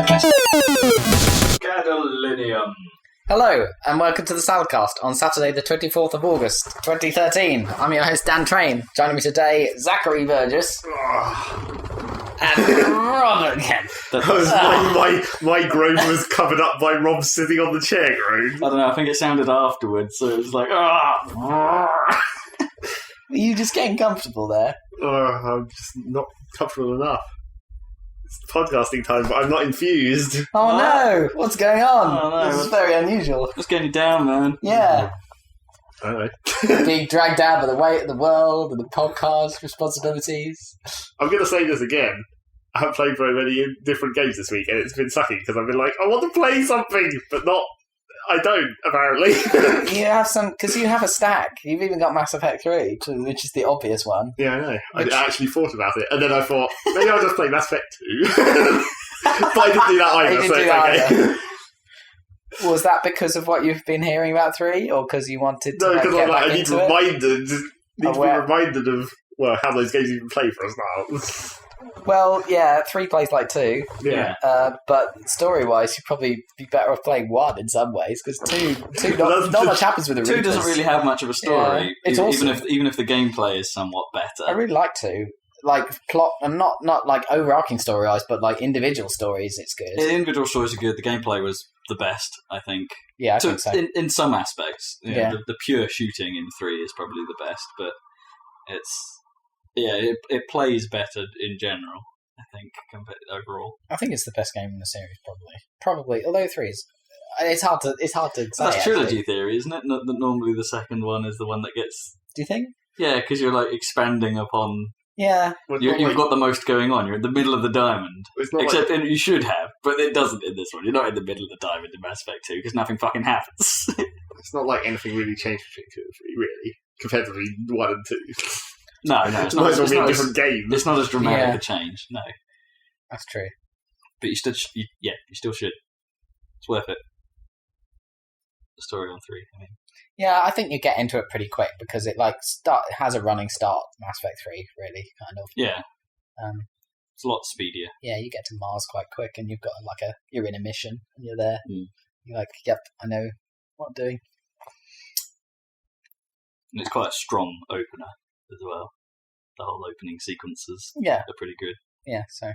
Saladcast. Gadolinium. Hello, and welcome to the Saladcast on Saturday the 24th of August, 2013. I'm your host, Dan Train. Joining me today, Zachary Burgess. And Robert Kent. My groan was covered up by Rob sitting on the chair groan. I don't know, I think it sounded afterwards, so it was like, Are you just getting comfortable there? I'm just not comfortable enough. It's podcasting time, but I'm not infused. Oh no! What's going on? Oh, no. This is very unusual. What's getting you down, man? Yeah. I don't know. Being dragged down by the weight of the world and the podcast responsibilities. I'm going to say this again. I haven't played very many different games this week, and it's been sucking because I've been like, I want to play something, but not. I don't, apparently. You have some, because you have a stack. You've even got Mass Effect 3, which is the obvious one. Yeah, I know. I actually thought about it, and then I thought, maybe I'll just play Mass Effect 2. But I didn't do that either, so it's okay. Was that because of what you've been hearing about 3, or because you wanted to No, because get back I need into to it? be reminded of, well, how those games even play for us now. Well, yeah, 3 plays like 2. Yeah. But story-wise, you'd probably be better off playing 1 in some ways, because 2 not much happens with the 2 Reapers. doesn't really have much of a story, Yeah. It's awesome. even if the gameplay is somewhat better. I really like 2. Like, plot, and not like overarching story-wise, but like individual stories, it's good. The individual stories are good, the gameplay was the best, I think. Yeah, I think so. In some aspects. You know, Yeah. the pure shooting in 3 is probably the best, but it plays better in general, I think, overall. I think it's the best game in the series, probably. Although 3 is, it's hard to say. That's trilogy actually. theory, isn't it? That normally the second one is the one that gets. Do you think? Yeah, because you're like expanding upon. Yeah. You've got the most going on. You're in the middle of the diamond. Except you should have, but it doesn't in this one. You're not in the middle of the diamond in Mass Effect 2 because nothing fucking happens. It's not like anything really changed between 2 and 3, really, compared to 1 and 2. No, it's Might not. as well It's be a not, different game. it's not as dramatic Yeah. a change. No, That's true. but you still should. It's worth it. The story on 3. I mean, Yeah, I think you get into it pretty quick because it has a running start. Mass Effect 3, really, kind of. yeah, Um, it's a lot speedier. yeah, you get to Mars quite quick, and you've got you're in a mission, and you're there. Mm. You're like, yep, I know what I'm doing. And it's quite a strong opener as well. The whole opening sequences Yeah, are pretty good. yeah. So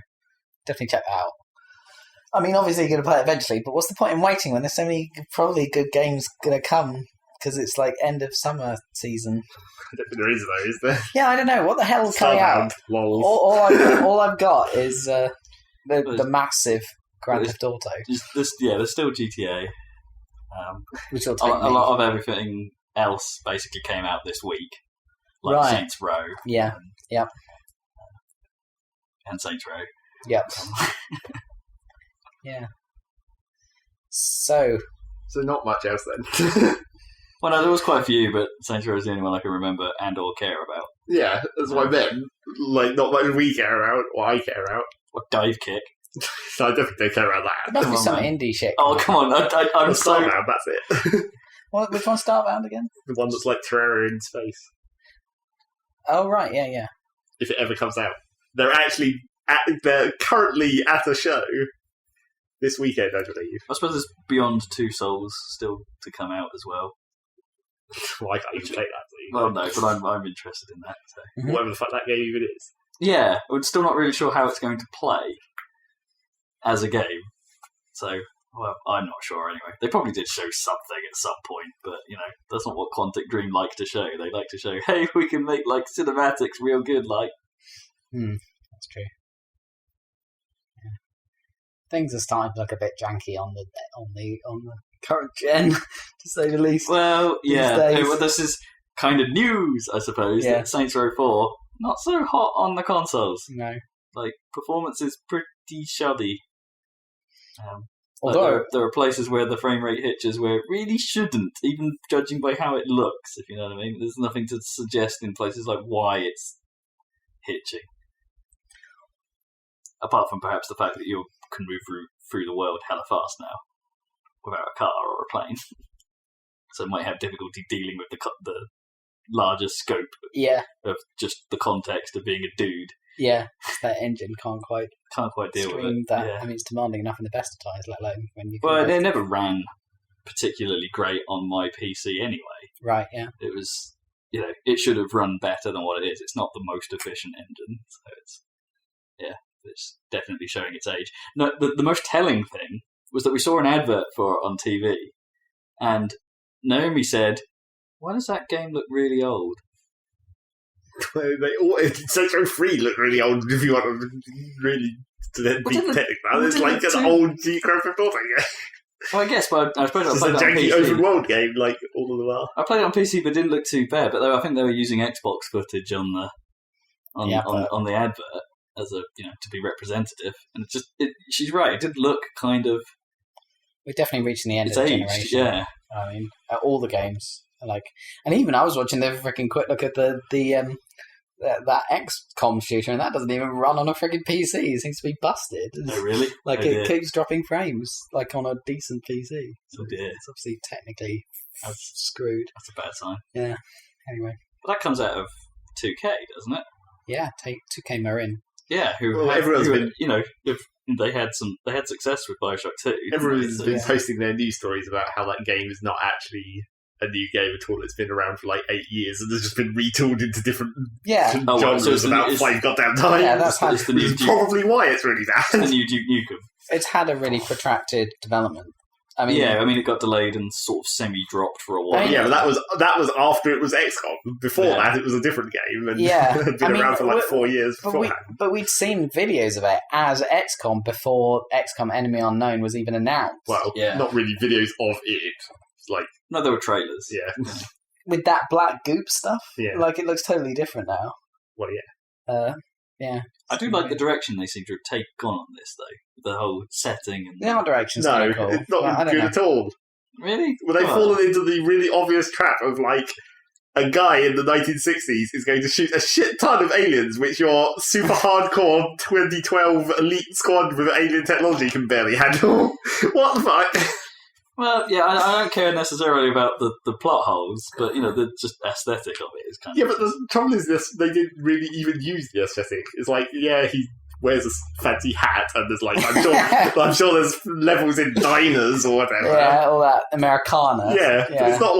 definitely check that out. I mean, obviously you're going to play it eventually, but what's the point in waiting when there's so many probably good games going to come? Because it's like end of summer season. I don't think there is, though, is there? Yeah, I don't know. What the hell's coming out? Lol. All I've got is the massive Grand Theft Auto, There's still GTA. which will A take me. lot of everything else basically came out this week, like Right. Saints Row. Yeah, yep. And Saints Row. Yep. Yeah. So not much else, then. Well, no, there was quite a few, but Saints Row is the only one I can remember and or care about. Yeah, that's what I meant. Like, not much we care about, or I care about. Or Dive Kick. So I don't think they care about there that. must Come be on, some man. indie shit. Oh, come on. I'm so... Starbound, that's it. Which one's Starbound again? The one that's like Terraria in space. Oh, right, yeah. If it ever comes out. They're currently at a show this weekend, I believe. I suppose there's Beyond Two Souls still to come out as well. Well, I can't even play that. So Well, no, but I'm interested in that. So. whatever the fuck that game even is. Yeah, I'm still not really sure how it's going to play as a game. So, well, I'm not sure anyway. They probably did show something at some point, but, you know, that's not what Quantic Dream like to show. They like to show, hey, we can make, like, cinematics real good, like. That's true. Yeah. Things are starting to look a bit janky on the current gen, to say the least. Well, yeah. These days. Well, this is kind of news, I suppose, Yeah. that Saints Row 4, not so hot on the consoles. No. Like, performance is pretty shoddy. Although, there are places where the frame rate hitches where it really shouldn't, even judging by how it looks, if you know what I mean. There's nothing to suggest in places like why it's hitching. Apart from perhaps the fact that you can move through the world hella fast now without a car or a plane. So it might have difficulty dealing with the larger scope yeah. of just the context of being a dude Yeah, that engine can't quite deal with stream it. that. Yeah. I mean, it's demanding enough in the best of times, let alone when you. Well, they never ran particularly great on my PC anyway. Right. Yeah. It was, it should have run better than what it is. It's not the most efficient engine, so it's definitely showing its age. No, the most telling thing was that we saw an advert for it on TV, and Naomi said, "Why does that game look really old?" Saints 3 look really old if you want to really be technical. It's like an old Grand Theft Auto game. Well, I guess, but I suppose it's I a played it janky on PC. open world game like all of them are. I played it on PC, but it didn't look too bad. But I think they were using Xbox footage on the advert as to be representative. And she's right. It did look kind of. We're definitely reaching the end of the generation. Yeah. I mean, all the games are and even I was watching the freaking quick look at that XCOM shooter, and that doesn't even run on a freaking PC. It seems to be busted. Oh, really? It keeps dropping frames, on a decent PC. So dear. It's obviously technically screwed. That's a bad sign. Yeah. Anyway. But that comes out of 2K, doesn't it? Yeah, 2K Marin. Yeah, if they had success with Bioshock 2. Everyone's been posting their news stories about how that game is not actually a new game at all. It's been around for 8 years and has just been retooled into different genres about 5 goddamn times. Yeah, that's probably why it's really bad. It's the new Duke Nukem. It's had a really protracted development. I mean, it got delayed and sort of semi-dropped for a while. But that was after it was XCOM. Before that, it was a different game, and had been around for 4 years beforehand. But we'd seen videos of it as XCOM before XCOM Enemy Unknown was even announced. Well, not really videos of it. No, there were trailers. Yeah. With that black goop stuff? Yeah. It looks totally different now. Well, yeah. Yeah. I do like the direction they seem to have gone on this, though. The whole setting. And the art direction's kind of cool. It's not good at all. Really? Well, they've fallen into the really obvious trap of, a guy in the 1960s is going to shoot a shit ton of aliens, which your super hardcore 2012 elite squad with alien technology can barely handle. What the fuck? Well, yeah, I don't care necessarily about the plot holes, but, the just aesthetic of it is kind of... Yeah, but the trouble is they didn't really even use the aesthetic. It's he wears a fancy hat and there's I'm sure there's levels in diners or whatever. Yeah, all that Americana. Yeah. But it's not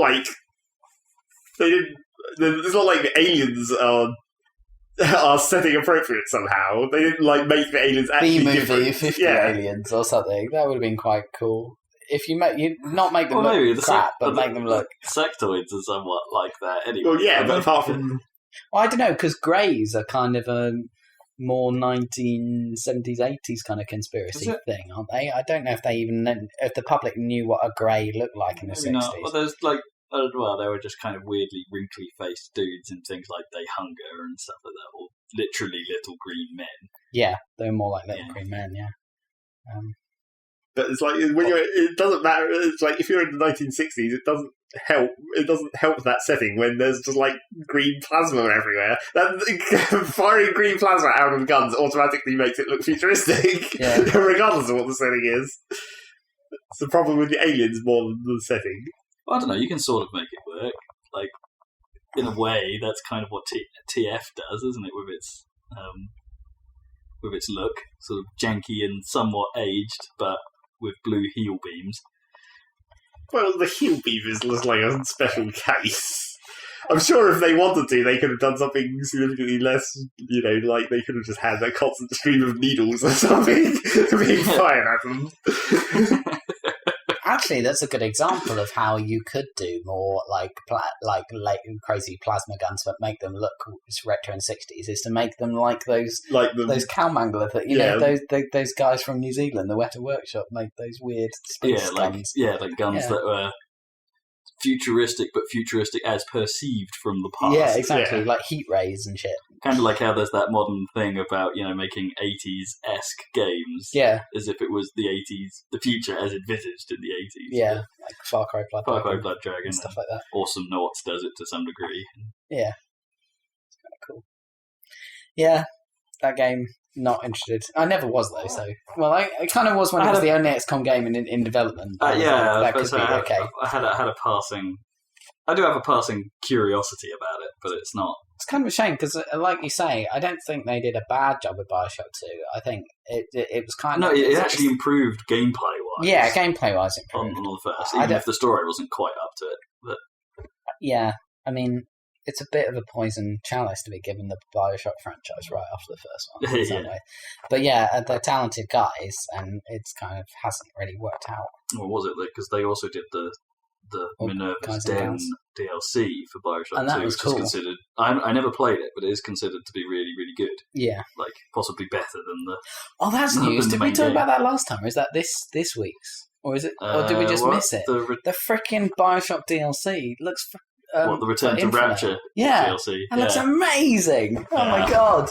they didn't... It's not like the aliens are setting appropriate somehow. They didn't, make the aliens actually different. B-movie, 50 aliens or something. That would have been quite cool. If you not make them look crap, but make them look... Sectoids are somewhat like that anyway. Well, yeah, but apart from... Well, I don't know, because Greys are kind of a more 1970s, 80s kind of conspiracy thing, aren't they? I don't know if if the public knew what a Grey looked like in the 60s. Not. Well, there's they were just kind of weirdly wrinkly-faced dudes in things like They Hunger and stuff like that, or literally little green men. Yeah, they were more like little green men, yeah. But it's it doesn't matter. It's if you're in the 1960s, it doesn't help. It doesn't help that setting when there's just green plasma everywhere. That firing green plasma out of guns automatically makes it look futuristic, regardless of what the setting is. It's the problem with the aliens more than the setting. Well, I don't know. You can sort of make it work. In a way, that's kind of what TF does, isn't it? With its look, sort of janky and somewhat aged, but with blue heel beams. Well, the heel beam is like a special case. I'm sure if they wanted to, they could have done something significantly less, they could have just had a constant stream of needles or something being fired at them. Actually, that's a good example of how you could do more crazy plasma guns, but make them look retro in 60s. Is to make them those Cowmangler those guys from New Zealand, the Weta Workshop, make those weird space guns. Guns that were futuristic, but futuristic as perceived from the past. Yeah, exactly, like heat rays and shit. Kind of like how there's that modern thing about, making 80s-esque games. Yeah. As if it was the 80s, the future as envisaged in the 80s. Yeah, like Far Cry Blood Dragon. And stuff like that. Awesome Noughts does it to some degree. Yeah. It's kind of cool. Yeah, that game, not interested. I never was, though, so... Well, I kind of was when it was the only XCOM game in development. Yeah, that could be okay. I had a passing... I do have a passing curiosity about it, but it's not. It's kind of a shame because, like you say, I don't think they did a bad job with Bioshock 2. I think it was kind of... No, it actually improved gameplay-wise. Yeah, gameplay-wise on improved. the first, even if the story wasn't quite up to it. But yeah, I mean, it's a bit of a poison chalice to be given the Bioshock franchise right after the first one. In some way. But yeah, they're talented guys, and it's kind of hasn't really worked out. Or was it? Because they also did the Minerva's Den DLC for Bioshock 2, was which cool. is considered... I never played it, but it is considered to be really, really good. Yeah. Like, possibly better than the... Oh, that's news. than the Did we main talk game. about that last time, or is that this week's? Or is it? Or did we just miss it? The freaking Bioshock DLC looks... the Return to Infinite. Rapture Yeah. DLC. That looks amazing! Oh my god.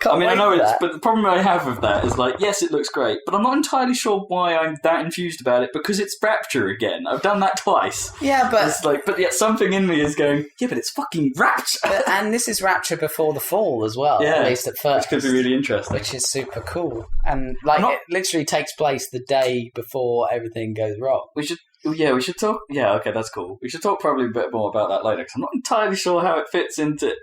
Can't I wait know for it's... that. But the problem I have with that is, like, yes, it looks great, but I'm not entirely sure why I'm that enthused about it, because it's Rapture again. I've done that twice. Yeah, but... It's like, but yet something in me is going, yeah, but it's fucking Rapture! And this is Rapture before the fall as well, Yeah, at least at first. Which could be really interesting. Which is super cool. And, like, it literally takes place the day before everything goes wrong. We should talk... Yeah, okay, that's cool. We should talk probably a bit more about that later, because I'm not entirely sure how it fits into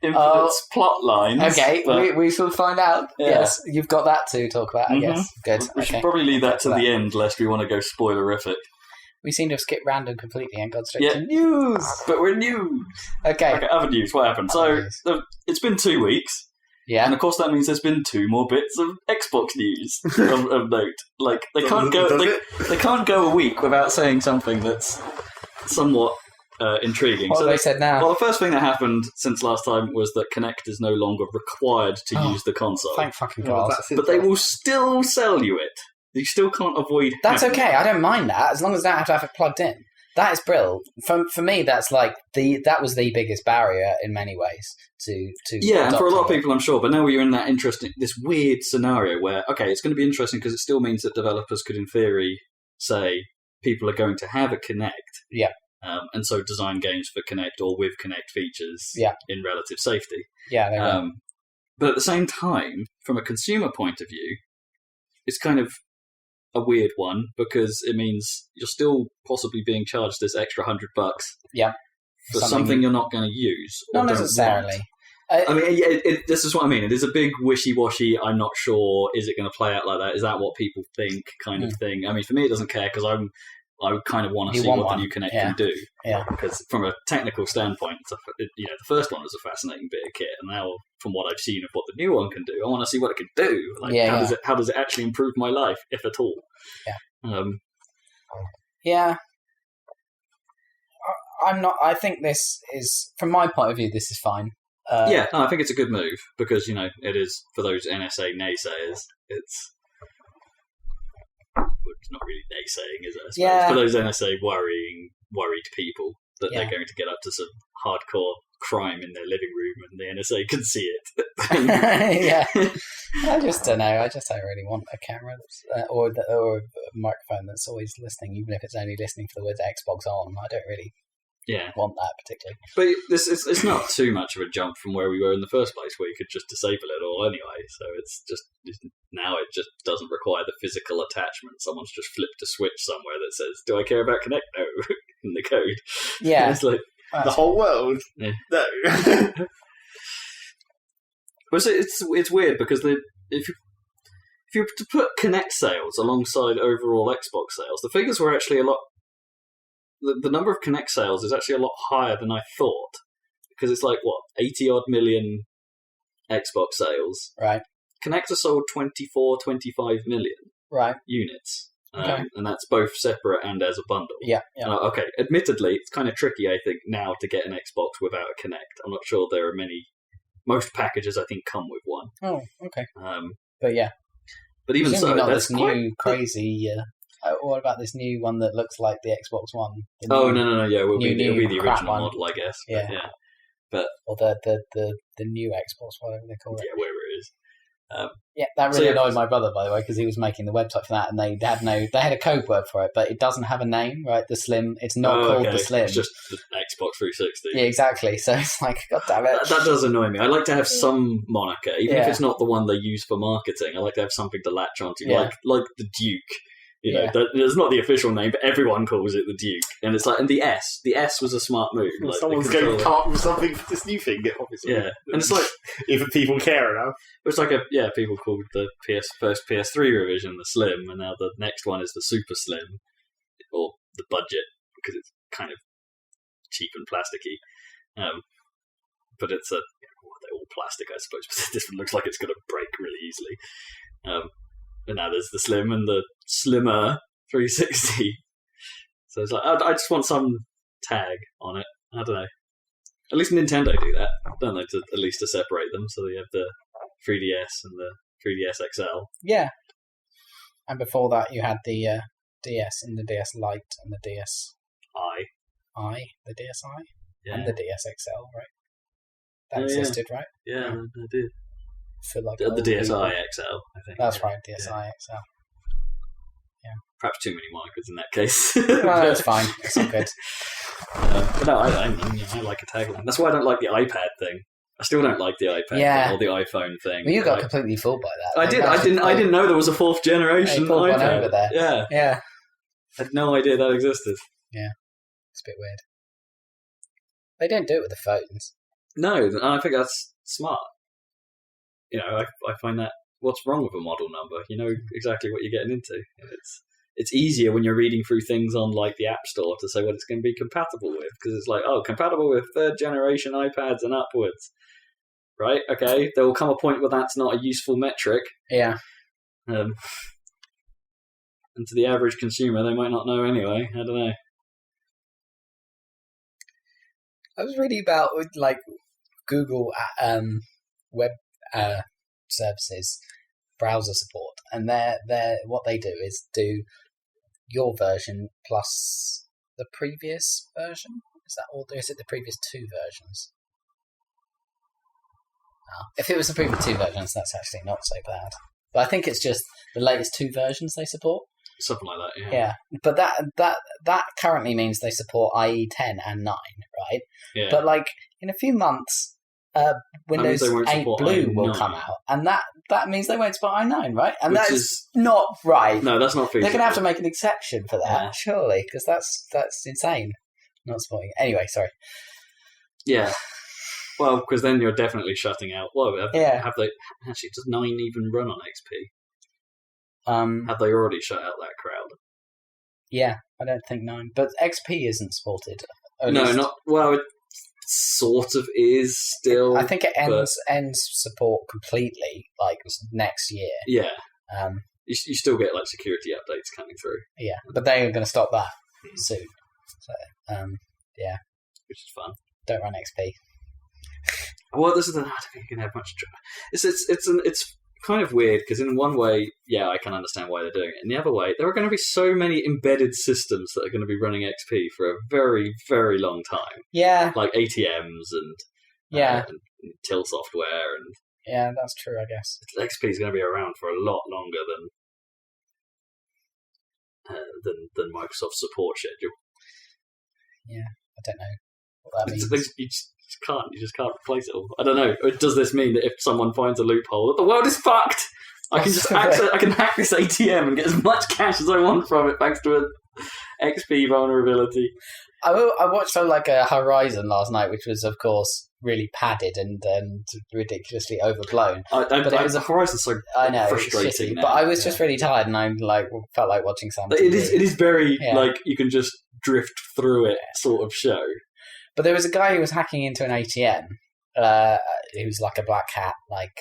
Infinite's plot lines. Okay, but we shall find out. Yeah. Yes, you've got that to talk about, I guess. Good. We should okay. probably leave that to That. the end, lest we want to go spoilerific. We seem to have skipped random completely and gone straight to news. But we're news. Okay. Other news. What happened? It's been 2 weeks. Yeah. And of course that means there's been 2 more bits of Xbox news of note. Like they can't go a week without saying something that's somewhat intriguing. What have they said now? Well, the first thing that happened since last time was that Kinect is no longer required to use the console. Thank fucking God. But they will still sell you it. You still can't avoid That's having okay. it. I don't mind that, as long as I don't have to have it plugged in. That is brilliant. For me, that's like that was the biggest barrier in many ways to yeah, and for a lot of adopting it. people, I'm sure. But now you're in that this weird scenario where it's going to be interesting because it still means that developers could, in theory, say people are going to have a Kinect. Yeah. And so design games for Kinect or with Kinect features in relative safety. Yeah, they will. But at the same time, from a consumer point of view, it's kind of a weird one because it means you're still possibly being charged this extra $100 for something you're not going to use. Not necessarily. I mean, this is what I mean. It is a big wishy-washy, I'm not sure, is it going to play out like that? Is that what people think kind of thing? I mean, for me, it doesn't care because I kind of want to see what the new Kinect can do. Yeah. Because from a technical standpoint, the first one was a fascinating bit of kit, and now from what I've seen of what the new one can do, I want to see what it can do. Like, how does it actually improve my life, if at all? Yeah. I'm not. I think this is, from my point of view, this is fine. I think it's a good move because it is for those NSA naysayers. It's not really naysaying, is it? I suppose. Yeah. For those NSA worried people that they're going to get up to some hardcore crime in their living room and the NSA can see it. Yeah. I just don't know. I don't really want a camera or a microphone that's always listening, even if it's only listening for the words Xbox on. I don't really want that particularly. But it's not too much of a jump from where we were in the first place, where you could just disable it all anyway. So it's now it just doesn't require the physical attachment. Someone's just flipped a switch somewhere that says, "Do I care about Kinect?" No, in the code. Yeah, it's like the whole world. Yeah. No. But it's weird because if you to put Kinect sales alongside overall Xbox sales, the figures were actually a lot. The number of Kinect sales is actually a lot higher than I thought, because it's like 80 odd million Xbox sales. Right. Kinect has sold 24, 25 million units. Okay. And that's both separate and as a bundle. Yeah. Okay. Admittedly, it's kind of tricky, I think, now to get an Xbox without a Kinect. I'm not sure there are many. Most packages, I think, come with one. Oh, okay. But even presumably so, not that's this new crazy. What about this new one that looks like the Xbox One? No. Yeah, it'll be the original one. model, I guess. Yeah. But or the new Xbox, whatever they call it. Yeah, wherever it is. That really annoyed my brother, by the way, because he was making the website for that, and they had a code word for it, but it doesn't have a name, right? The Slim, it's not called the Slim. It's just the Xbox 360. Yeah, exactly. So it's like, God damn it. That does annoy me. I like to have some moniker, even if it's not the one they use for marketing. I like to have something to latch onto, like the Duke. You know, it's not the official name, but everyone calls it the Duke. And it's like, and the S was a smart move. Like, someone's going to come up with something for this new thing, obviously. Yeah, and it's like if people care enough. It's like people called the first PS3 revision the Slim, and now the next one is the Super Slim, or the Budget, because it's kind of cheap and plasticky. But it's they're all plastic, I suppose. But this one looks like it's going to break really easily. And now there's the Slim and the Slimmer 360. So it's like I just want some tag on it. I don't know. At least Nintendo do that, don't they? At least to separate them, so they have the 3DS and the 3DS XL. Yeah. And before that, you had the DS and the DS Lite and the DS the DSi, and the DS XL, right? That existed, right? Yeah, I did. For like the DSi XL, I think. That's right, DSi XL. Yeah. Perhaps too many markers in that case. No, that's fine. It's all good. But no, I like a tagline. That's why I don't like the iPad thing. I still don't like the iPad or the iPhone thing. Well, you got completely fooled by that. I did. I didn't know there was a fourth generation iPad. One over there. Yeah. I had no idea that existed. Yeah. It's a bit weird. They don't do it with the phones. No, and I think that's smart. You know, I find that what's wrong with a model number? You know exactly what you're getting into. It's easier when you're reading through things on like the App Store to say what it's going to be compatible with, because it's like, compatible with third generation iPads and upwards. Right? Okay. There will come a point where that's not a useful metric. Yeah. And to the average consumer, they might not know anyway. I don't know. I was reading about like Google web services browser support, and they're what they do is do your version plus the previous version. Is that all? Is it the previous two versions? If it was the previous two versions, that's actually not so bad. But I think it's just the latest two versions they support. Something like that, yeah. Yeah, but that currently means they support IE 10 and 9, right? Yeah. But like in a few months, Windows 8 Blue will come out, and that means they won't support i9, right? And that is not right. No, that's not feasible. They're going to have to make an exception for that, surely, because that's insane. Not supporting it. Anyway, sorry. Yeah. Well, because then you're definitely shutting out. Well, have they actually? Does 9 even run on XP? Have they already shut out that crowd? Yeah, I don't think 9, but XP isn't supported. Not well. It sort of is still. I think it ends support completely like next year. Yeah. You still get like security updates coming through. Yeah, but they are going to stop that soon. So yeah, which is fun. Don't run XP. Well, this is I don't think you can have much. It's kind of weird because in one way, yeah, I can understand why they're doing it. In the other way, there are going to be so many embedded systems that are going to be running XP for a very, very long time. Yeah, like ATMs and till software and that's true. I guess XP is going to be around for a lot longer than Microsoft's support schedule. Yeah, I don't know what that means. You just can't replace it all. I don't know. Does this mean that if someone finds a loophole, that the world is fucked? I can just I can hack this ATM and get as much cash as I want from it thanks to an XP vulnerability. I watched like a Horizon last night, which was of course really padded and ridiculously overblown. The Horizon's so frustrating. But I was just really tired, and I felt like watching something. It is very like you can just drift through it sort of show. But there was a guy who was hacking into an ATM. He was like a black hat, like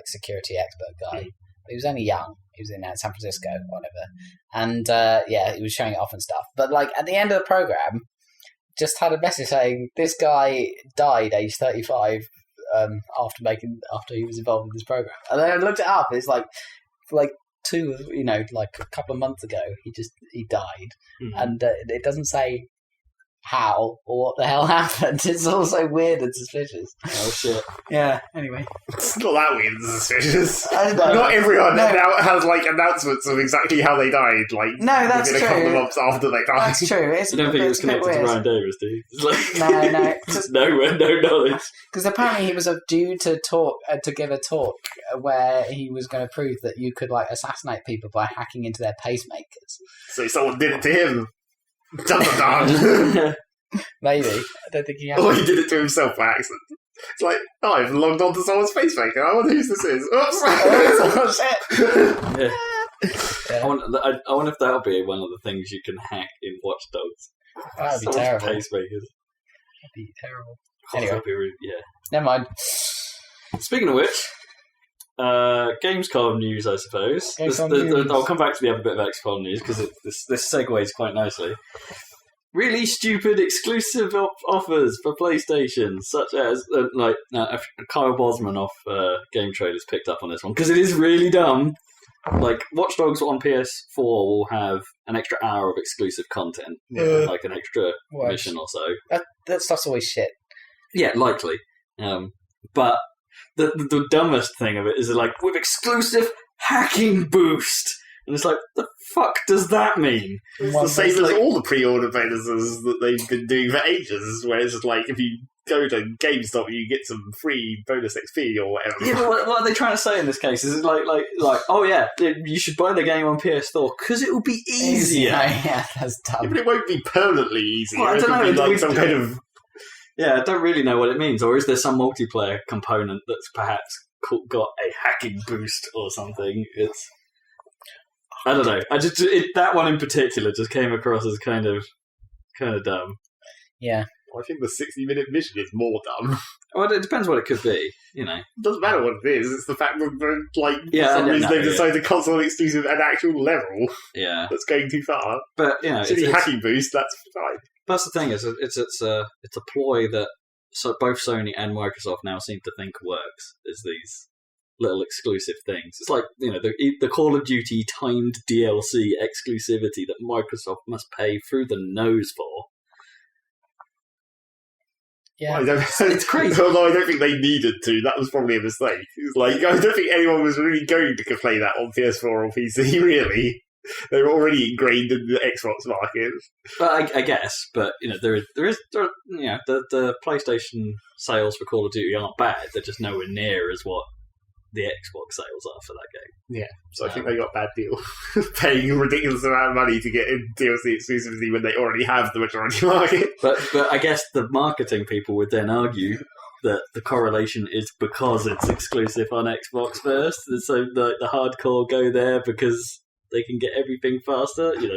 security expert guy. He was only young. He was in San Francisco, whatever. And he was showing it off and stuff. But like at the end of the program, just had a message saying this guy died age 35 after he was involved in this program. And then I looked it up. It's like a couple of months ago, he died, and it doesn't say how or what the hell happened. It's also weird and suspicious. Oh shit. Yeah, anyway. It's not that weird and suspicious. I don't know. Not everyone No. now has like announcements of exactly how they died. Like No, that's within a couple of true. months after they died. That's true. It's, You don't think it was it's a bit connected to weird. Ryan Davis, do you? It's like, No. just nowhere, no knowledge. Because apparently he was due to talk to give a talk where he was going to prove that you could like assassinate people by hacking into their pacemakers. So someone did it to him. Dun dun dun. Maybe. I don't think he has. Or he did it to himself by accident. It's like, oh, I've logged on to someone's pacemaker. I wonder who this is. Oops. Oh, shit. Yeah. Yeah. I wonder if that'll be one of the things you can hack in Watch Dogs. That would be Someone's terrible. Pacemakers. That'd be terrible. Oh, Anyway. that'd be really- yeah. Never mind. Speaking of which, Gamescom news, I suppose. Gamescom news. I'll come back to the other bit of XCOM news because this segues quite nicely. Really stupid exclusive offers for PlayStation, such as Kyle Bosman off Game Trailers picked up on this one because it is really dumb. Like Watch Dogs on PS4 will have an extra hour of exclusive content, like an extra Well, mission or so. that stuff's always shit. Yeah, likely. But the dumbest thing of it is like with exclusive hacking boost, and it's like the fuck does that mean? It's the same as all the pre-order bonuses that they've been doing for ages, where it's just like if you go to GameStop, you get some free bonus XP or whatever. Yeah, but what are they trying to say in this case? Is it like oh yeah, you should buy the game on PS4 because it will be easier. Yeah, that's Yeah, dumb. but it won't be permanently easier. Well, I don't It'll be know, like we- some kind of Yeah, I don't really know what it means. Or is there some multiplayer component that's perhaps got a hacking boost or something? I don't know. That one in particular just came across as kind of dumb. Yeah. I think the 60-minute mission is more dumb. Well, it depends what it could be. You know. It doesn't matter what it is. It's the fact that like Yeah, for I some don't reason know, they've yeah. decided console exclusive at actual level Yeah, that's going too far. but you know, Shitty it's, hacking boost. That's fine. that's the thing. It's a ploy that both Sony and Microsoft now seem to think works. Is these little exclusive things. It's like, you know, the Call of Duty timed DLC exclusivity that Microsoft must pay through the nose for. Yeah. I don't, It's crazy. Although I don't think they needed to. That was probably a mistake. It's like I don't think anyone was really going to play that on PS4 or PC. Really, they were already ingrained in the Xbox market. But I guess, but you know, there is you know, the PlayStation sales for Call of Duty aren't bad. They're just nowhere near as what the Xbox sales are for that game. So I think they got a bad deal, paying a ridiculous amount of money to get DLC exclusivity when they already have the majority market. But I guess the marketing people would then argue that the correlation is because it's exclusive on Xbox first, and so the hardcore go there because they can get everything faster. You know,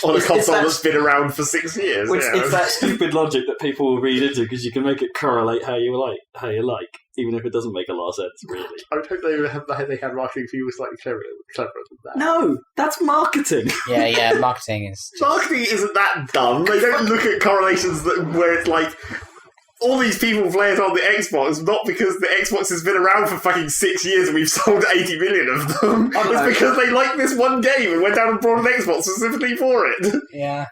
On a it's console that- that's been around for 6 years. It's that stupid logic that people will read into because you can make it correlate how you like, even if it doesn't make a lot of sense, really. I would hope they had marketing people slightly cleverer than that. No, that's marketing. Yeah, marketing is... Marketing isn't that dumb. They don't look at correlations where it's like all these people play it on the Xbox, not because the Xbox has been around for fucking 6 years and we've sold 80 million of them. I don't know. It's because they like this one game and went down and bought an Xbox specifically for it. Yeah.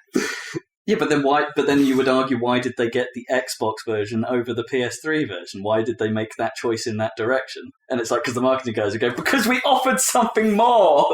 Yeah, but then why? But then you would argue, why did they get the Xbox version over the PS3 version? Why did they make that choice in that direction? And it's like, because the marketing guys would go, because we offered something more.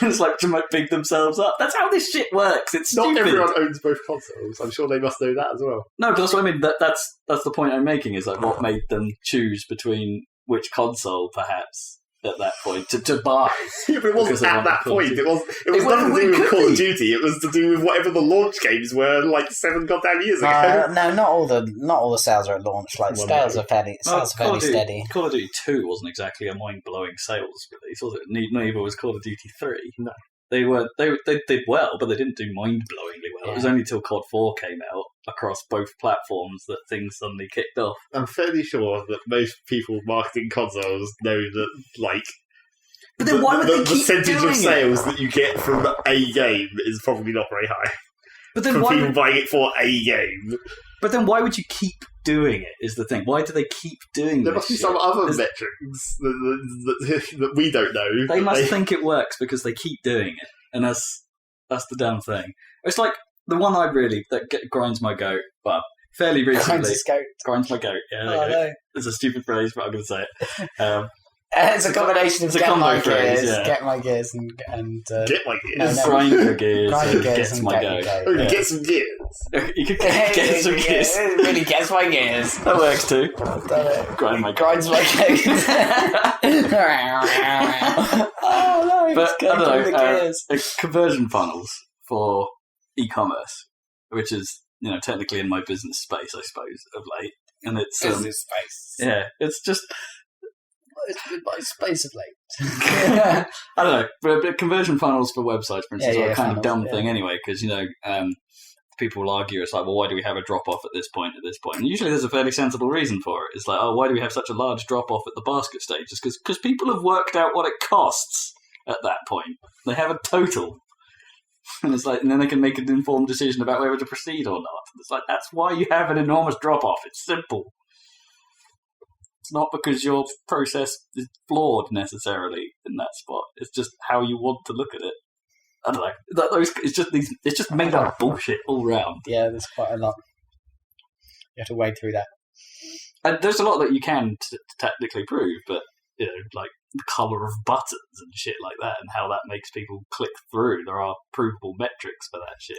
It's like to big themselves up. That's how this shit works. It's Not stupid. everyone owns both consoles. I'm sure they must know that as well. No, but that's what I mean. That's the point I'm making. Is like what made them choose between which console, perhaps at that point to buy. Yeah, but it Because wasn't they at wanted that Call of point. Duty. It was It nothing to do with could Call be. of Duty. It was to do with whatever the launch games were like 7 goddamn years ago. No, not all the sales are at launch. Like Well, sales no. are fairly steady. Call of Duty 2 wasn't exactly a mind-blowing sales release, was it? Neither was Call of Duty 3. No. They did well, but they didn't do mind-blowingly well. It was only till COD 4 came out across both platforms that things suddenly kicked off. I'm fairly sure that most people marketing consoles know that, like, But then why would they the keep percentage doing of sales it? that you get from a game is probably not very high. But then From why? people buying it for a game. But then why would you keep doing it? Is the thing? Why do they keep doing There this? must be shit? some other Is- metrics that we don't know. They must think it works because they keep doing it, and that's the damn thing. It's like the one that grinds my goat, well, fairly recently. Grinds my goat. Yeah, there you go. No. It's a stupid phrase, but I'm going to say it. It's a combination of it's a get combo my phrase, gears, yeah. get my gears, and Get my gears. No. Grind your gears, grind your gears gets and my get goat. your goat. Get some gears. You could get some gears. It really gets my gears. That works too. Grind my goat. Grinds my gears. Oh no! But I don't know, gears. conversion funnels for e-commerce, which is technically in my business space, I suppose, of late, and it's Business space. yeah, it's just It's been my space of late. I don't know, but conversion funnels for websites, for instance, are a kind of dumb thing anyway, because people will argue it's like, well, why do we have a drop off at this point? And usually there's a fairly sensible reason for it. It's like, oh, why do we have such a large drop off at the basket stage? It's because people have worked out what it costs at that point. They have a total. And it's like, and then they can make an informed decision about whether to proceed or not. It's like, that's why you have an enormous drop off. It's simple. It's not because your process is flawed necessarily in that spot. It's just how you want to look at it. I don't know. It's just made up bullshit all round. Yeah, there's quite a lot. You have to wade through that. And there's a lot that you can technically prove, but like the colour of buttons and shit like that, and how that makes people click through. There are provable metrics for that shit.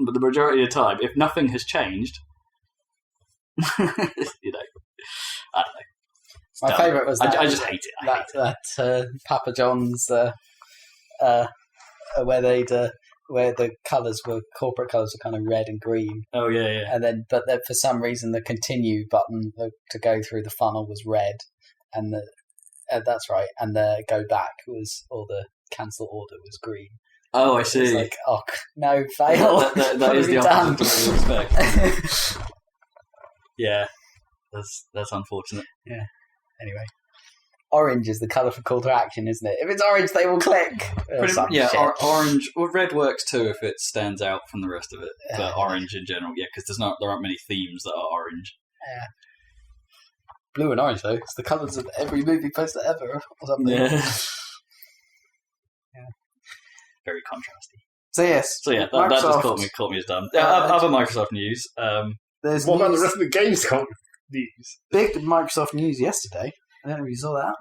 But the majority of the time, if nothing has changed, I don't know. My favourite was that. I just hate it. That Papa John's where the colours were corporate colours were kind of red and green. Oh yeah. And then, but then for some reason, the continue button to go through the funnel was red, and that's right, and the go back was, or the cancel order was green. Oh, I see. It's like, oh no, fail. that is the opposite of what you expect. Yeah, that's unfortunate. Yeah. Anyway, orange is the colour for call to action, isn't it? If it's orange, they will click. Orange. Well, red works too if it stands out from the rest of it. But orange in general, because there aren't many themes that are orange. Yeah. Blue and orange though, it's the colours of every movie poster ever, or something. Yeah. Yeah. Very contrasty. So yes. So yeah, that just caught me as dumb. Other Microsoft news. What about the rest of the Gamescom news? Big Microsoft news yesterday. I don't know if you saw that.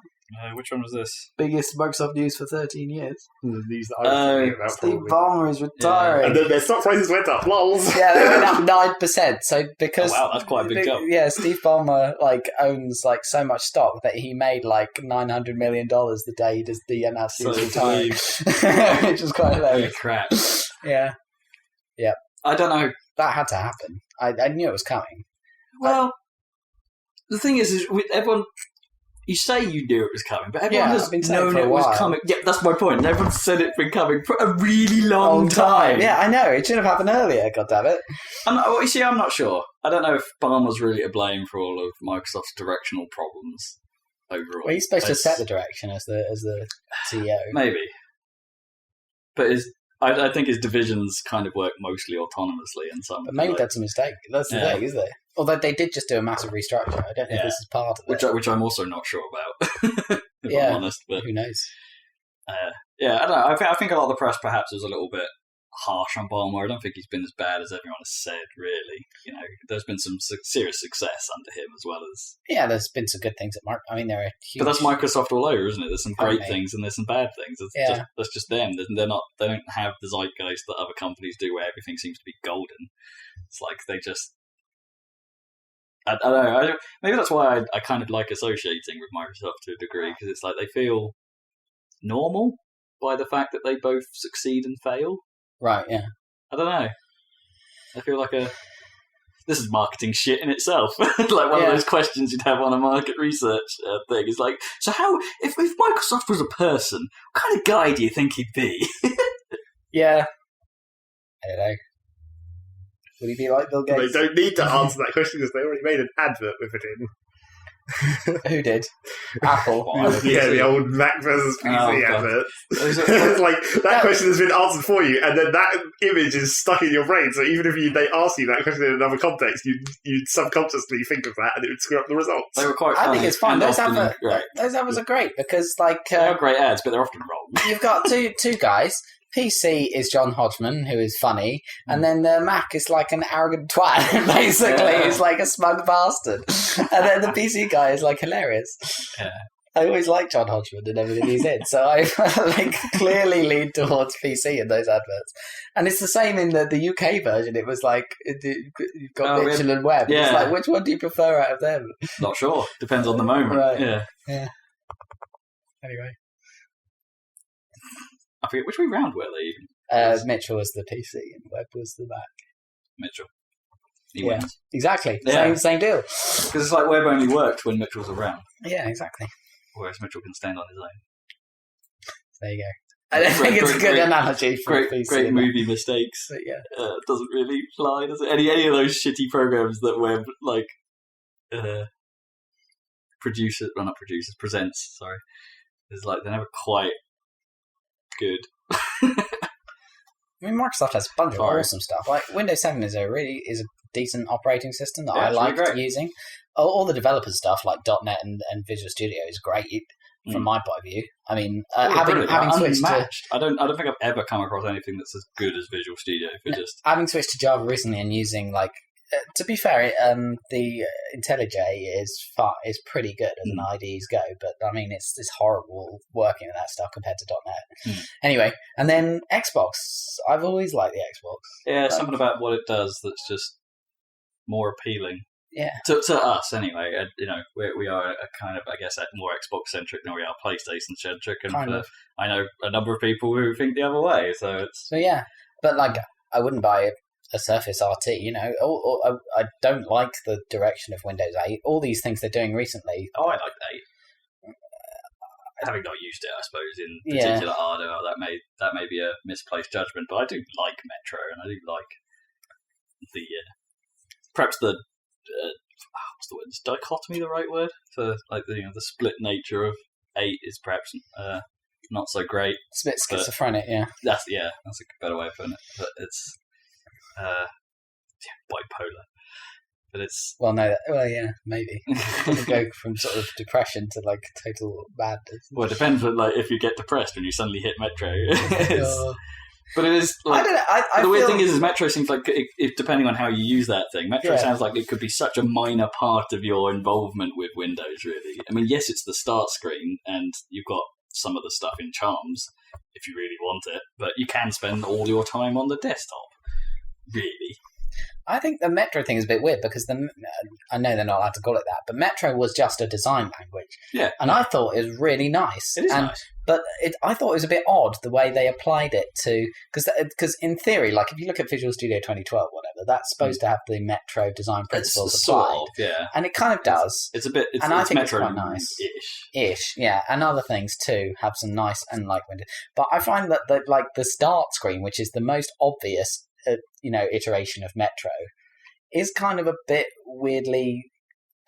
Which one was this? Biggest Microsoft news for 13 years. The news that I was thinking about. Steve Ballmer is retiring. Yeah. And then their stock prices went up. Lols. Yeah, they went up 9%. So because that's quite a big jump. Yeah, Steve Ballmer owns so much stock that he made $900 million the day he announced he was retiring, which is quite hilarious. Holy crap! Yeah. I don't know. That had to happen. I knew it was coming. Well, the thing is with everyone. You say you knew it was coming, but everyone has known it was coming. Yeah, that's my point. Everyone said it's been coming for a really long time. Yeah, I know. It should have happened earlier, goddammit. I'm not sure. I don't know if Ballmer's really to blame for all of Microsoft's directional problems overall. Well, he's supposed to set the direction as the CEO. Maybe. But I think his divisions kind of work mostly autonomously in some. But maybe that's a mistake. That's the thing, isn't it? Although they did just do a massive restructure. I don't know if this is part of it. Which I'm also not sure about, if I'm honest. But who knows? I don't know. I think a lot of the press perhaps was a little bit harsh on Ballmer. I don't think he's been as bad as everyone has said, really. There's been some serious success under him as well as... Yeah, there's been some good things at Microsoft. I mean, there are huge... But that's Microsoft all over, isn't it? There's some great things and there's some bad things. That's just them. They don't have the zeitgeist that other companies do where everything seems to be golden. It's like they just... I don't know. Maybe that's why I kind of like associating with Microsoft to a degree, because it's like they feel normal by the fact that they both succeed and fail. Right, yeah. I don't know. I feel like this is marketing shit in itself. Like one of those questions you'd have on a market research thing. It's like, so how, if Microsoft was a person, what kind of guy do you think he'd be? Yeah. I don't know. Would he be like Bill Gates? They don't need to answer that question because they already made an advert with it in. Who did? Apple. The old Mac versus PC advert. It's like that question has been answered for you, and then that image is stuck in your brain. So even if they ask you that question in another context, you'd subconsciously think of that, and it would screw up the results. They were quite funny. I think it's fun. Those adverts are great because they're great ads, but they're often wrong. You've got two guys PC is John Hodgman, who is funny, and then the Mac is like an arrogant twat, basically. He's like a smug bastard. And then the PC guy is like hilarious. Yeah. I always like John Hodgman and everything he's in, so I like clearly lean towards PC in those adverts. And it's the same in the UK version. It was like you've got Mitchell and Webb. Yeah. It's like, which one do you prefer out of them? Not sure. Depends on the moment. Right. Yeah. Anyway, I forget which way round were they even. Mitchell was the PC and Webb was the Mac. Mitchell. He wins. Exactly. Yeah. Same deal. Because it's like Webb only worked when Mitchell's around, Yeah, exactly. whereas Mitchell can stand on his own. There you go. I don't think it's a good analogy for PC. Great movie mistakes. But yeah. Doesn't really fly, does it? Any of those shitty programs that Webb presents. Sorry, is like they're never quite good. I mean, Microsoft has a bunch of Sorry. awesome stuff. Like Windows 7 is a decent operating system that Yeah, I it's really liked great. using. All the developer stuff like .NET and Visual Studio is great from my point of view. I mean, having switched to I don't think I've ever come across anything that's as good as Visual Studio for just. having switched to Java recently and using to be fair, the IntelliJ is pretty good as an IDEs go, but I mean it's horrible working with that stuff compared to .NET. Anyway, and then Xbox. I've always liked the Xbox. Yeah, something about what it does that's just more appealing. Yeah. To us, anyway. We are a kind of, I guess, more Xbox-centric than we are PlayStation-centric. And I know a number of people who think the other way, so it's... So, yeah. But, I wouldn't buy a Surface RT, or I don't like the direction of Windows 8. All these things they're doing recently... Oh, I like 8. Having not used it, I suppose, in particular hardware, that may be a misplaced judgment, but I do like Metro, and I do like the... perhaps the... what's the word? Is dichotomy the right word? For the split nature of 8 is perhaps not so great. It's a bit schizophrenic, yeah. That's a better way of putting it. But it's bipolar. But it's maybe you go from sort of depression to total madness. Well, it depends. If you get depressed when you suddenly hit Metro. But it is I don't know. The weird thing is Metro seems like, depending on how you use that thing, Metro sounds like it could be such a minor part of your involvement with Windows, really. I mean, yes, it's the start screen, and you've got some of the stuff in Charms, if you really want it, but you can spend all your time on the desktop, really. I think the Metro thing is a bit weird because I know they're not allowed to call it that, but Metro was just a design language. Yeah. And I thought it was really nice. It is nice. But I thought it was a bit odd the way they applied it to... Because in theory, if you look at Visual Studio 2012, whatever, that's supposed to have the Metro design principles applied. Sort of, yeah. And it kind of does. It's a bit... and I think Metro it's quite nice. Ish, yeah. And other things, too, have some nice and Windows. But I find that the start screen, which is the most obvious, iteration of Metro, is kind of a bit weirdly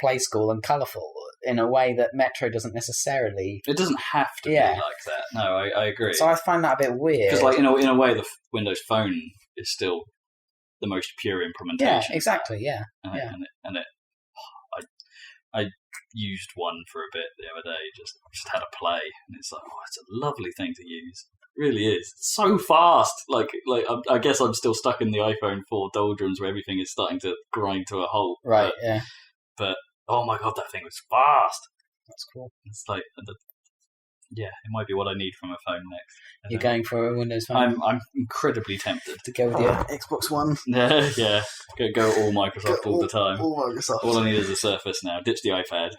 play school and colourful in a way that Metro doesn't necessarily... It doesn't have to be like that. No, I agree. So I find that a bit weird. Because, in a way, the Windows Phone is still the most pure implementation. Yeah, exactly, yeah. I used one for a bit the other day, just had a play, and it's it's a lovely thing to use. It really is. It's so fast. I guess I'm still stuck in the iPhone 4 doldrums where everything is starting to grind to a halt. Right, But, oh my god, that thing was fast. That's cool. It's it might be what I need from a phone next. You're going for a Windows Phone? I'm incredibly tempted. To go with your Xbox One? Yeah. Go all Microsoft all the time. All Microsoft. All I need is a Surface now. Ditch the iPad.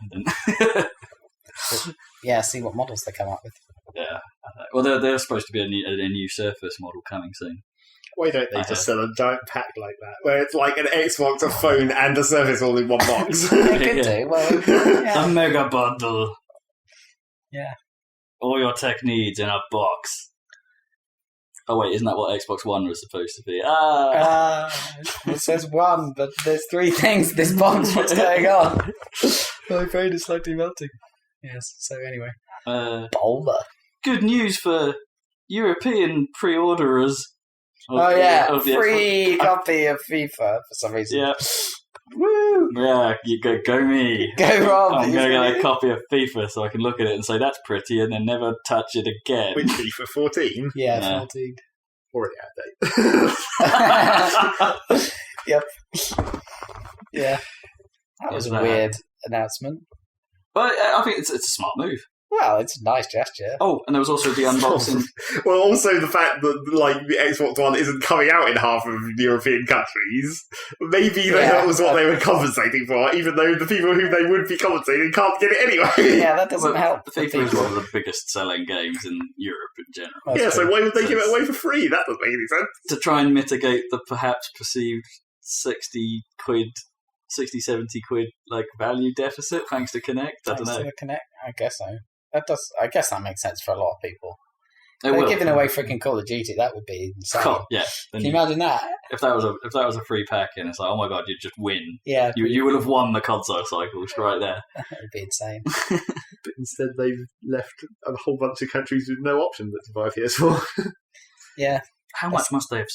Yeah, see what models they come up with. Yeah. Well, there's supposed to be a new Surface model coming soon. Why don't they just sell a giant pack like that, where it's like an Xbox, a phone, and a Surface all in one box? They could do. Well, A mega bundle. Yeah. All your tech needs in a box. Oh wait, isn't that what Xbox One was supposed to be? It says one, but there's 3 things in this box. What's going on? My brain is slightly melting. Yes, so anyway. Bulba. Good news for European pre-orderers. Free copy of FIFA for some reason. Yeah. Woo! Yeah, you go me. Go Rob. I'm going to get a copy of FIFA so I can look at it and say, that's pretty, and then never touch it again. Which FIFA 14? Yeah, 14. already out of date. Yep. Yeah. That was a weird announcement. But I think it's a smart move. Well, it's a nice gesture. Oh, and there was also the unboxing. Well, also the fact that like the Xbox One isn't coming out in half of European countries. Maybe that was what they were compensating for, even though the people who they would be compensating can't get it anyway. Yeah, that doesn't help. FIFA is one of the biggest selling games in Europe in general. That's so why would they give it away for free? That doesn't make any sense. To try and mitigate the perhaps perceived 60, 70 quid like value deficit thanks to Kinect. I don't know. Thanks to the Kinect? I guess so. I guess that makes sense for a lot of people. They're giving away freaking Call of Duty. That would be insane. Oh, yeah. Can you imagine that? If that was a free pack, and it's like, oh my god, you just win. Yeah, you would have won the console cycle right there. That would be insane. But instead, they've left a whole bunch of countries with no option but to buy a PS4. Yeah. How much must they have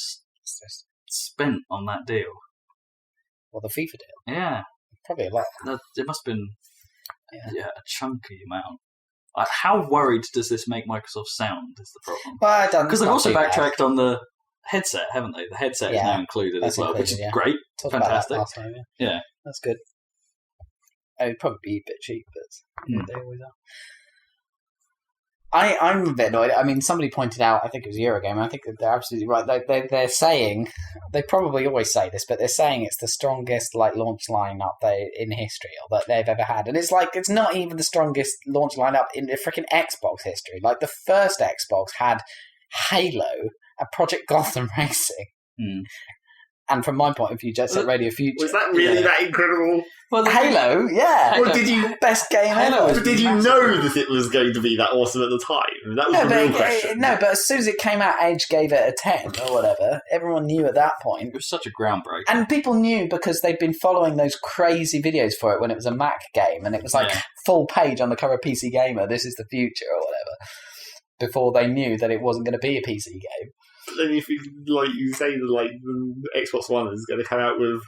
spent on that deal? Well, the FIFA deal. Yeah, probably a lot. It must have been a chunky amount. How worried does this make Microsoft sound is the problem. Well, I don't. Because they've also backtracked on the headset, haven't they? The headset is now included as well, which is great. Fantastic. About that last time, yeah. That's good. It'd probably be a bit cheap, but they always are. I'm a bit annoyed. I mean, somebody pointed out, I think it was Eurogamer, I think they're absolutely right. They're saying, they probably always say this, but they're saying it's the strongest launch lineup in history or that they've ever had. And it's like, it's not even the strongest launch lineup in the freaking Xbox history. Like, the first Xbox had Halo and Project Gotham Racing. And from my point of view, Jet Set Radio Future. Was that really that incredible? Well, Halo, yeah. Well, did you best game ever? But did you know that it was going to be that awesome at the time? That was the real question. No, but as soon as it came out, Edge gave it a 10 or whatever. Everyone knew at that point. It was such a groundbreaker. And people knew because they'd been following those crazy videos for it when it was a Mac game, and it was like full page on the cover of PC Gamer, this is the future or whatever, before they knew that it wasn't going to be a PC game. But then if you say that the Xbox One is going to come out with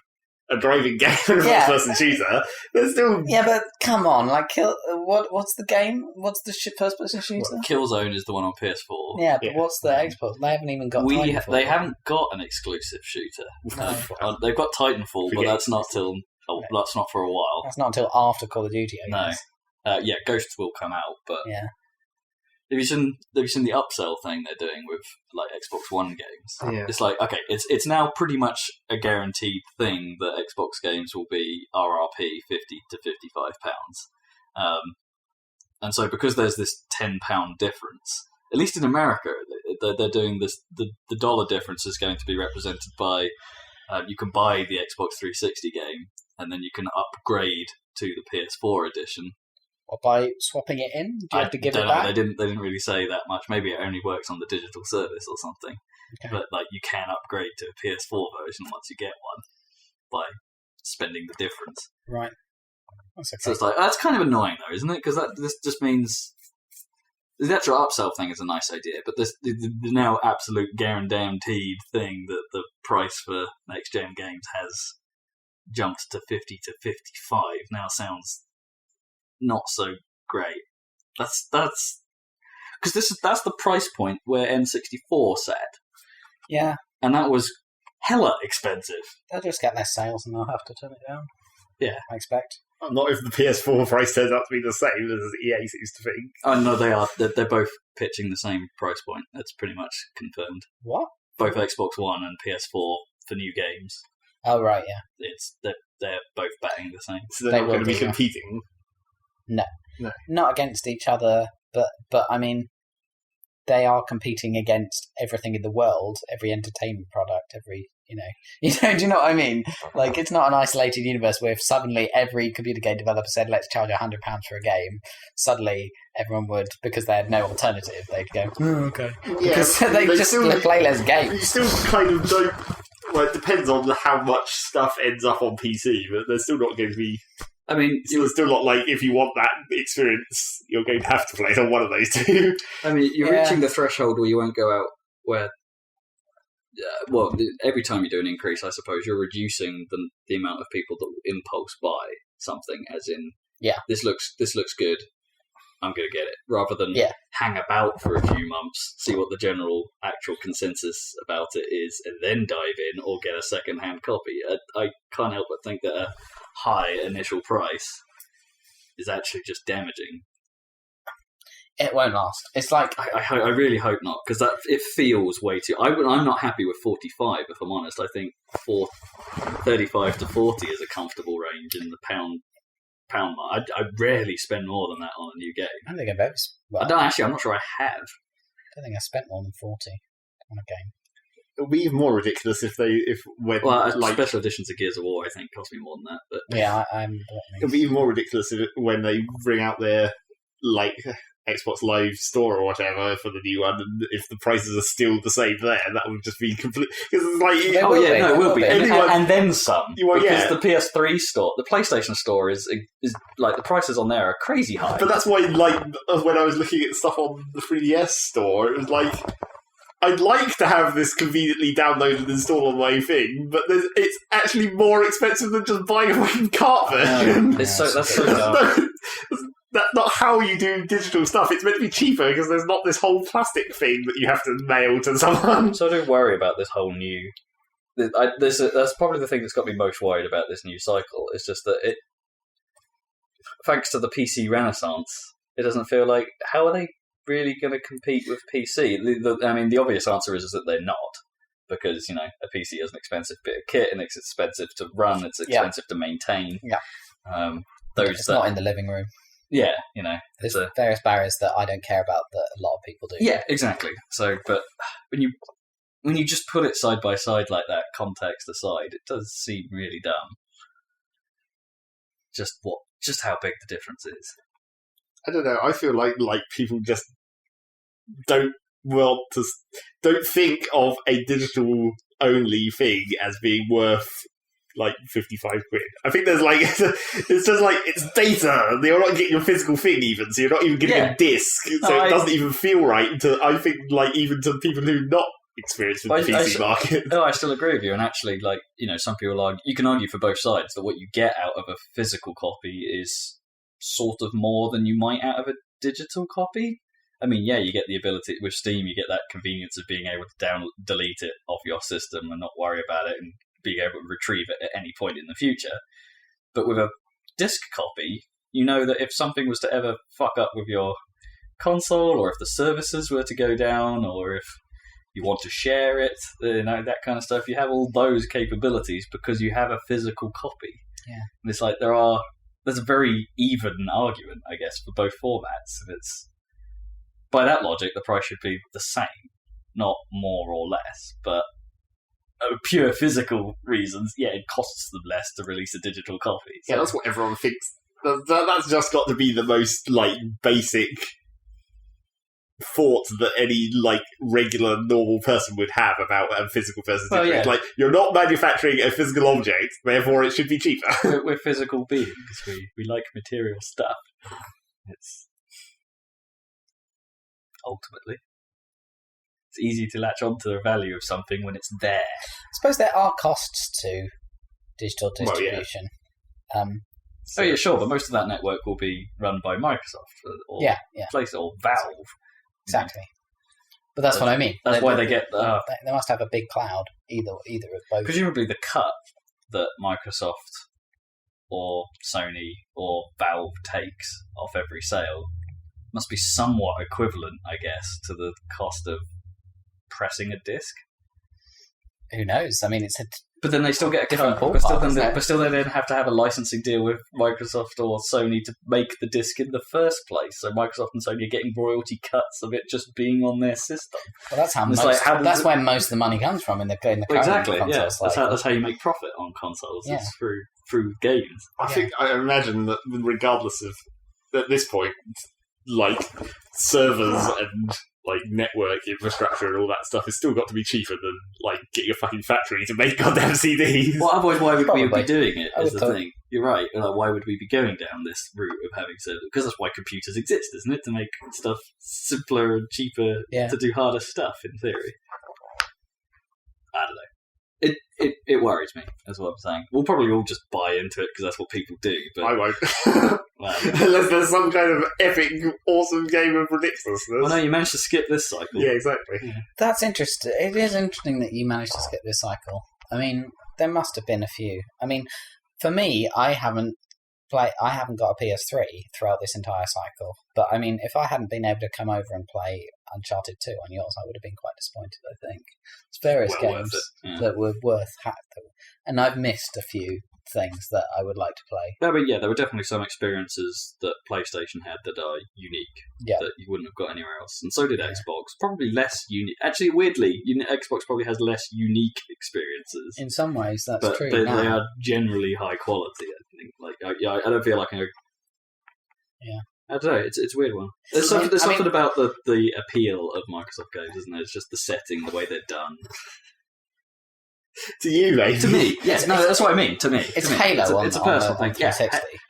a driving game and a first-person shooter, there's still... Yeah, but come on, what's the game? What's the first-person shooter? Killzone is the one on PS4. Yeah, but what's the Xbox? They haven't even got Titanfall. They haven't got an exclusive shooter. They've got Titanfall, but that's not till... that's not for a while. That's not until after Call of Duty, I guess. No. Ghost will come out, but... Yeah. Have you seen the upsell thing they're doing with Xbox One games? Yeah. It's like, okay, it's now pretty much a guaranteed thing that Xbox games will be RRP £50 to £55. And so because there's this £10 difference, at least in America, they're doing this. The dollar difference is going to be represented by you can buy the Xbox 360 game and then you can upgrade to the PS4 edition. Or by swapping it in? Do you have to give it back? They didn't really say that much. Maybe it only works on the digital service or something. Okay. But you can upgrade to a PS4 version once you get one by spending the difference. Right. That's okay. So it's that's kind of annoying though, isn't it? Because this just means the actual upsell thing is a nice idea, but the now absolute guaranteed thing that the price for next gen games has jumped to 50 to 55 now sounds not so great. That's because that's the price point where N64 sat. Yeah, and that was hella expensive. They'll just get less sales and they'll have to turn it down. Yeah, I expect. Not if the PS4 price turns out to be the same as EA seems to think. Oh no, they are. They're both pitching the same price point. That's pretty much confirmed. What? Both Xbox One and PS4 for new games. Oh right, yeah. They're both batting the same. So they're not going to be competing. No, not against each other, but I mean, they are competing against everything in the world, every entertainment product, every do you know what I mean? Like, it's not an isolated universe where if suddenly every computer game developer said, "Let's charge £100 for a game," suddenly everyone would, because they had no alternative, they'd go, "Okay," because they just play less games. You still kind of don't. Well, it depends on how much stuff ends up on PC, but there's still not going to be. I mean, it's still not like if you want that experience, you're going to have to play it on one of those two. I mean, you're reaching the threshold where you won't go out where. Every time you do an increase, I suppose you're reducing the amount of people that will impulse buy something. As in, this looks good. I'm going to get it, rather than hang about for a few months, see what the general actual consensus about it is, and then dive in or get a second-hand copy. I can't help but think that a high initial price is actually just damaging. It won't last. It's like I really hope not, because it feels way too. I'm not happy with 45. If I'm honest, I think 35 to 40 is a comfortable range in the pound mark. I rarely spend more than that on a new game. I don't think I've ever. Well, I'm not sure I have. I don't think I spent more than 40 on a game. It would be even more ridiculous when special editions of Gears of War, I think, cost me more than that. But yeah, it would be even more ridiculous when they bring out their Xbox Live Store or whatever for the new one, and if the prices are still the same there, that would just be complete. Because it's it will be. And then some. Because the PS3 store, the PlayStation store is like the prices on there are crazy high. But that's why, when I was looking at stuff on the 3DS store, it was like, I'd like to have this conveniently downloaded and installed on my thing, but it's actually more expensive than just buying a fucking cart version. That's so dumb. That's not how you do digital stuff. It's meant to be cheaper because there's not this whole plastic thing that you have to mail to someone. So I don't worry about this whole new... That's probably the thing that's got me most worried about this new cycle. It's just that thanks to the PC renaissance, it doesn't feel like... How are they really going to compete with PC? The obvious answer is that they're not. Because, a PC is an expensive bit of kit, and it's expensive to run, it's expensive to maintain. Yeah. Not in the living room. Yeah, there's various barriers that I don't care about that a lot of people do. Yeah, exactly. So, but when you just put it side by side like that, context aside, it does seem really dumb. Just how big the difference is. I don't know. I feel like people just don't think of a digital only thing as being worth 55 quid. I think there's it's just it's data. You're not getting your physical thing even, so you're not even getting a disc. So it doesn't even feel right I think even to people who not experienced with the PC market. No, I still agree with you. And actually, some people you can argue for both sides that what you get out of a physical copy is sort of more than you might out of a digital copy. I mean, you get the ability with Steam. You get that convenience of being able to delete it off your system and not worry about it, and being able to retrieve it at any point in the future. But with a disc copy, you know that if something was to ever fuck up with your console, or if the services were to go down, or if you want to share it, that kind of stuff, you have all those capabilities because you have a physical copy. Yeah. And it's there's a very even argument, I guess, for both formats. And by that logic, the price should be the same, not more or less, but pure physical reasons, it costs them less to release a digital copy. So. Yeah, that's what everyone thinks. That's just got to be the most basic thought that any regular normal person would have about a physical person's situation. You're not manufacturing a physical object, therefore it should be cheaper. We're physical beings. We like material stuff. It's ultimately. It's easy to latch onto the value of something when it's there. I suppose there are costs to digital distribution. Sure, but most of that network will be run by Microsoft or or Valve. Exactly. But that's what I mean. That's why they get... they must have a big cloud, either of both. Presumably the cut that Microsoft or Sony or Valve takes off every sale must be somewhat equivalent, I guess, to the cost of pressing a disc. Who knows? I mean, but then they still get a different cut. But still, they then have to have a licensing deal with Microsoft or Sony to make the disc in the first place. So Microsoft and Sony are getting royalty cuts of it just being on their system. Well, that's where most of the money comes from in the current exactly. consoles. Yeah, that's how you make profit on consoles. Yeah. It's through games. I imagine that regardless of at this point, servers and network infrastructure and all that stuff has still got to be cheaper than getting a fucking factory to make goddamn CDs. Well, otherwise, why would we be doing it? Is the thing. You're right. Why would we be going down this route of having servers? Because that's why computers exist, isn't it? To make stuff simpler and cheaper to do harder stuff. In theory, I don't know. It worries me, is what I'm saying. We'll probably all just buy into it because that's what people do. But I won't. well, Unless there's some kind of epic, awesome game of ridiculousness. well, no, you managed to skip this cycle. Yeah, exactly. That's interesting. It is interesting that you managed to skip this cycle. I mean, there must have been a few. I mean, for me, I haven't got a PS3 throughout this entire cycle. But I mean, if I hadn't been able to come over and play Uncharted 2 on yours, I would have been quite disappointed, I think. It's various games that were worth and I've missed a few things that I would like to play. There were definitely some experiences that PlayStation had that are unique, that you wouldn't have got anywhere else. And so did Xbox. Probably less unique. Actually, weirdly, Xbox probably has less unique experiences. In some ways, that's but true. They are generally high quality, I think. I don't feel like I don't know. It's a weird one. There's something about the appeal of Microsoft games, isn't there? It's just the setting, the way they're done. To you, mate. To me, yes. No, that's what I mean. To me, It's Halo. It's a personal thing. Yeah,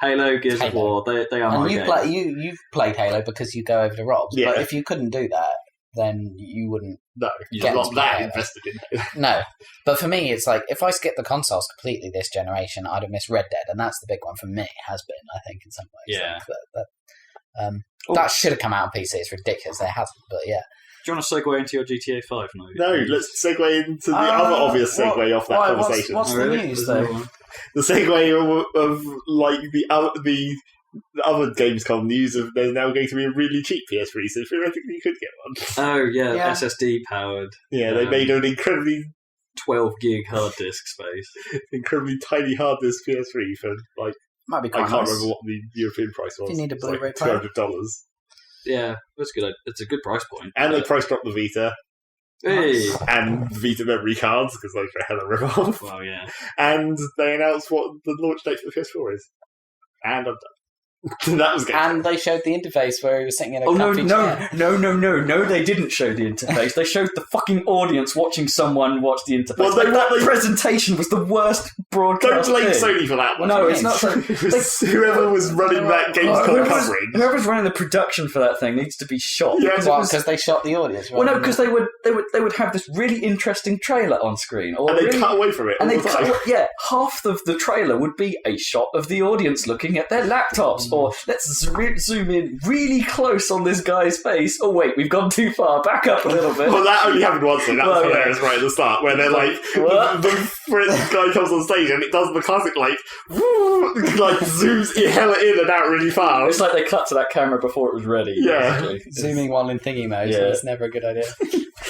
Halo, Gears of War. They are my games. You've played Halo because you go over to Rob's. Yeah. But if you couldn't do that, then you wouldn't. No, you're not that invested in it. No, but for me, it's like if I skip the consoles completely this generation, I'd have missed Red Dead, and that's the big one for me. Has been, I think, in some ways. Yeah. That should have come out on PC. It's ridiculous. It hasn't, but yeah. Do you want to segue into your GTA 5 now? No, let's segue into the other obvious segue off that conversation. What's the news, though? The segue of like the other Gamescom news of there's now going to be a really cheap PS3, so theoretically you could get one. Oh, yeah. SSD powered. Yeah, they made an incredibly 12 gig hard disk space. incredibly tiny hard disk PS3 for like Might be I quite can't nice. remember what the European price was. If you need a It's like Blu-ray player. $200. Yeah, that's good. It's a good price point. And they price dropped the Vita Hey. and Vita memory cards because those are a hell of a rip-off. Well, yeah. And they announced what the launch date for the PS4 is. And I'm done. That was good. And they showed the interface where he was sitting in a Oh, comfy chair. no, they didn't show the interface. They showed the fucking audience watching someone watch the interface. Well, that presentation was the worst Don't broadcast blame thing. Sony for that one. No, it's not. It was whoever was running that Gamescom covering. Whoever's running the production for that thing needs to be shot. Yeah, Because they shot the audience. Well, no, because they would have this really interesting trailer on screen, And they cut away from it. And all they the time. half of the trailer would be a shot of the audience looking at their laptops, or let's zoom in really close on this guy's face. Oh wait, we've gone too far. Back up a little bit. Well, that only happened once, though. That was hilarious right at the start, where they're like, What? the guy comes on stage and it does the classic, like, woo, like zooms hella in and out really fast. It's like they cut to that camera before it was ready. Yeah. basically. Zooming while in thingy mode, so Yeah. it's never a good idea.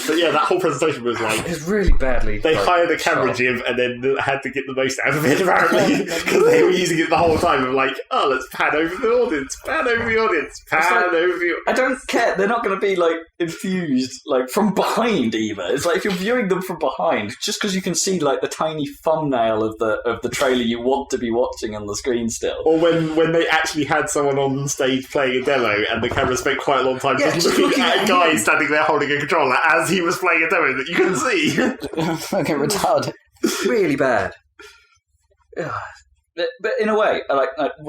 But yeah, that whole presentation was like, It's really badly. they hired a camera shot. gym and then had to get the most out of it, apparently, because they were using it the whole time of like, oh, let's pan over the audience, pan over the audience, pan over the audience. I don't care. They're not going to be like infused like from behind either. It's like if you're viewing them from behind, just because you can see like the tiny thumbnail of the trailer you want to be watching on the screen still. Or when they actually had someone on stage playing a demo and the camera spent quite a long time Yeah, just looking at a guy standing there holding a controller as he was playing a demo that you couldn't see. Fucking retarded. Really bad. But in a way,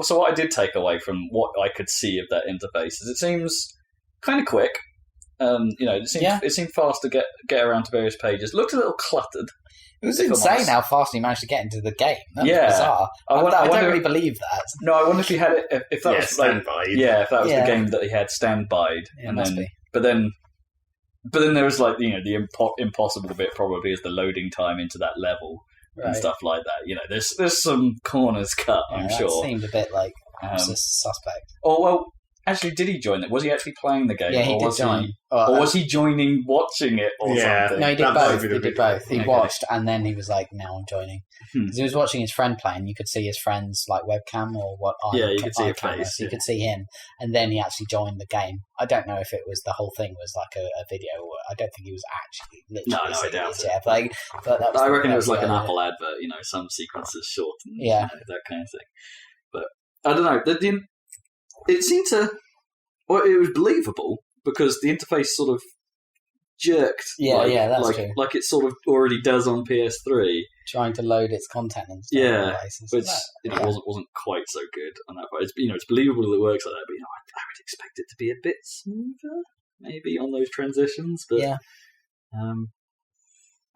so what I did take away from what I could see of that interface is it seems kind of quick. It seemed fast to get around to various pages. Looked a little cluttered. It was insane how fast he managed to get into the game. That was Yeah. bizarre. I don't really believe that. No, I wonder if he had it. If that was standby. if that was the game that he had standbyed, Yeah, and must then, be. but then there was like the impossible bit probably is the loading time into that level and Right. stuff like that. There's some corners cut. Yeah, I'm that sure. seemed a bit like suspect. Oh well, actually, did he join it? Was he actually playing the game? Yeah, he or did was join. Or was he joining, watching it, or Yeah. something? No, he did That might both. be He the did big both. He Okay. watched, and then he was like, "Now I'm joining." Hmm. 'Cause he was watching his friend play, and you could see his friend's like webcam or what. Yeah, you could see a camera, face, so you yeah. could see him, and then he actually joined the game. I don't know if it was the whole thing was like a video. Or I don't think he was actually literally. No, I seeing doubt it. Yeah, but that was I reckon it that was like an the- Apple advert. Some sequences shortened. Yeah. That kind of thing. But I don't know. It seemed to. Well, it was believable because the interface sort of jerked. Yeah, that's true. Like it sort of already does on PS3. Trying to load its content and stuff. Yeah, in places. Which Yeah. wasn't quite so good on that part. It's believable that it works like that, but I would expect it to be a bit smoother, maybe on those transitions. But Yeah. I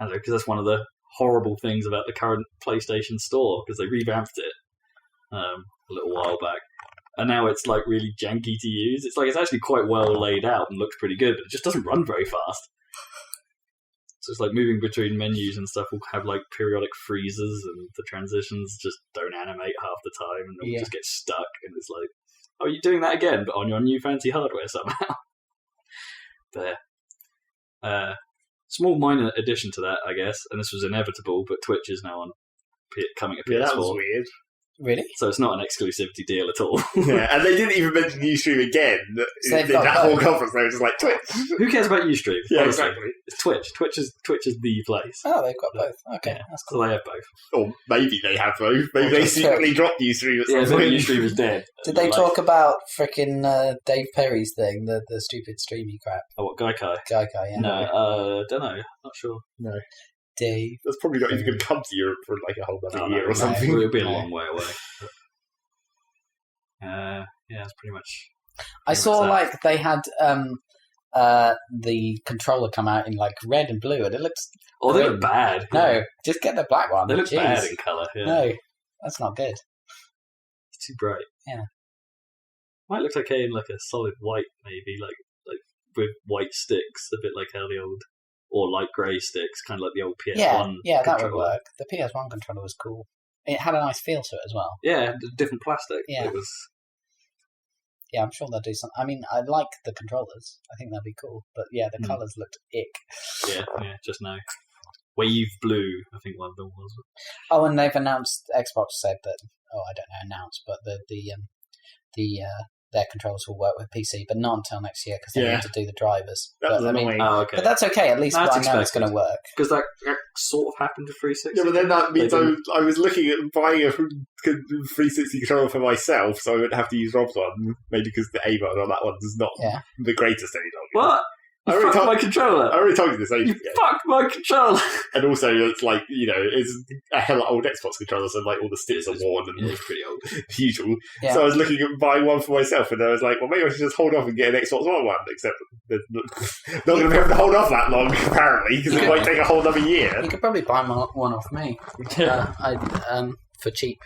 don't know, because that's one of the horrible things about the current PlayStation Store because they revamped it a little while back, and now it's like really janky to use. It's like it's actually quite well laid out and looks pretty good, but it just doesn't run very fast. So it's like moving between menus and stuff will have like periodic freezes, and the transitions just don't animate half the time, and they'll just get stuck. And it's like, oh, you're doing that again, but on your new fancy hardware somehow. There. Small minor addition to that, I guess, and this was inevitable, but Twitch is now coming to PS4. Yeah, that was weird. Really? So it's not an exclusivity deal at all. Yeah, and they didn't even mention Ustream again So in that whole conference. They were just like, Twitch. Who cares about Ustream? Yeah, honestly? exactly. It's Twitch. Twitch is the place. Oh, they've got both. Okay, Yeah. that's cool. So they have both. Or maybe they have both. Maybe they secretly dropped Ustream at some Yeah, so point. Ustream is dead. Did they talk about frickin' Dave Perry's thing, the stupid streamy crap? Oh, what, Gaikai? Gaikai, yeah. No, don't know. Not sure. No. Dave. That's probably not even going to come to Europe for like a whole other year no, or something. It'll be a long way away. But, yeah, it's pretty much. I saw that. like they had the controller come out in like red and blue, and it looks. Oh, they grim. look bad. No, just get the black one. They look Jeez. bad in colour. Yeah. No, that's not good. It's too bright. Yeah. Might look okay in like a solid white, maybe like with white sticks, a bit like how the old, or light grey sticks, kind of like the old PS1. Yeah, that would controller. work. The PS1 controller was cool. It had a nice feel to it as well. Yeah, different plastic. Yeah. It was. Yeah, I'm sure they'll do something. I mean, I like the controllers. I think they'll be cool. But yeah, the colours looked ick. Yeah, just now. Wave Blue, I think one of them was. Oh, and they've announced, Xbox said that, I don't know, announced, but their controllers will work with PC, but not until next year because they need to do the drivers. That was annoying. Oh, okay. But that's okay, at least That's I know it's expected. going to work. Because that sort of happened to 360. Yeah, but then that means They I was looking at buying a 360 controller for myself, so I wouldn't have to use Rob's one. Maybe because the A button on that one is not the greatest any longer. What? I You already fucked told- my controller. I already told you this ages You ago. fucked my controller. And also, it's like, it's a hell of old Xbox controller, so like all the sticks are worn and It's pretty old. the usual. Yeah. So I was looking at buying one for myself, and I was like, well, maybe I should just hold off and get an Xbox One, except there's not going to be able to hold off that long, apparently, because it might take a whole other year. You could probably buy one off me for cheap.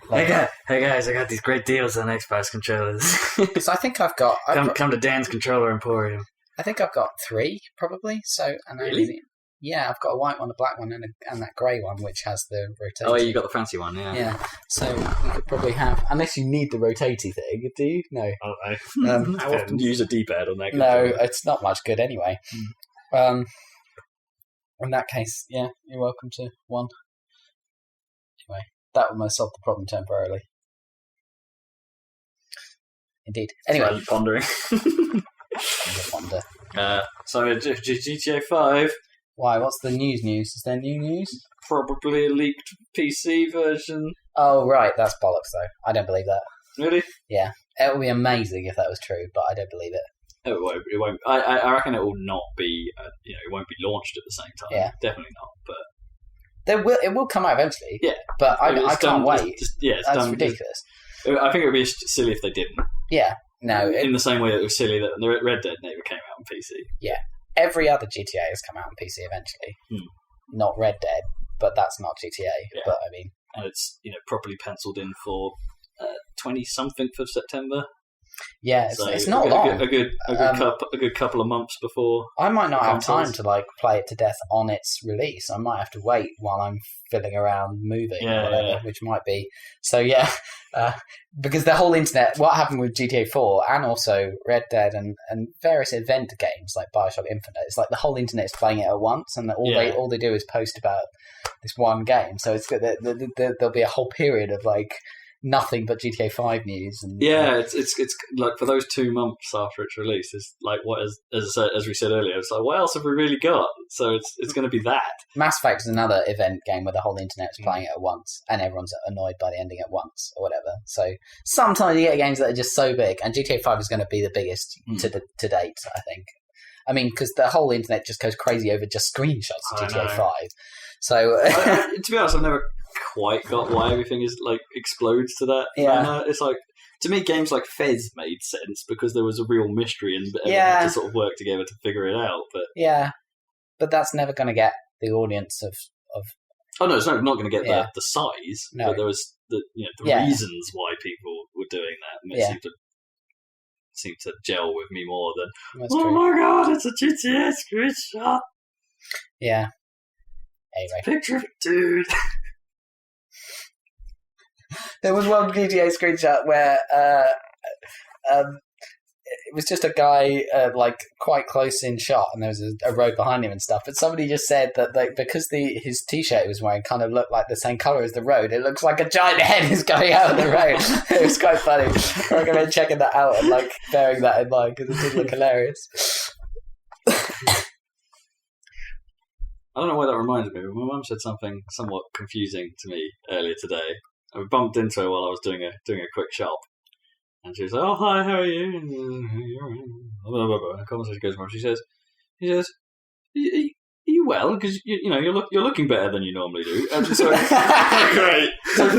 Hey guys, I got these great deals on Xbox controllers. Because I think I've got come to Dan's Controller Emporium. I think I've got 3 probably. So Really? Yeah, I've got a white one, a black one, and that grey one, which has the rotating. Oh, you got the fancy one, yeah. Yeah, so you could probably have, unless you need the rotating thing, do you? No. I don't know. How often do you use a D-pad on that No, controller? it's not much good anyway. In that case, yeah, you're welcome to one. Anyway, that would most solve the problem temporarily. Indeed. Anyway, So, pondering. I wonder. So GTA 5, Why? What's the news? Is there new news? probably a leaked PC version. Oh, right, that's bollocks though. I don't believe that. Really? It would be amazing if that was true, but I don't believe it. It won't. It won't. I reckon it will not be. It won't be launched at the same time. Yeah. Definitely not. But It will come out eventually. Yeah. But I it's can't done- wait. It's That's done. ridiculous. I think it would be silly if they didn't. Yeah. No, In the same way that it was silly that the Red Dead never came out on PC. every other GTA has come out on PC eventually. Not Red Dead, but that's not GTA. Yeah. But I mean, And it's properly penciled in for 20-something of September. yeah, So it's not long. A good couple of months before. I might not have consoles. time to play it to death on its release. I might have to wait while I'm fiddling around moving or whatever, which might be. So yeah, because the whole internet, what happened with GTA 4 and also Red Dead and various event games like Bioshock Infinite, it's like the whole internet is playing it at once, and all they do is post about this one game. So it's there'll be a whole period of nothing but GTA 5 news. And it's like for those 2 months after its release, it's like what as we said earlier, it's like what else have we really got? So it's going to be that. Mass Effect is another event game where the whole internet is playing it at once, and everyone's annoyed by the ending at once or whatever. So sometimes you get games that are just so big, and GTA 5 is going to be the biggest to date, I think. I mean, because the whole internet just goes crazy over just screenshots of GTA 5. So to be honest, I've never quite got why everything is explodes to that. Yeah. It's like, to me, games like Fez made sense because there was a real mystery and everyone had to sort of work together to figure it out. But yeah, but that's never going to get the audience of Oh no, it's not going to get the size, No. but there was the reasons why people were doing that, and it seemed to gel with me more than That's true. my god, it's a GTA screenshot. Yeah. Anyway, Picture of it, dude. there was one GTA screenshot where it was just a guy like quite close in shot, and there was a road behind him and stuff. But somebody just said that because his t-shirt he was wearing kind of looked like the same color as the road, it looks like a giant head is going out of the road. It was quite funny. I recommend checking that out and like bearing that in mind because it did look hilarious. I don't know why that reminds me, but my mum said something somewhat confusing to me earlier today. I bumped into her while I was doing a quick shop, and she was like, "Oh, hi, how are you?" And the conversation goes on. She says, "Are you well? Because you're looking better than you normally do." And so, Great. So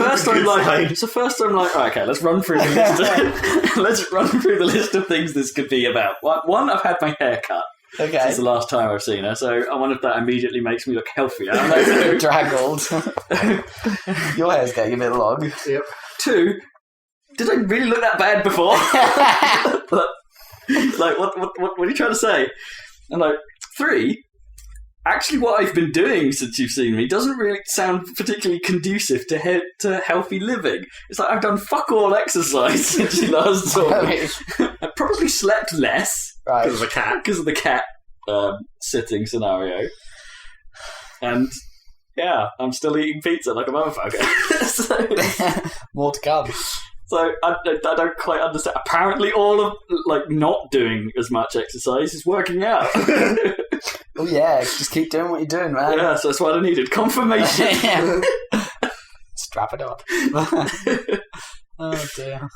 first I'm like, right, okay, let's run through the list. Let's run through the list of things this could be about. One, I've had my hair cut. Okay. Since the last time I've seen her, so I wonder if that immediately makes me look healthier. Draggled. Your hair's getting a bit long. Yep. 2, did I really look that bad before? Like, what are you trying to say? And like, 3, actually what I've been doing since you've seen me doesn't really sound particularly conducive to healthy living. It's like I've done fuck all exercise since you last saw me. I probably slept less. Right. Because of the cat sitting scenario. And yeah, I'm still eating pizza like a motherfucker. More to come. So I don't quite understand. Apparently all of like not doing as much exercise is working out. Oh yeah, just keep doing what you're doing, man. Yeah, so that's what I needed. Confirmation. Strap it up. Oh dear.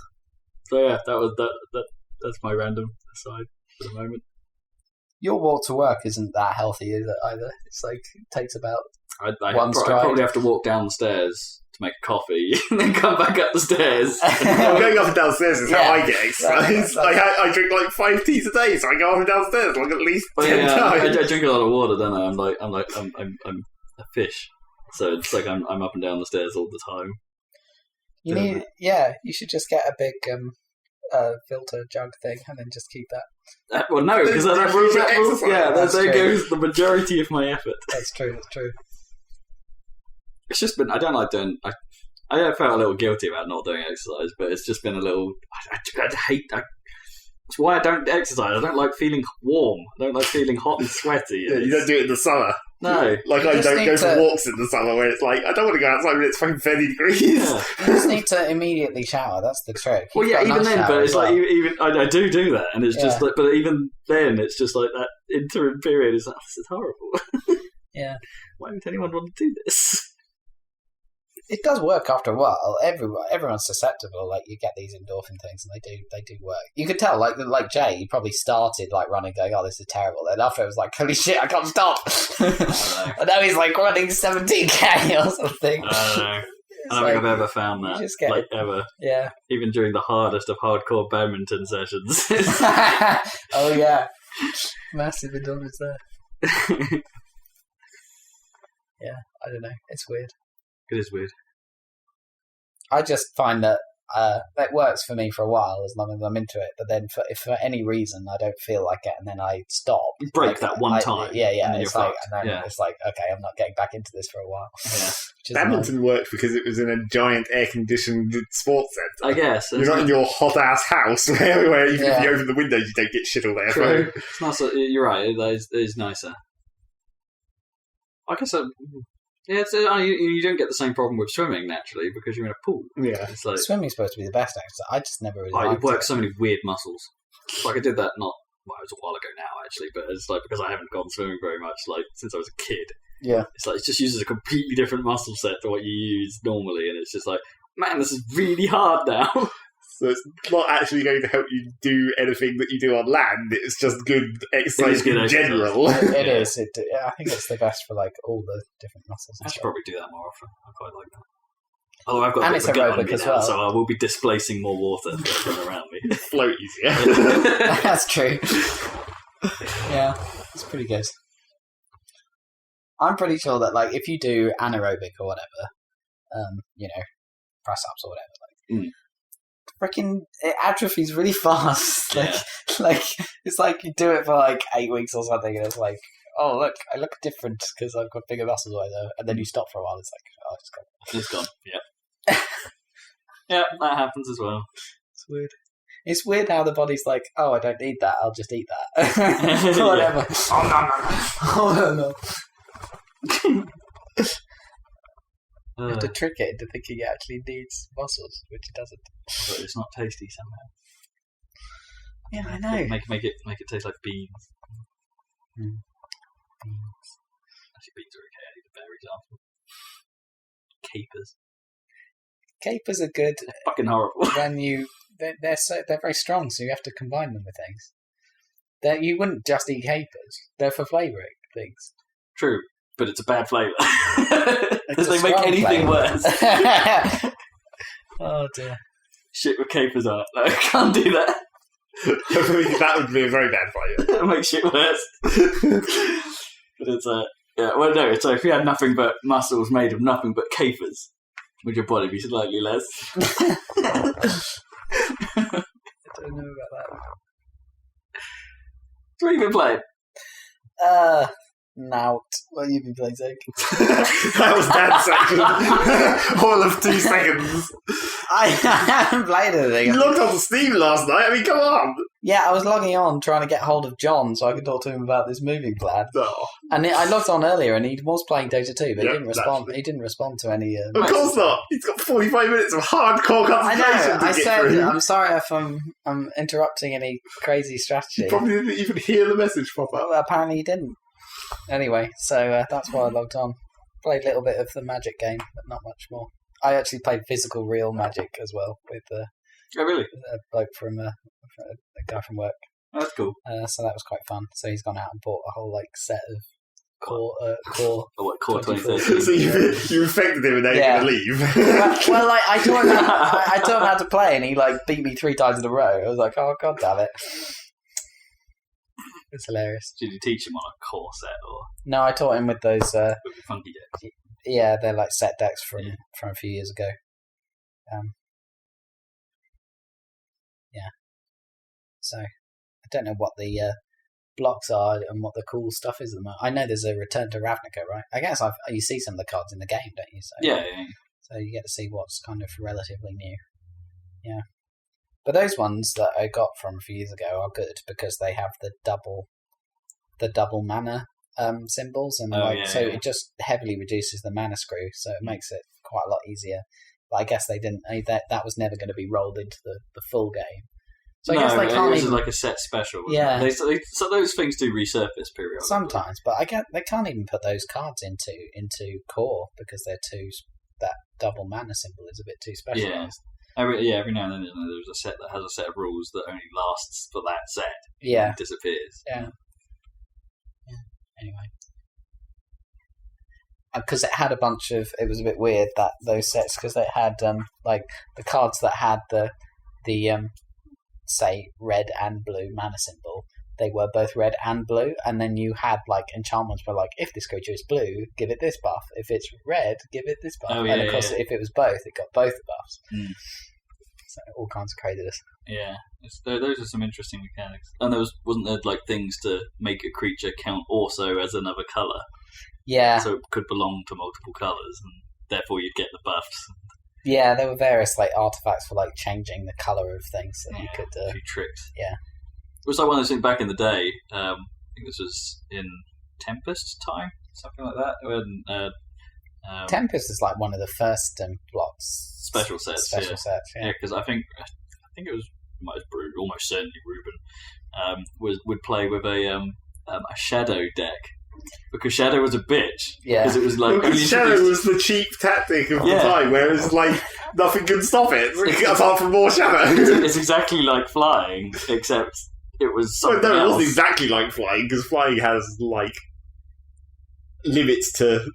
So yeah, that's my random aside for the moment. Your walk to work isn't that healthy, is it, either? It's like, it takes about I one stride. probably have to walk down the stairs to make a coffee and then come back up the stairs. Going up and downstairs is how I get exercise. That's- I drink like 5 teas a day, so I go up and downstairs like at least 10 times. I drink a lot of water, don't I? I'm a fish, so it's like I'm up and down the stairs all the time. You should just get a big filter jug thing and then just keep that. Well, no, because there goes the majority of my effort. That's true. It's just been, I don't like doing, I felt a little guilty about not doing exercise, but it's just been a little, I hate, that's why I don't exercise. I don't like feeling warm. I don't like feeling hot and sweaty. Yeah, you don't do it in the summer. No. Like, I don't go for walks in the summer where it's like, I don't want to go outside when it's fucking 30 degrees. Yeah. You just need to immediately shower. That's the trick. Well, yeah, even then, but it's like, even I do that, and it's just like, but even then, it's just like that interim period is like, this is horrible. Yeah. Why would anyone want to do this? It does work after a while. Everyone's susceptible. Like, you get these endorphin things, and they do work. You could tell, like Jay, he probably started like running, going, "Oh, this is terrible." Then after it was like, "Holy shit, I can't stop!" And now he's like running 17k or something. I don't know. I don't think I've ever found that. Ever. Yeah. Even during the hardest of hardcore badminton sessions. Oh yeah, massive endorphins there. Yeah, I don't know. It's weird. It is weird. I just find that that works for me for a while as long as I'm into it. But then, if for any reason I don't feel like it, and then I stop, you break that one time. Yeah. And then it's you're like, fucked. and then it's like, okay, I'm not getting back into this for a while. Yeah. Badminton worked because it was in a giant air-conditioned sports centre. I guess. You're not in your hot-ass house where even if you open the windows, you don't get shit all there. True. It's not so, you're right. It is nicer. I guess. Yeah, you don't get the same problem with swimming naturally because you're in a pool. Yeah, it's like swimming's supposed to be the best exercise. I just never really. You work so many weird muscles. Like I did that it was a while ago now actually, but it's like because I haven't gone swimming very much like since I was a kid. Yeah, it's like it just uses a completely different muscle set to what you use normally, and it's just like, man, this is really hard now. So it's not actually going to help you do anything that you do on land. It's just good exercise in general. It is. I think it's the best for like all the different muscles. I should probably do that more often. I quite like that. Although I've got and a it's bit of a gut on aerobic me as now, well, so I will be displacing more water around me. Float easier. That's true. Yeah, it's pretty good. I'm pretty sure that like if you do anaerobic or whatever, press ups or whatever, like freaking it atrophies really fast. Like it's like you do it for like 8 weeks or something, and it's like, oh look, I look different because I've got bigger muscles either. And then you stop for a while. It's like, oh, it's gone. It's gone. Yeah. Yeah, that happens as well. It's weird. It's weird how the body's like, oh, I don't need that. I'll just eat that. Whatever. Oh no. You have to trick it into thinking it actually needs muscles, which it doesn't. But it's not tasty somehow. Yeah, I know. Make it taste like beans. Beans. Actually, beans are okay. I need a better example. Capers. Capers are good. They're fucking horrible. When they're very strong, so you have to combine them with things. You wouldn't just eat capers. They're for flavouring things. True, but it's a bad flavour. It's They make anything worse. Oh dear. Shit with capers on it. No, I can't do that. That would be a very bad flavour. It'll make shit worse. But it's so if you had nothing but muscles made of nothing but capers, would your body be slightly less? I don't know about that. What have you been playing? Nout. What have you been playing, Zach? That was Dan's section. All of 2 seconds. I haven't played anything. You logged on to Steam last night. I mean, come on. Yeah, I was logging on trying to get hold of John so I could talk to him about this moving plan. Oh. And I logged on earlier and he was playing Dota 2, but Yep, he didn't respond. naturally. He didn't respond to any. Of course not. He's got 45 minutes of hardcore I concentration know. to I get said through. I'm sorry if I'm interrupting any crazy strategy. You probably didn't even hear the message pop up. Well, apparently he didn't. Anyway, so that's why I logged on. Played a little bit of the Magic game, but not much more. I actually played physical real Magic as well with Oh, really? a bloke from a guy from work. Oh, that's cool. So that was quite fun. So he's gone out and bought a whole set of core. Oh, what, Core 24. 2013? So you infected him and now Yeah. you're going to leave. well, like I taught him how to play, and he like beat me 3 times in a row. I was like, oh god damn it! It's hilarious. Did you teach him on a core set or No, I taught him with those. with the funky decks? Yeah, they're like set decks from a few years ago. So I don't know what the blocks are and what the cool stuff is at the moment. I know there's a Return to Ravnica, right? I guess you see some of the cards in the game, don't you? So, Yeah. So you get to see what's kind of relatively new. Yeah. But those ones that I got from a few years ago are good because they have the double mana symbols, and it just heavily reduces the mana screw, so it makes it quite a lot easier. But I guess they didn't. That was never going to be rolled into the full game. So I guess they can't it was even like a set special. Yeah. So those things do resurface periodically. sometimes, but they can't even put those cards into core because they're that double mana symbol is a bit too specialized. Every now and then there's a set that has a set of rules that only lasts for that set. Yeah. And disappears. Yeah. Anyway. Because it had a bunch of... It was a bit weird, those sets, because they had, like, the cards that had the say, red and blue mana symbol, they were both red and blue, and then you had, like, enchantments where, like, if this creature is blue, give it this buff. If it's red, give it this buff. And, of course, if it was both, it got both the buffs. Mm. So, all kinds of craziness. Yeah. Those are some interesting mechanics. And wasn't there, like, things to make a creature count also as another colour? Yeah. So it could belong to multiple colours, and therefore you'd get the buffs. Yeah, there were various like artifacts for like changing the colour of things that you could. A few tricks. Yeah. It was like one of those things back in the day. I think this was in Tempest time, something like that. When Tempest is like one of the first blocks. Special sets. Yeah, because I think it was almost certainly Ruben would play with a shadow deck. Because Shadow was a bitch. Yeah. Because it was like... Shadow was the cheap tactic of the time, whereas, like, nothing can stop it, apart from more Shadow. It's exactly like flying, except it was something it else. wasn't exactly like flying, because flying has, like, limits to...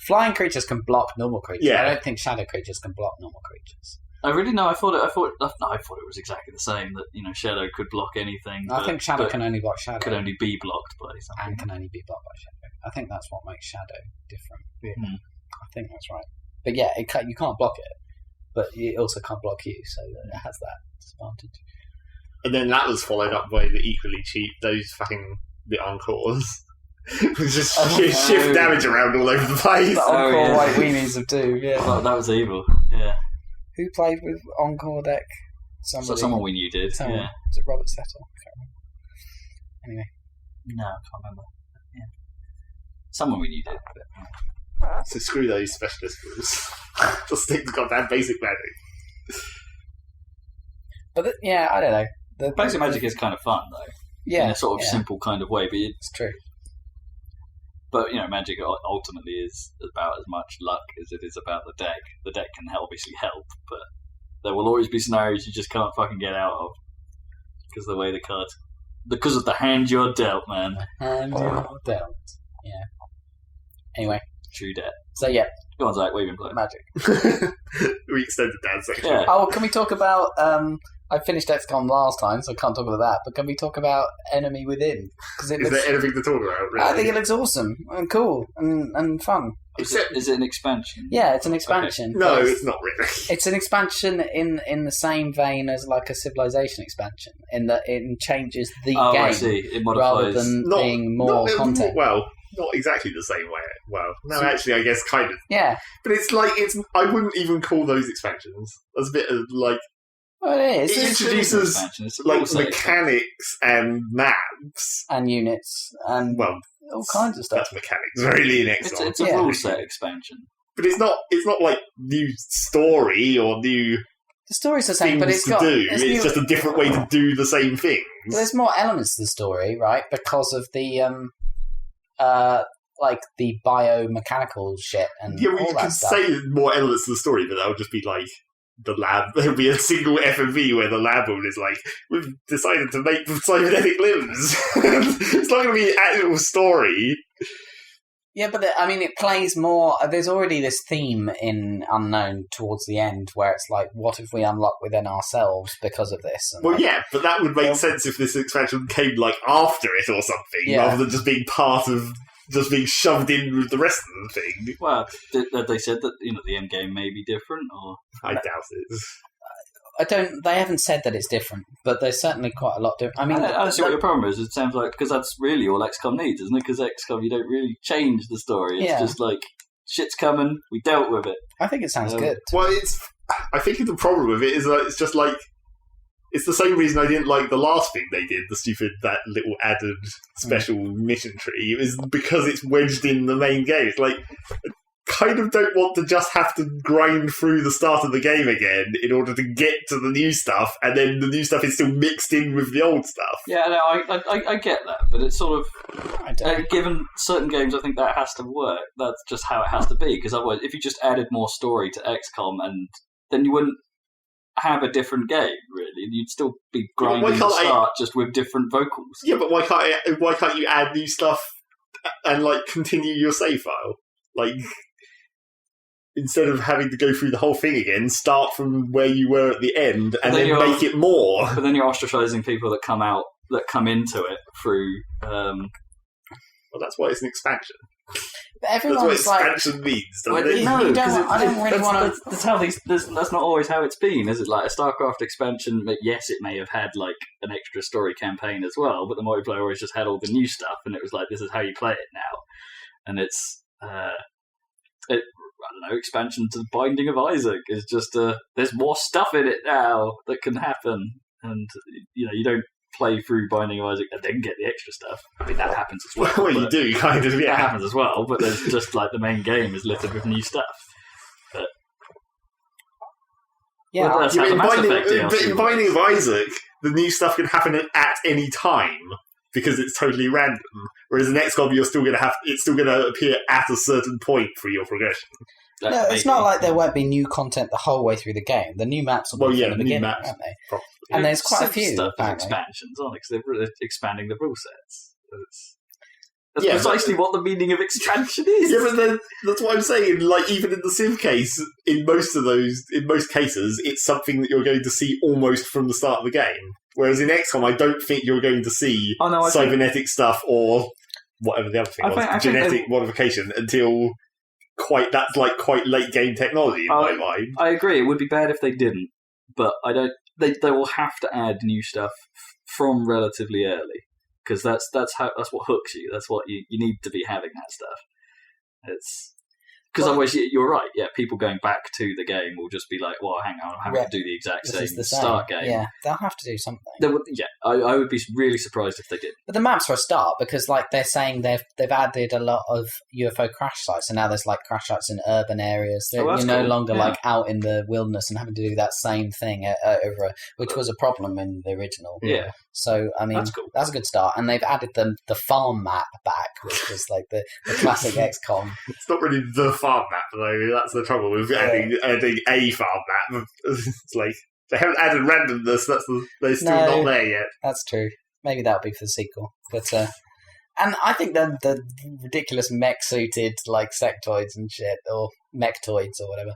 Flying creatures can block normal creatures. Yeah. I don't think shadow creatures can block normal creatures. I really know. I thought it was exactly the same. That Shadow could block anything. I think Shadow can only block Shadow. Could only be blocked by something. And can only be blocked by Shadow. I think that's what makes Shadow different. Hmm. I think that's right. But yeah, you can't block it, but it also can't block you, so it has that disadvantage. And then that was followed up by the equally cheap, the Encores. Just shift damage around all over the place. The Encore White Weenies of Doom, yeah. Well, that was evil, yeah. Who played with Encore deck? Someone we knew did, Someone. yeah. Was it Robert Settle? I can't remember. Anyway. No, I can't remember. Yeah. Someone we knew did. But... So screw those specialist rules. Just stick to goddamn basic magic. But yeah, I don't know. Basic magic is kind of fun, though. Yeah. In a sort of simple kind of way, but it's true. But, magic ultimately is about as much luck as it is about the deck. The deck can obviously help, but there will always be scenarios you just can't fucking get out of. Because the way the cards... Because of the hand you're dealt, man. Hand you're dealt. Yeah. Anyway. True debt. So, yeah. Go on, Zach, what have you been playing? Magic. We extended Dan's section. Yeah. Oh, can we talk about... I finished XCOM last time, so I can't talk about that. But can we talk about Enemy Within? Is there anything to talk about, really? I think it looks awesome and cool and fun. Is it an expansion? Yeah, it's an expansion. Okay. No, it's not really. It's an expansion in the same vein as like a Civilization expansion, in that it changes the game. I see. It modifies... rather than being more content. Well, not exactly the same way. Well, no, actually, I guess kind of. Yeah. But it's like, I wouldn't even call those expansions. There's a bit of like... Well, it is. It introduces like mechanics and maps. And units and all kinds of stuff. That's mechanics, really, in XCOM. It's a rule set expansion. But it's not like new story or new... The story's the same, but it's It's just a different way to do the same things. But there's more elements to the story, right? Because of the like the biomechanical shit and all you that can stuff. say more elements to the story, but that would just be like the lab. There'll be a single FMV where the lab owner is like, "We've decided to make cybernetic limbs." It's not going to be an actual story. Yeah, but it plays more... There's already this theme in Unknown towards the end where it's like, what if we unlock within ourselves because of this? And but that would make sense if this expansion came like after it or something, rather than just being part of... just being shoved in with the rest of the thing. Well, they said that the end game may be different, or I doubt it. They haven't said that it's different, but there's certainly quite a lot different. I don't see what your problem is. It sounds like, because that's really all XCOM needs, isn't it? Because XCOM, you don't really change the story. It's just like, shit's coming, we dealt with it. I think it sounds good. Well, I think the problem with it is that it's just like, it's the same reason I didn't like the last thing they did, that little added special mission tree. It was because it's wedged in the main game. It's like, I kind of don't want to just have to grind through the start of the game again in order to get to the new stuff, and then the new stuff is still mixed in with the old stuff. Yeah, no, I get that, but it's sort of... given certain games, I think that has to work. That's just how it has to be, because otherwise, if you just added more story to XCOM, then you wouldn't have a different game, really. You'd still be grinding the start just with different vocals. Yeah, but why can't you add new stuff and continue your save file? Instead of having to go through the whole thing again, start from where you were at the end and then make it more. But then you're ostracizing people that come into it through... Well, that's why it's an expansion. But everyone's that's what expansion means, doesn't it? No, I don't really want to... That's not always how it's been, is it? Like, a StarCraft expansion, yes, it may have had, an extra story campaign as well, but the multiplayer always just had all the new stuff, and it was like, this is how you play it now. And it's... I don't know, expansion to the Binding of Isaac is just there's more stuff in it now that can happen, and you don't play through Binding of Isaac and then get the extra stuff. I mean, that happens as well. Well, you do, kind of, yeah. That happens as well, but there's just the main game is littered with new stuff. But yeah, well, that's how the Mass Effect DLC but in Binding of Isaac, the new stuff can happen at any time, because it's totally random. Whereas in XCOM, it's still going to appear at a certain point for your progression. No, it's not like there won't be new content the whole way through the game. The new maps will be from the beginning, aren't they? Probably. And there's quite a few stuff as expansions, aren't they? Because they're expanding the rule sets. That's precisely what the meaning of expansion is. Yeah, but then that's what I'm saying. Even in the Civ case, in most cases, it's something that you're going to see almost from the start of the game. Whereas in XCOM, I don't think you're going to see cybernetic stuff or whatever the other thing I was, think genetic modification until quite late game technology in my mind. I agree. It would be bad if they didn't, but I don't. They will have to add new stuff from relatively early because that's what hooks you. That's what you need to be having that stuff. It's because otherwise you're right. Yeah, people going back to the game will just be like, "Well, hang on, I'm having to do the exact same start game." Yeah, they'll have to do something. I would be really surprised if they did. But the maps are a start because, like, they're saying they've added a lot of UFO crash sites, and now there's like crash sites in urban areas. You're no longer like out in the wilderness and having to do that same thing over, which was a problem in the original. Yeah. So I mean, that's a good start, and they've added the farm map back, which was like the classic XCOM. It's not really the farm map though. That's the trouble with adding a farm map. It's like they haven't added randomness. They're still not there yet. That's true. Maybe that'll be for the sequel. But and I think the ridiculous mech-suited like sectoids and shit, or mechtoids or whatever,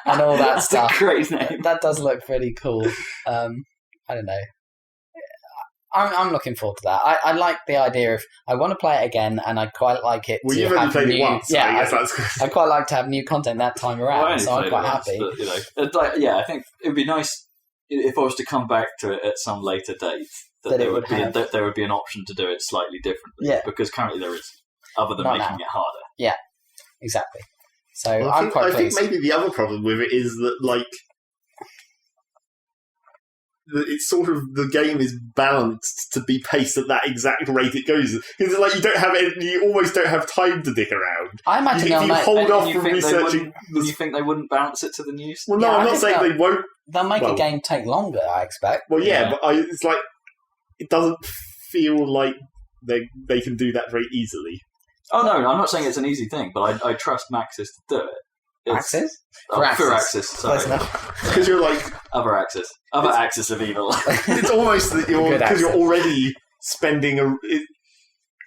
and all that stuff. That's a great name. That does look pretty cool. I don't know. I'm looking forward to that. I like the idea of I want to play it again, and I quite like it. Well, you've only played it once. So I guess that's good. I quite like to have new content that time around, so I'm quite happy. But, I think it would be nice if I was to come back to it at some later date. That there would be an option to do it slightly differently. Yeah. Because currently there isn't, other than making it harder. Yeah, exactly. So I'm quite pleased. I think maybe the other problem with it is that, like, it's sort of the game is balanced to be paced at that exact rate it goes. Because like you almost don't have time to dick around. I imagine if you hold off from researching. You think they wouldn't bounce it to the news? Well, no, I'm not saying they won't. They'll make a game take longer, I expect. Well, but it's like it doesn't feel like they can do that very easily. Oh no, I'm not saying it's an easy thing, but I trust Maxis to do it. Axis? Firaxis, sorry. Because you're like... Other axis of evil. It's almost that because you're already spending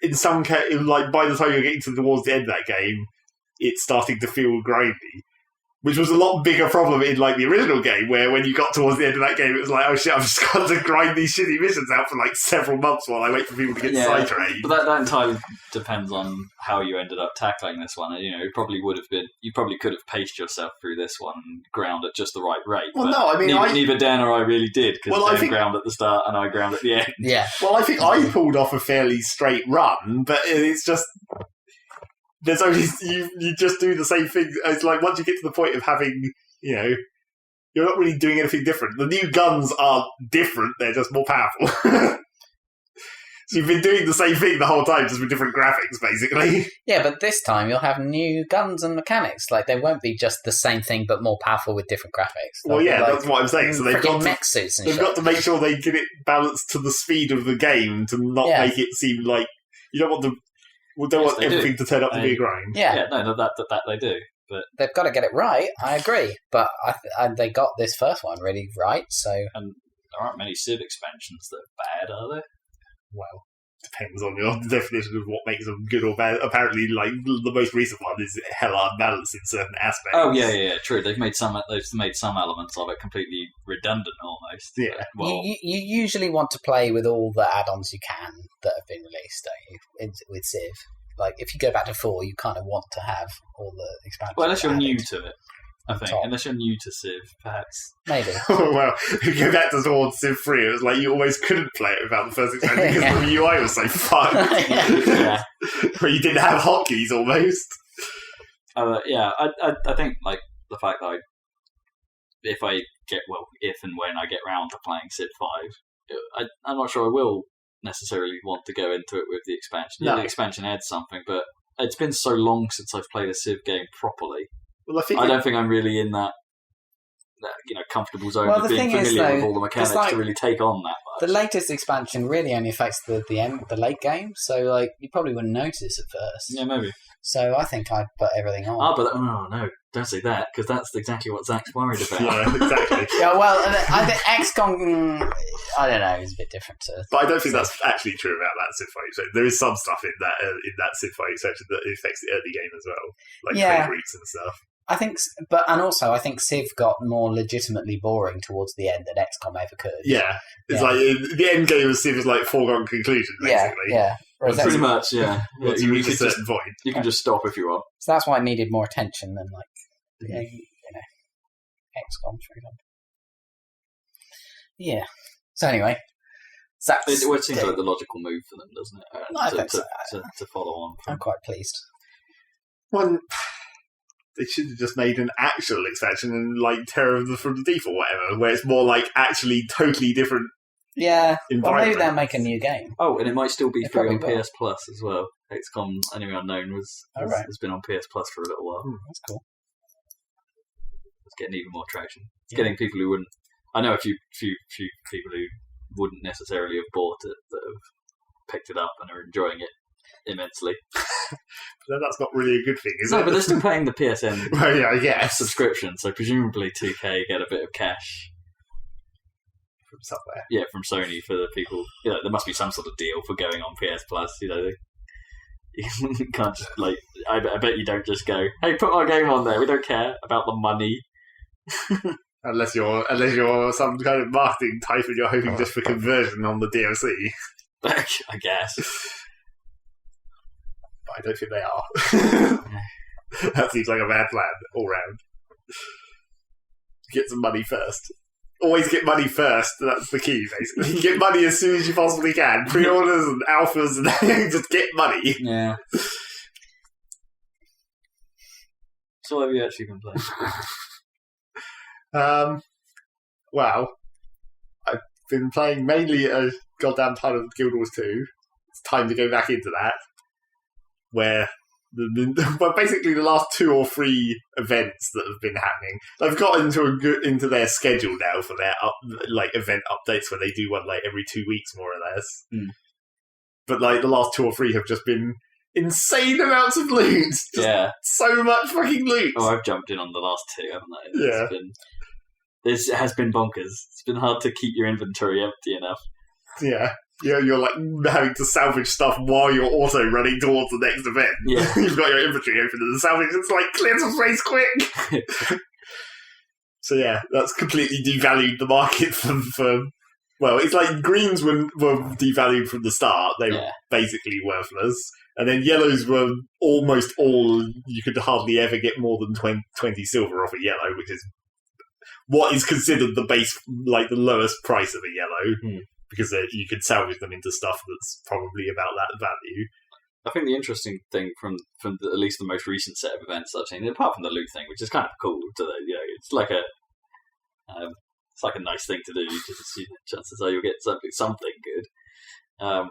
in some case, like by the time you're getting towards the end of that game, it's starting to feel grindy. Which was a lot bigger problem in like the original game, where when you got towards the end of that game, it was like, oh shit, I've just got to grind these shitty missions out for like several months while I wait for people to get side trained. But that entirely depends on how you ended up tackling this one. You know, it probably would have been, you probably could have paced yourself through this one and ground at just the right rate. Well, no, I mean, neither Dan or I really did, because Dan ground at the start and I ground at the end. Yeah. Well, I think I pulled off a fairly straight run, but it's just. There's only you just do the same thing. It's like once you get to the point of having, you're not really doing anything different. The new guns are different; they're just more powerful. So you've been doing the same thing the whole time, just with different graphics, basically. Yeah, but this time you'll have new guns and mechanics. Like they won't be just the same thing, but more powerful with different graphics. Well, that's what I'm saying. So they've got to make sure they get it balanced to the speed of the game to not make it seem like you don't want to. We don't want everything to turn up to be a grind. Yeah, that they do. But they've got to get it right. I agree, but they got this first one really right. So, and there aren't many Civ expansions that are bad, are there? Well, depends on your definition of what makes them good or bad. Apparently, like the most recent one is hell unbalanced in certain aspects. Oh yeah, true. They've made some elements of it completely redundant almost. Yeah. Well, you usually want to play with all the add-ons you can that have been released, don't you? With Civ, like if you go back to 4, you kind of want to have all the expansions. Well, unless you're new to it. I think, unless you're new to Civ, perhaps. Maybe. Well, if you go back towards Civ 3, it was like you almost couldn't play it without the first expansion because the UI was so fucked. Yeah. Where you didn't have hotkeys almost. I think like the fact that if and when I get round to playing Civ 5, I'm not sure I will necessarily want to go into it with the expansion. No. Yeah, the expansion adds something, but it's been so long since I've played a Civ game properly. Well, I don't think I'm really in that comfortable zone of being familiar with all the mechanics to really take on that much. The latest expansion really only affects the late game, so like you probably wouldn't notice at first. Yeah, maybe. So I think I'd put everything on. No, don't say that, because that's exactly what Zach's worried about. Yeah, exactly. Yeah, well, I think XCOM, I don't know, is a bit different to... But I don't think that's actually true about that Civ 5 section. There is some stuff in that Civ 5 section that affects the early game as well, like trade routes and stuff. I think, I think Civ got more legitimately boring towards the end than XCOM ever could. Yeah, it's like the end game of Civ is like foregone conclusion, basically. Yeah. Or is that- Pretty much, yeah. Once you reach a certain point. You can just stop if you want. So that's why it needed more attention than, like, XCOM, for example. Yeah. So anyway, that's It seems like the logical move for them, doesn't it? I think so. To follow on. I'm quite pleased. One, they should have just made an actual expansion and like Terror from the Deep or whatever, where it's more like actually totally different. Yeah. Well, maybe environment. they'll make a new game. Oh, and it might still be It free on probably will. PS Plus as well. XCOM Enemy Unknown has been on PS Plus for a little while. That's cool. It's getting even more traction. It's getting people who wouldn't. I know a few people who wouldn't necessarily have bought it that have picked it up and are enjoying it immensely. Then that's not really a good thing, is No, it? but they're still paying the PSN Well, yeah, I guess. subscription, so presumably 2K get a bit of cash. From somewhere. Yeah, from Sony for the people. You know, there must be some sort of deal for going on PS Plus. You know, you can't just like. I bet you don't just go, "Hey, put our game on there. We don't care about the money." Unless you're some kind of marketing type and you're hoping just for conversion on the DLC. I guess. But I don't think they are. That seems like a bad plan all round. Get some money first. Always get money first. That's the key, basically. Get money as soon as you possibly can. Pre-orders and alphas, and just get money. Yeah. So what have you actually been playing? Well, I've been playing mainly a goddamn ton of Guild Wars 2. It's time to go back into that. Where well, basically the last 2 or 3 events that have been happening, I've got into their schedule now for their event updates where they do one like every 2 weeks more or less. Mm. But like the last 2 or 3 have just been insane amounts of loot. Just Yeah. so much fucking loot. Oh, I've jumped in on the last 2, haven't I? Yeah. It has been bonkers. It's been hard to keep your inventory empty enough. Yeah. You're like having to salvage stuff while you're also running towards the next event. Yeah. You've got your inventory open and the salvage is like, clear some space quick! So yeah, that's completely devalued the market for well, it's like greens were devalued from the start. They were basically worthless. And then yellows were almost all, you could hardly ever get more than 20 silver off a yellow, which is what is considered the base, like the lowest price of a yellow. Because you could salvage them into stuff that's probably about that value. I think the interesting thing from at least the most recent set of events I've seen, apart from the loot thing, which is kind of cool, it's like a nice thing to do because chances are you'll get something good.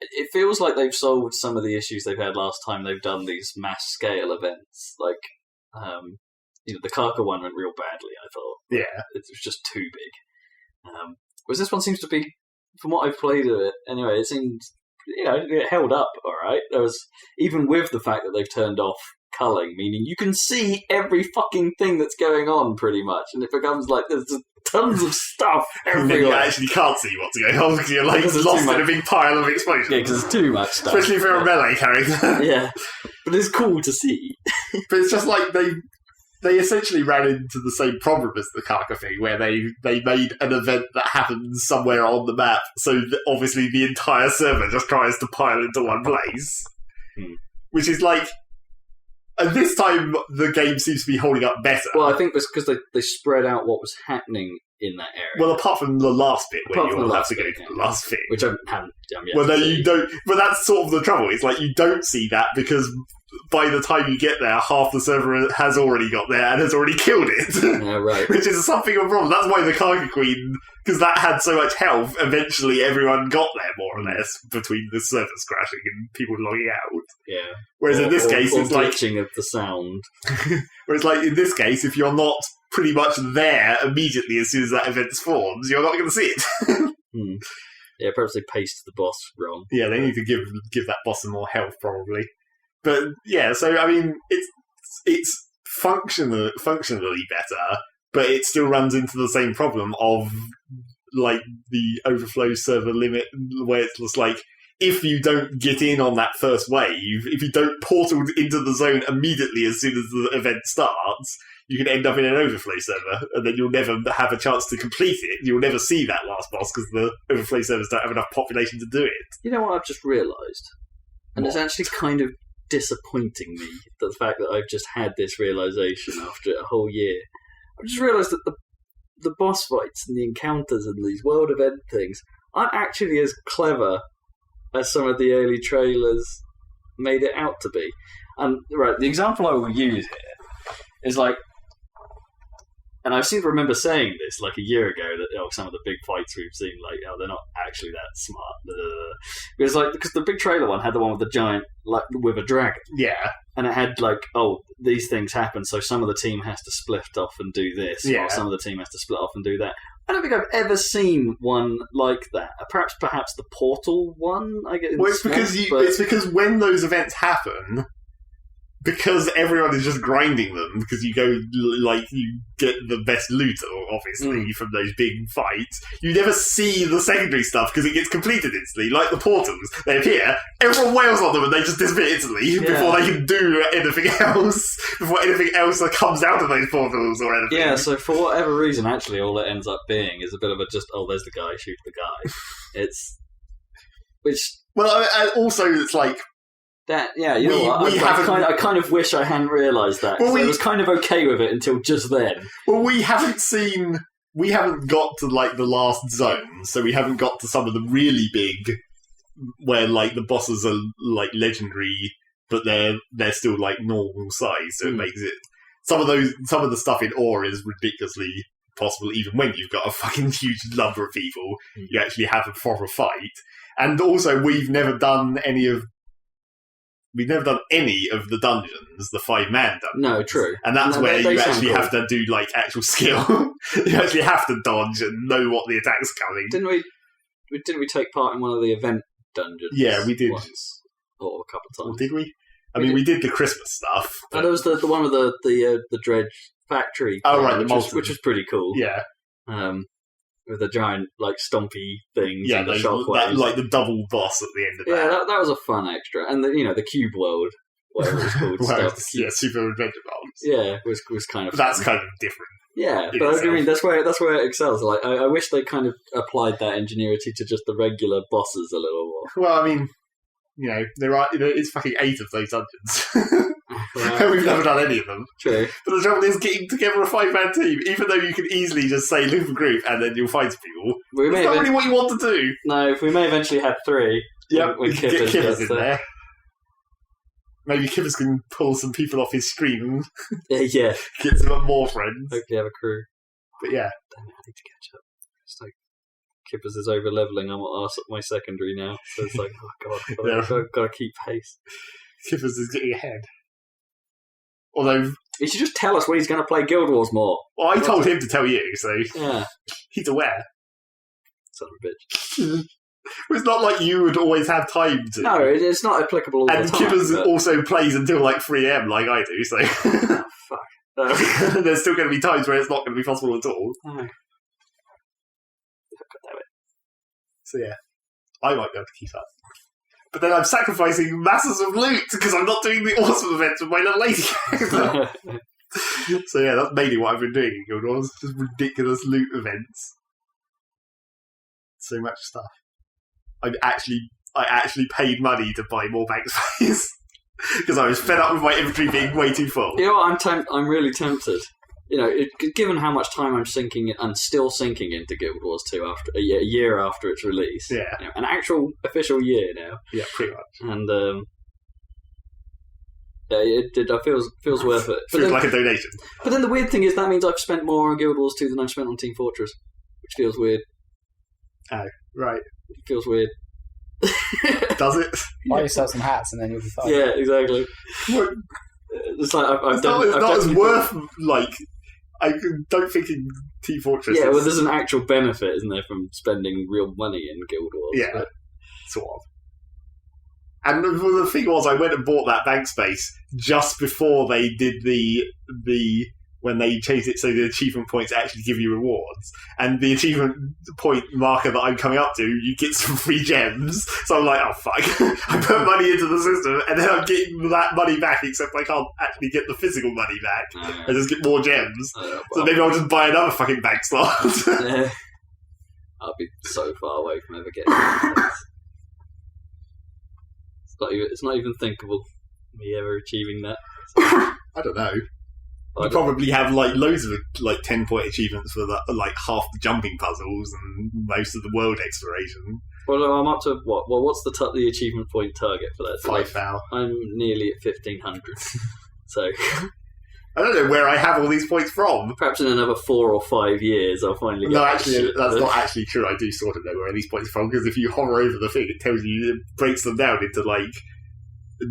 It feels like they've solved some of the issues they've had last time they've done these mass scale events, like. The Karka one went real badly, I thought. Yeah. It was just too big. Whereas this one seems to be, from what I've played of it, anyway, it seemed, it held up alright. There was, even with the fact that they've turned off culling, meaning you can see every fucking thing that's going on, pretty much, and it becomes like there's just tons of stuff everywhere. You actually can't see what's going on because you're like lost in a big pile of explosions. Yeah, because there's too much stuff. Especially if you're a melee character. Yeah, but it's cool to see. But it's just like they essentially ran into the same problem as the Karka thing, where they made an event that happens somewhere on the map, so obviously the entire server just tries to pile into one place. Which is like... And this time, the game seems to be holding up better. Well, I think it's because they spread out what was happening in that area. Well, apart from the last bit, where Apart from you'll the have last to go bit, to yeah. the last thing. Which I haven't done yet. Well, no, you don't... But that's sort of the trouble. It's like you don't see that because by the time you get there, half the server has already got there and has already killed it. Yeah, right. Which is something of a problem. That's why the Karka Queen, because that had so much health, eventually everyone got there, more or less, between the servers crashing and people logging out. Yeah. Whereas in this case, it's like... glitching of the sound. Whereas, like, in this case, if you're not pretty much there immediately as soon as that event spawns, you're not going to see it. Yeah, perhaps they paced the boss wrong. Yeah, they need to give that boss some more health, probably. But, yeah, so, I mean, it's functionally better, but it still runs into the same problem of, like, the overflow server limit, where it's just like, if you don't get in on that first wave, if you don't portal into the zone immediately as soon as the event starts, you can end up in an overflow server, and then you'll never have a chance to complete it. You'll never see that last boss because the overflow servers don't have enough population to do it. You know what I've just realised? And it's actually kind of disappointing me, the fact that I've just had this realisation after a whole year. I've just realised that the boss fights and the encounters and these world event things aren't actually as clever as some of the early trailers made it out to be. And right, the example I will use here is like, and I seem to remember saying this like a year ago that some of the big fights we've seen, like, they're not actually that smart. It was like, because the big trailer one had the one with the giant, like, with a dragon. Yeah. And it had like, these things happen, so some of the team has to split off and do this, or some of the team has to split off and do that. I don't think I've ever seen one like that. Perhaps the Portal one. I get. Well, it's because when those events happen, because everyone is just grinding them, because you go, like, you get the best loot, obviously, from those big fights, you never see the secondary stuff because it gets completed instantly. Like the portals, they appear, everyone wails on them and they just disappear instantly before they can do anything else, before anything else comes out of those portals or anything. Yeah, so for whatever reason, actually, all it ends up being is a bit of a just, there's the guy, shoot the guy. Well, also, it's like, that, yeah, you know what? I kind of wish I hadn't realised that. Well, I was kind of okay with it until just then. Well, we haven't got to, like, the last zone, so we haven't got to some of the really big, where, like, the bosses are, like, legendary, but they're still, like, normal size, so it makes it... Some of the stuff in Ore is ridiculously possible, even when you've got a fucking huge number of people, you actually have a proper fight. And also, we've never done any of the dungeons, the 5-man dungeons. No, true. And that's where you actually have to do, like, actual skill. You actually have to dodge and know what the attack's coming. Didn't we take part in one of the event dungeons? Yeah, we did. Once, or a couple of times. Or did we? We did the Christmas stuff. But... Oh, there was the one with the Dredge factory. Oh, right, which was pretty cool. Yeah. With the giant, like, stompy things and the shockwaves. Like the double boss at the end of that. Yeah, that was a fun extra. And, the Cube World, whatever it's called. Super Adventure World. Yeah, was kind of That's fun. kind of different. Yeah, but I mean, that's where it excels. Like, I wish they kind of applied that ingenuity to just the regular bosses a little more. Well, I mean, there are, it's fucking 8 of those dungeons. Well, we've never done any of them. True. But the trouble is getting together a 5-man team, even though you can easily just say loop a group and then you'll find people. It's not really what you want to do. No, we may eventually have 3. Yep, when get Kippers in there. Maybe Kippers can pull some people off his screen. Yeah. Get some more friends. Hopefully have a crew. But yeah. Damn it, I need to catch up. It's like Kippers is over leveling. I'm at my secondary now. So it's like, oh god, gotta keep pace. Kippers is getting ahead. Although he should just tell us when he's going to play Guild Wars more. Well, I told him to tell you, so yeah, he's aware. Son of a bitch. It's not like you would always have time to. No, it's not applicable all the time. And Kippers also plays until like 3 AM like I do, so... Oh, fuck. There's still going to be times where it's not going to be possible at all. Oh. God damn it. So yeah, I might be able to keep up. But then I'm sacrificing masses of loot because I'm not doing the awesome events with my little lady character. So yeah, that's mainly what I've been doing in Guild Wars. Just ridiculous loot events. So much stuff. I actually paid money to buy more bank space because I was fed up with my inventory being way too full. You know what? I'm really tempted. Given how much time I'm sinking and still sinking into Guild Wars 2 after a year after its release. Yeah. An actual official year now. Yeah, pretty much. And it feels worth it. Feels like a donation. But then the weird thing is that means I've spent more on Guild Wars 2 than I've spent on Team Fortress, which feels weird. Oh, right. It feels weird. Does it? Buy yourself some hats and then you'll be fine. Yeah, exactly. It's like it's not as worth, like... I don't think in Team Fortress... Yeah, well, there's an actual benefit, isn't there, from spending real money in Guild Wars? Yeah, but... sort of. And the thing was, I went and bought that bank space just before they did the when they changed it so the achievement points actually give you rewards. And the achievement point marker that I'm coming up to, you get some free gems. So I'm like, oh fuck. I put money into the system and then I'm getting that money back, except I can't actually get the physical money back. I just get more gems. So maybe I'll just buy another fucking bank slot. I'll be so far away from ever getting that. It's not even thinkable, me ever achieving that. I don't know. You probably have like loads of like 10-point achievements for like half the jumping puzzles and most of the world exploration. Well, I'm up to what? Well, what's the achievement point target for that? 5,000. I'm nearly at 1,500. So I don't know where I have all these points from. Perhaps in another 4 or 5 years, I'll finally get. No, actually, that's not actually true. I do sort of know where these points are from because if you hover over the thing, it tells you, it breaks them down into like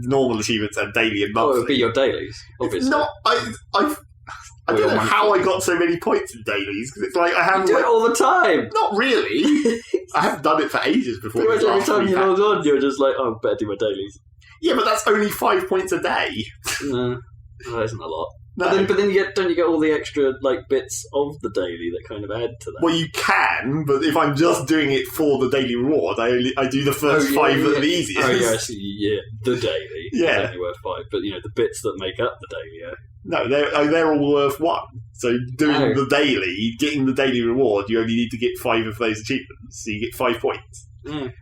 normal achievements and daily and monthly. Oh, it would be your dailies, obviously. It's not. I don't know how I got so many points in dailies because it's like I have. You do it all the time. Not really. I haven't done it for ages before. Pretty much every time you log on, you're just like, oh, better do my dailies. Yeah, but that's only 5 points a day. No, that isn't a lot. No. But then don't you get all the extra like bits of the daily that kind of add to that? Well, you can, but if I'm just doing it for the daily reward, I do the first 5 that are the easiest. Oh yeah, I see. Yeah, the daily. Yeah, is only worth 5, but you know the bits that make up the daily. No, they're all worth 1. So doing the daily, getting the daily reward, you only need to get 5 of those achievements, so you get 5 points.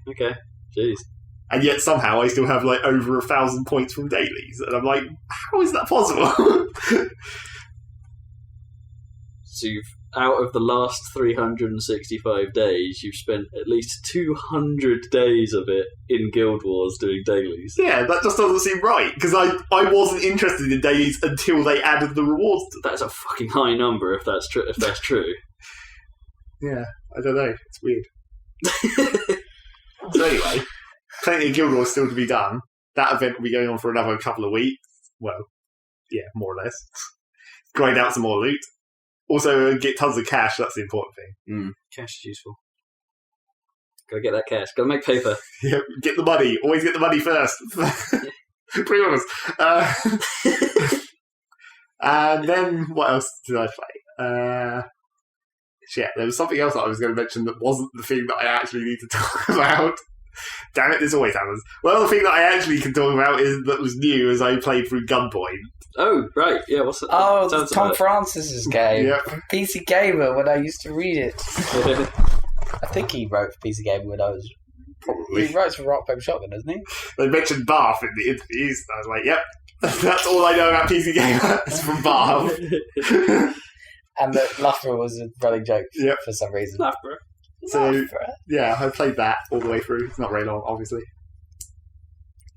Okay, jeez. And yet somehow I still have like over 1,000 points from dailies, and I'm like, how is that possible? So you've, out of the last 365 days, you've spent at least 200 days of it in Guild Wars doing dailies. Yeah, that just doesn't seem right, because I wasn't interested in dailies until they added the rewards to them. That's a fucking high number if that's true. Yeah, I don't know. It's weird. So anyway, plenty of Guild Wars still to be done. That event will be going on for another couple of weeks. Well, yeah, more or less. Grind out some more loot. Also, get tons of cash. That's the important thing. Cash is useful. Gotta get that cash. Gotta make paper. Yeah, get the money. Always get the money first. Pre-orders. And then, what else did I play? Shit, there was something else that I was going to mention that wasn't the thing that I actually need to talk about. Damn it, this always happens. Well, the thing that I actually can talk about that was new as I played through Gunpoint. Oh, right, yeah, what's it? Oh, it's Tom Francis's game. Yep. PC Gamer, when I used to read it. I think he wrote for PC Gamer when I was... Probably. He writes for Rock, Paper, Shotgun, doesn't he? They mentioned Bath in the interviews, and I was like, yep, that's all I know about PC Gamer. It's from Bath. And that Loughborough was a running joke for some reason. Loughborough. So, yeah, I played that all the way through. It's not very long, obviously.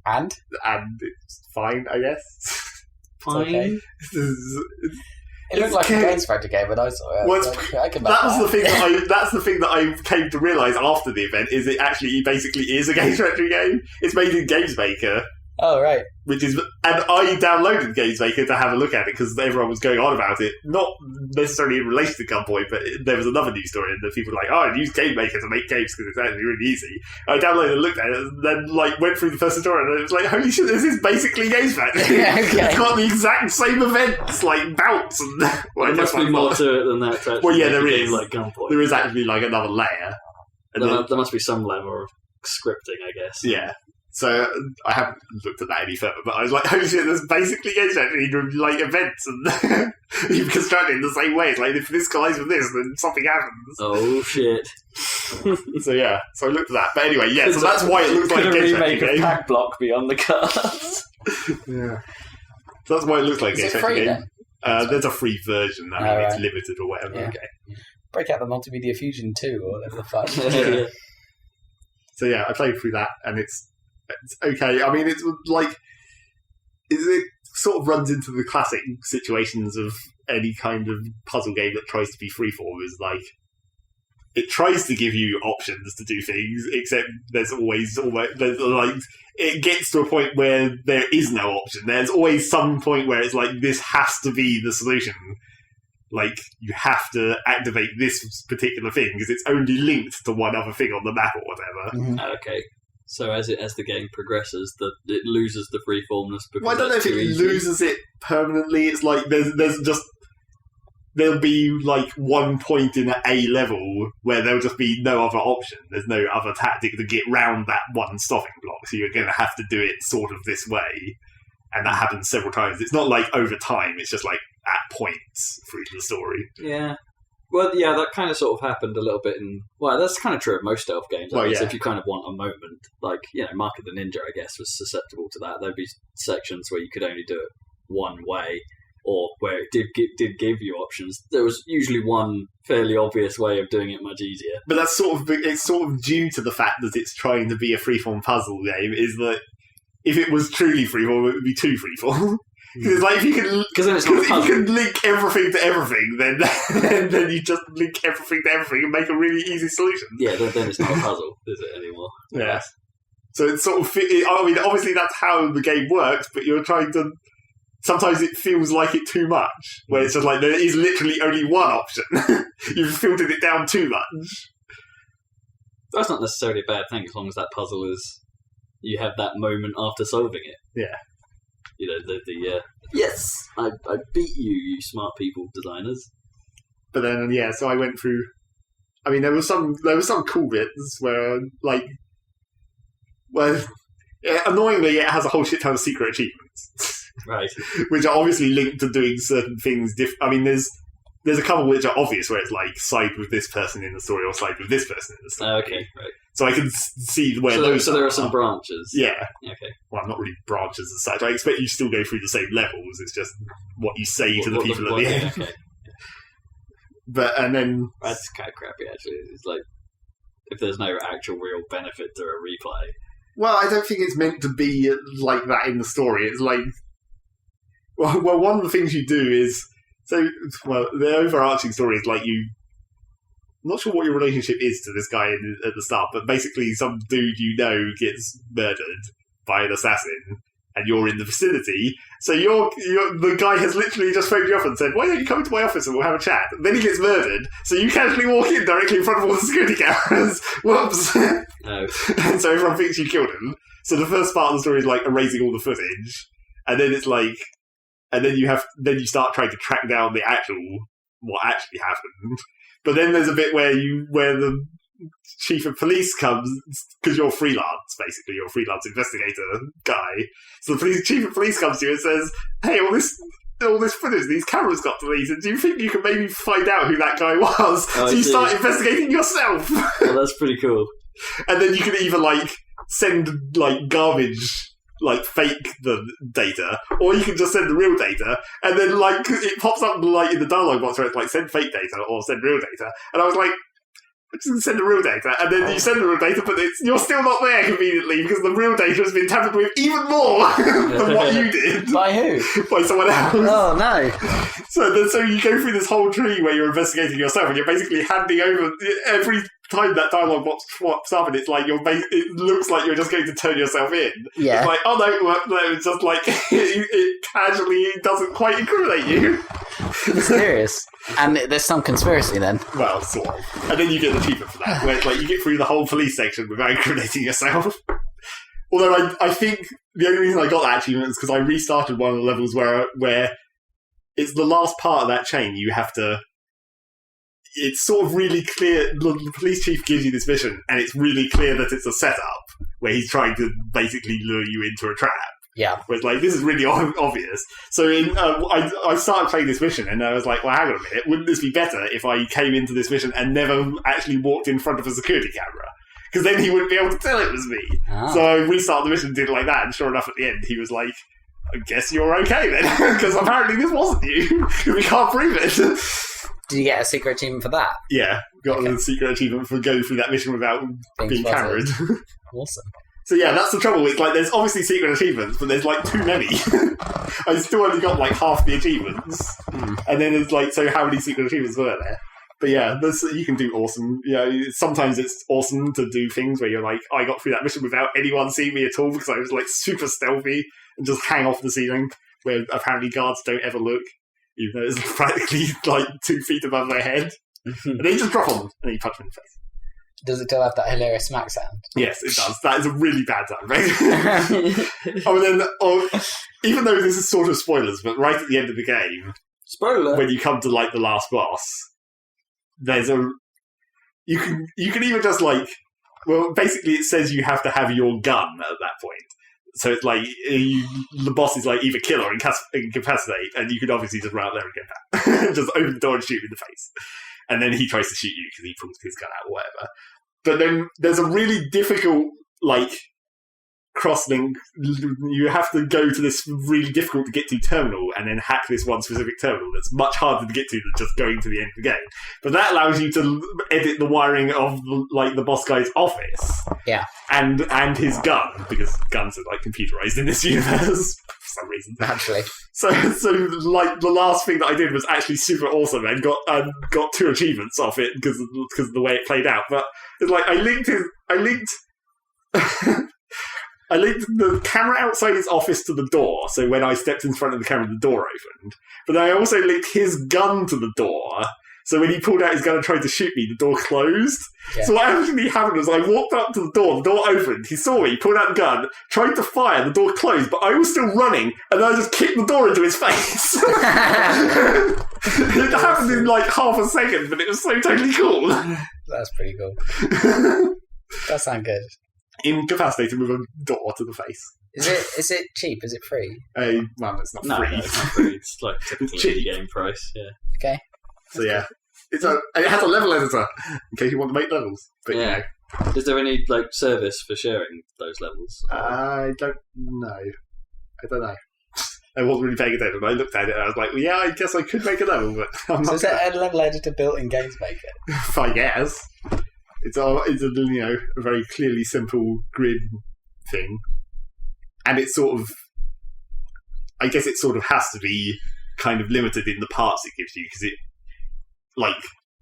And it's fine, I guess. Fine. Okay. It looked like a Games Factor game when I saw it. Well, that's the thing that I came to realise after the event, is it actually basically is a Games Factory game. It's made in Games Maker. Oh, right. And I downloaded Games Maker to have a look at it because everyone was going on about it. Not necessarily in relation to Gunpoint, but there was another news story and the people were like, oh, I use Game Maker to make games because it's actually really easy. I downloaded and looked at it and then went through the first tutorial and it was like, holy shit, this is basically Games Factory. Yeah, okay. It's got the exact same events, like bouts and... Well, there must be more to it than that to actually well, yeah, make there a game is. like Gunpoint. There is actually another layer. And There must be some level of scripting, I guess. Yeah. So I haven't looked at that any further, but I was like, holy shit, there's basically Games Factory doing events and you construct it in the same way. It's like, if this collides with this, then something happens. Oh, shit. So yeah, so I looked at that. But anyway, yeah, so that's why it looks like a Games Factory remake game. of Pack Block be on the cards. Yeah. So that's why it looks like a Games Factory game. Then? There's a free version. I mean, it's limited or whatever. Yeah. Okay. Break out the Multimedia Fusion 2 or whatever the fuck. Yeah. So yeah, I played through that and it's okay. I mean, it sort of runs into the classic situations of any kind of puzzle game that tries to be freeform. Is like, it tries to give you options to do things, except there's always it gets to a point where there is no option. There's always some point where it's like, this has to be the solution. Like, you have to activate this particular thing because it's only linked to one other thing on the map or whatever. Mm-hmm. Okay. So as the game progresses, it loses the freeformness. Well, I don't know if it loses it permanently. It's like there's just there'll be like one point in an A level where there'll just be no other option. There's no other tactic to get round that one stopping block. So you're going to have to do it sort of this way. And that happens several times. It's not like over time. It's just like at points through the story. Yeah. Well, yeah, that kind of sort of happened a little bit in... Well, that's kind of true of most stealth games. I guess, if you kind of want a moment. Like, Mark of the Ninja, I guess, was susceptible to that. There'd be sections where you could only do it one way, or where it did give you options. There was usually one fairly obvious way of doing it much easier. But that's it's sort of due to the fact that it's trying to be a freeform puzzle game, is that if it was truly freeform, it would be too freeform. Because like, if you can link everything to everything, then you just link everything to everything and make a really easy solution. Yeah, then it's not a puzzle, is it, anymore? Yeah. So it's sort of... I mean, obviously that's how the game works, but you're trying to... Sometimes it feels like it too much, where it's just like, there is literally only one option. You've filtered it down too much. That's not necessarily a bad thing, as long as that puzzle is... You have that moment after solving it. Yeah. Yes, I beat you, you smart people designers. But then, so I went through... I mean, there were some cool bits where, like... Well, annoyingly, it has a whole shit ton of secret achievements. Right. Which are obviously linked to doing certain things. I mean, there's a couple which are obvious, where it's like, side with this person in the story, or side with this person in the story. Okay, right. So I can see where So there are some branches. Yeah. Okay. Well, not really branches as such. I expect you still go through the same levels. It's just what you say to the people at the end. Okay. And then... That's kind of crappy, actually. It's like, if there's no actual real benefit to a replay. Well, I don't think it's meant to be like that in the story. It's like... Well, one of the things you do is... the overarching story is like you... I'm not sure what your relationship is to this guy at the start, but basically some dude gets murdered by an assassin, and you're in the vicinity. So the guy has literally just phoned you up and said, "Why don't you come to my office and we'll have a chat?" And then he gets murdered, so you casually walk in directly in front of all the security cameras. Whoops! No. And so everyone thinks you killed him. So the first part of the story is like erasing all the footage, and then it's like, and then you start trying to track down what actually happened. But then there's a bit where the chief of police comes, because you're freelance, basically. You're a freelance investigator guy. So the chief of police comes to you and says, "Hey, all this footage, these cameras got deleted. Do you think you can maybe find out who that guy was?" So you start investigating yourself. Well, that's pretty cool. And then you can either, like, send, like, garbage... like, fake the data, or you can just send the real data, and then, like, it pops up, like, in the dialogue box where it's like, send fake data or send real data, and I was like, I'm just going to send the real data, and then you send the real data, but you're still not there conveniently, because the real data has been tampered with even more than what you did. By who? By someone else. Oh, no. So you go through this whole tree where you're investigating yourself, and you're basically handing over every time that dialogue box swaps up, and it's like it looks like you're just going to turn yourself in. Yeah. It's like, oh no, it's just like it casually doesn't quite incriminate you. Mysterious. And there's some conspiracy then. Well, sort of. And then you get the achievement for that, where it's like you get through the whole police section without incriminating yourself. Although I think the only reason I got that achievement is because I restarted one of the levels where it's the last part of that chain. You have to... It's sort of really clear. The police chief gives you this mission, and it's really clear that it's a setup where he's trying to basically lure you into a trap. Yeah. Where it's like, this is really obvious. So I started playing this mission, and I was like, well, hang on a minute. Wouldn't this be better if I came into this mission and never actually walked in front of a security camera? Because then he wouldn't be able to tell it was me. Ah. So I restarted the mission and did it like that, and sure enough, at the end, he was like, I guess you're okay then, because apparently this wasn't you. We can't prove it. Did you get a secret achievement for that? Yeah, got a secret achievement for going through that mission without being cameraed. Awesome. So yeah, that's the trouble. It's like, there's obviously secret achievements, but there's like too many. I still only got like half the achievements. And then it's like, so how many secret achievements were there? But yeah, you can do awesome. Sometimes it's awesome to do things where you're like, I got through that mission without anyone seeing me at all because I was like super stealthy and just hang off the ceiling, where apparently guards don't ever look, even though it's practically like 2 feet above their head. And then you just drop on them and then you punch them in the face. Does it still have that hilarious smack sound? Yes, it does. That is a really bad sound, right? Even though this is sort of spoilers, but right at the end of the game, Spoiler. when you come to like the last boss, there's a you can either just like basically it says you have to have your gun at that point. So it's like the boss is like either kill or incapacitate, and you can obviously just run out there and get that. Just open the door and shoot him in the face. And then he tries to shoot you because he pulls his gun out or whatever. But then there's a really difficult like cross-link. You have to go to this really difficult to get to terminal and then hack this one specific terminal that's much harder to get to than just going to the end of the game. But that allows you to edit the wiring of like the boss guy's office, and his gun, because guns are like computerized in this universe for some reason. Naturally. So like the last thing that I did was actually super awesome and got 2 achievements off it because of the way it played out. But it's like I linked I linked the camera outside his office to the door, so when I stepped in front of the camera, the door opened. But then I also linked his gun to the door, so when he pulled out his gun and tried to shoot me, the door closed. Yeah. So what actually happened was I walked up to the door opened, he saw me, pulled out the gun, tried to fire, the door closed, but I was still running, and I just kicked the door into his face. It happened in like half a second, but it was so totally cool. That's pretty cool. That sounds good. Incapacitated with a door to the face. Is it cheap? Is it free? Well, it's not free. No, it's not free. It's like typical indie game price. Yeah. Okay. So yeah, it has a level editor in case you want to make levels. But yeah. You know. Is there any like service for sharing those levels? I don't know. I wasn't really paying attention. I looked at it and I was like, well, yeah, I guess I could make a level, but I'm not. So is there a level editor built in Games Maker? I guess. It's a a very clearly simple grid thing, and it's I guess it sort of has to be kind of limited in the parts it gives you, because it, like,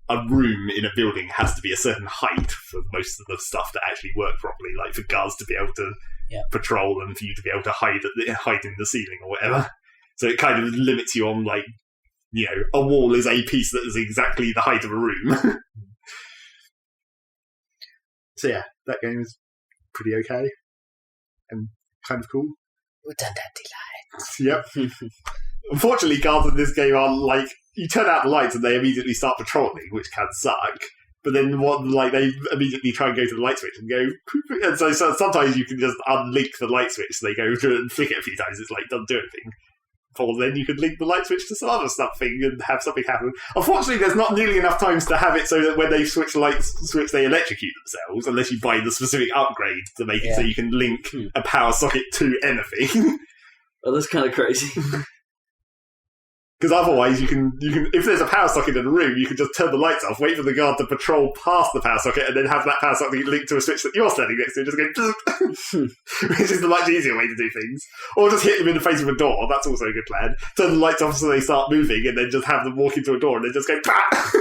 a room in a building has to be a certain height for most of the stuff to actually work properly, like for guards to be able to patrol and for you to be able to hide in the ceiling or whatever. So it kind of limits you on, like, a wall is a piece that is exactly the height of a room. So yeah, that game is pretty okay and kind of cool. Redundancy lights. Yep. Unfortunately, guards in this game are like, you turn out the lights and they immediately start patrolling, which can suck. But then they immediately try and go to the light switch and go, and so sometimes you can just unlink the light switch, so they go through and flick it a few times. It's like, doesn't do anything. Or then you could link the light switch to some other something and have something happen. Unfortunately, there's not nearly enough times to have it so that when they switch the light switch, they electrocute themselves, unless you buy the specific upgrade to make it so you can link a power socket to anything. Oh, that's kind of crazy. Because otherwise, you can if there's a power socket in a room, you can just turn the lights off, wait for the guard to patrol past the power socket, and then have that power socket linked to a switch that you're standing next to, and just go, which is the much easier way to do things. Or just hit them in the face with a door. That's also a good plan. Turn the lights off so they start moving, and then just have them walk into a door, and then just go, bah!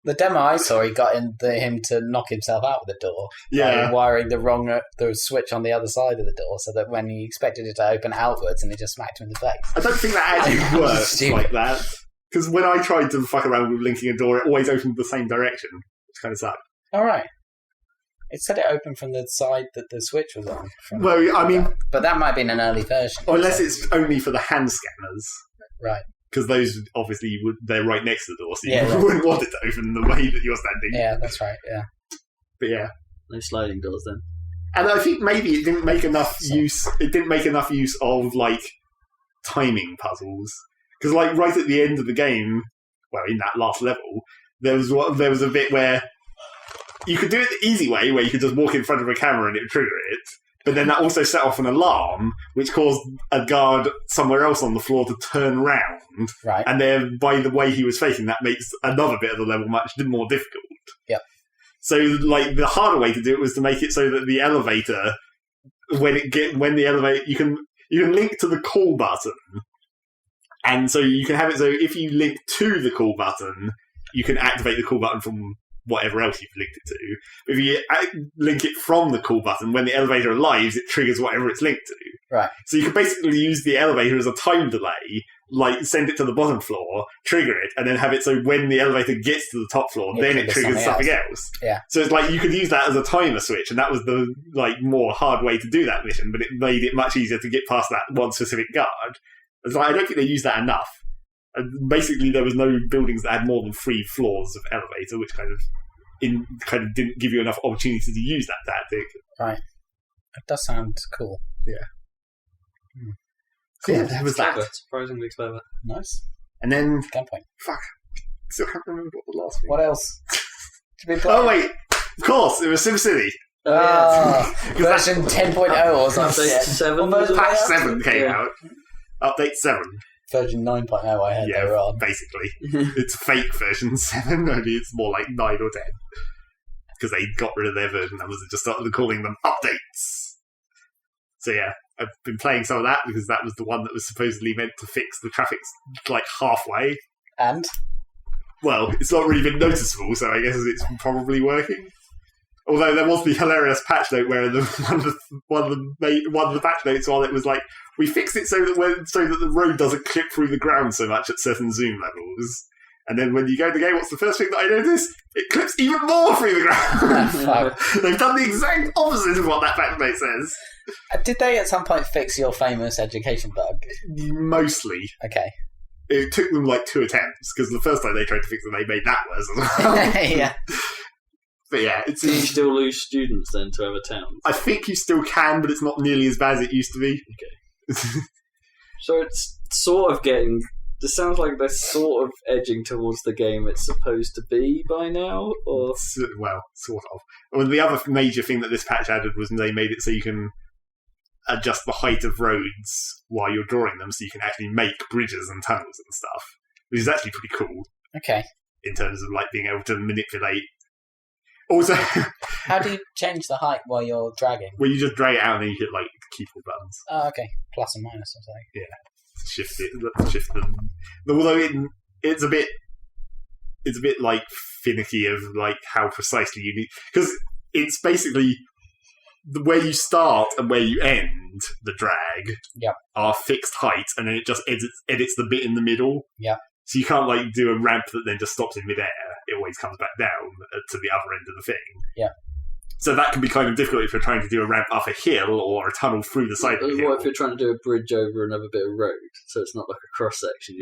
The demo I saw, he got him to knock himself out with the door. By wiring the switch on the other side of the door, so that when he expected it to open outwards, and he just smacked him in the face. I don't think that actually works like that. Because when I tried to fuck around with linking a door, it always opened the same direction, which kind of sucked. All right. It said it opened from the side that the switch was on. Well, I mean... But that might have been an early version. Unless it's only for the hand scanners. Right. Because those, obviously, they're right next to the door, so you wouldn't want it to open the way that you're standing. Yeah, that's right, yeah. But yeah. No sliding doors, then. And I think maybe it didn't make enough use of, like, timing puzzles. Because, like, right at the end of the game, well, in that last level, there was a bit where you could do it the easy way, where you could just walk in front of a camera and it would trigger it. But then that also set off an alarm, which caused a guard somewhere else on the floor to turn round. Right. And then, by the way he was facing, that makes another bit of the level much more difficult. Yep. So, like, the harder way to do it was to make it so that the elevator, you can link to the call button. And so you can have it so if you link to the call button, you can activate the call button from whatever else you've linked it to. But if you link it from the call button, when the elevator arrives, it triggers whatever it's linked to. Right. So you can basically use the elevator as a time delay, like send it to the bottom floor, trigger it, and then have it so when the elevator gets to the top floor, then it triggers something else. Yeah. So it's like you could use that as a timer switch, and that was the more hard way to do that mission, but it made it much easier to get past that one specific guard. It's like, I don't think they use that enough. And basically, there was no buildings that had more than 3 floors of elevator, which kind of didn't give you enough opportunity to use that tactic. Right. It does sound cool. Yeah. Cool. So yeah, there was that. Surprisingly clever. Nice. And then, Gunpoint. still can't remember what the last thing. What else? Oh wait, of course, it was SimCity. Version 10.0 or something. Update 7. Patch 7 came out. Update 7. Version 9.0 I heard they were on. Basically. It's fake version 7, only it's more like 9 or 10. Because they got rid of their version numbers and just started calling them updates. So yeah, I've been playing some of that because that was the one that was supposedly meant to fix the traffic like halfway. And? Well, it's not really been noticeable, so I guess it's probably working. Although there was the hilarious patch note where one of the patch notes on it was like, we fixed it so that the road doesn't clip through the ground so much at certain zoom levels. And then when you go to the game, what's the first thing that I notice? It clips even more through the ground. They've done the exact opposite of what that patch note says. Did they at some point fix your famous education bug? Mostly. Okay. It took them like 2 attempts, because the first time they tried to fix it, they made that worse as well. Yeah. But yeah, it's... Do you still lose students then to other towns? I think you still can, but it's not nearly as bad as it used to be. Okay. So it's sort of getting... It sounds like they're sort of edging towards the game it's supposed to be by now, or... Well, sort of. Well, the other major thing that this patch added was they made it so you can adjust the height of roads while you're drawing them, so you can actually make bridges and tunnels and stuff, which is actually pretty cool. Okay. In terms of like being able to manipulate. Also, how do you change the height while you're dragging? Well, you just drag it out and then you hit like keyboard buttons. Oh, okay. Plus and minus or something. Yeah. Shift them. Although it's a bit like finicky of like how precisely you need, because it's basically where you start and where you end the drag are fixed heights, and then it just edits the bit in the middle. Yeah. So you can't like do a ramp that then just stops in midair. It always comes back down to the other end of the thing. Yeah. So that can be kind of difficult if you're trying to do a ramp up a hill or a tunnel through the side of the hill. What if you're trying to do a bridge over another bit of road, so it's not like a cross section?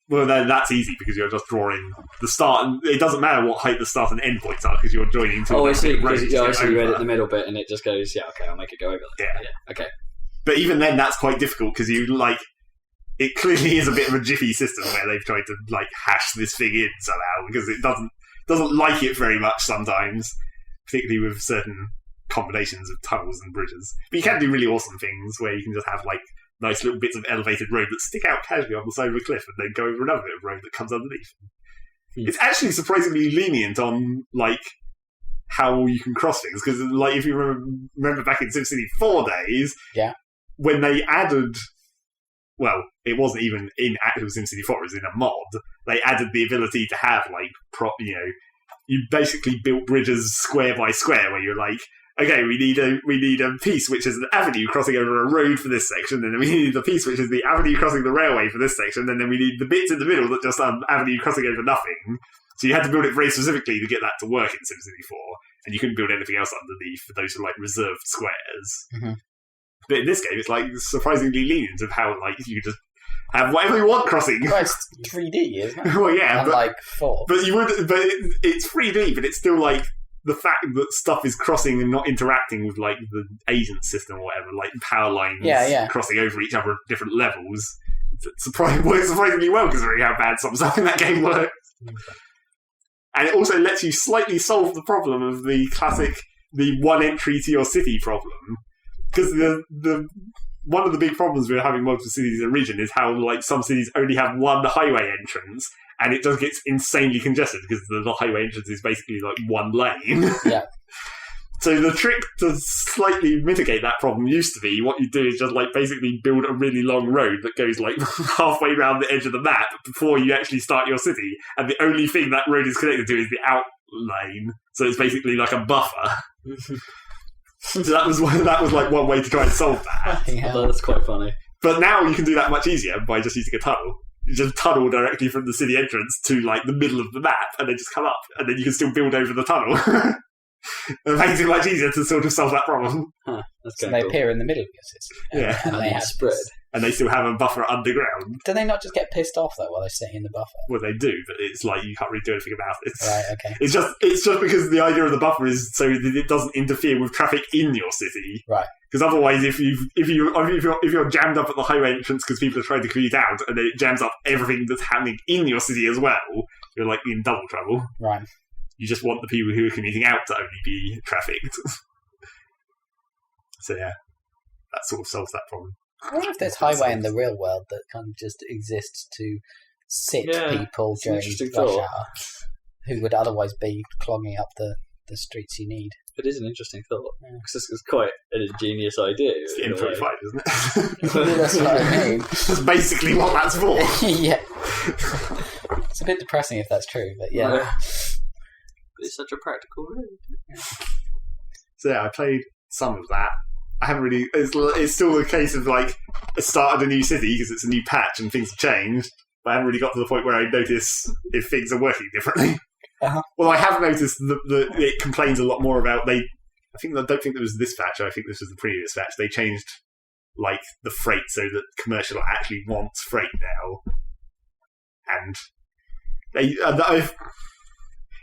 Well, then that's easy because you're just drawing the start, and it doesn't matter what height the start and end points are because you're joining two. I see. Roads I see. You edit the middle bit, and it just goes, okay, I'll make it go over there. Yeah. Okay. But even then, that's quite difficult because you like. It clearly is a bit of a jiffy system where they've tried to like hash this thing in somehow because it doesn't like it very much sometimes, particularly with certain combinations of tunnels and bridges. But you can do really awesome things where you can just have like nice little bits of elevated road that stick out casually on the side of a cliff and then go over another bit of road that comes underneath. It's actually surprisingly lenient on like how you can cross things because like if you remember back in SimCity 4 days, when they added. Well, it wasn't even in actual SimCity 4, it was in a mod. They added the ability to have, like, you basically built bridges square by square where you're like, okay, we need a piece which is an avenue crossing over a road for this section, and then we need the piece which is the avenue crossing the railway for this section, and then we need the bits in the middle that just are avenue crossing over nothing. So you had to build it very specifically to get that to work in SimCity 4, and you couldn't build anything else underneath for those like reserved squares. Mm-hmm. But in this game, it's like surprisingly lenient of how like you can just have whatever you want crossing. Well, it's 3D, isn't it? Well, yeah, and like 4. But it's 3D, but it's still like the fact that stuff is crossing and not interacting with like the agent system or whatever, like power lines crossing over each other at different levels. Works surprisingly well considering how bad some stuff in that game works. And it also lets you slightly solve the problem of the classic, the one entry to your city problem. Because the one of the big problems with having multiple cities in a region is how like some cities only have one highway entrance, and it just gets insanely congested because the highway entrance is basically like one lane. Yeah. So the trick to slightly mitigate that problem used to be what you do is just like basically build a really long road that goes like halfway around the edge of the map before you actually start your city, and the only thing that road is connected to is the out lane. So it's basically like a buffer. So that was like one way to try and solve that. That's quite funny. But now you can do that much easier by just using a tunnel. You just tunnel directly from the city entrance to like the middle of the map, and then just come up, and then you can still build over the tunnel. It makes it much easier to sort of solve that problem. So they appear in the middle of your city. Yeah, and they have spread. and they still have a buffer underground. Do they not just get pissed off though while they're sitting in the buffer? Well, they do, but it's like you can't really do anything about it. Right. Okay. It's just because the idea of the buffer is so that it doesn't interfere with traffic in your city. Right. Because otherwise, if you're jammed up at the highway entrance because people are trying to commute out, and it jams up everything that's happening in your city as well, you're like in double trouble. Right. You just want the people who are commuting out to only be trafficked. So yeah, that sort of solves that problem. I wonder if there's highway in the real world that kind of just exists to sit people during rush hour who would otherwise be clogging up the streets you need. It is an interesting thought, because it's quite an ingenious idea. It's the M25, isn't it? That's what I mean. That's basically what that's for. Yeah. It's a bit depressing if that's true, but yeah. But it's such a practical route. So yeah, I played some of that. I haven't really... It's still a case of, like, I started a new city because it's a new patch and things have changed, but I haven't really got to the point where I notice if things are working differently. Uh-huh. Well, I have noticed that it complains a lot more about... I don't think it was this patch, I think this was the previous patch. They changed, like, the freight so that commercial actually wants freight now. And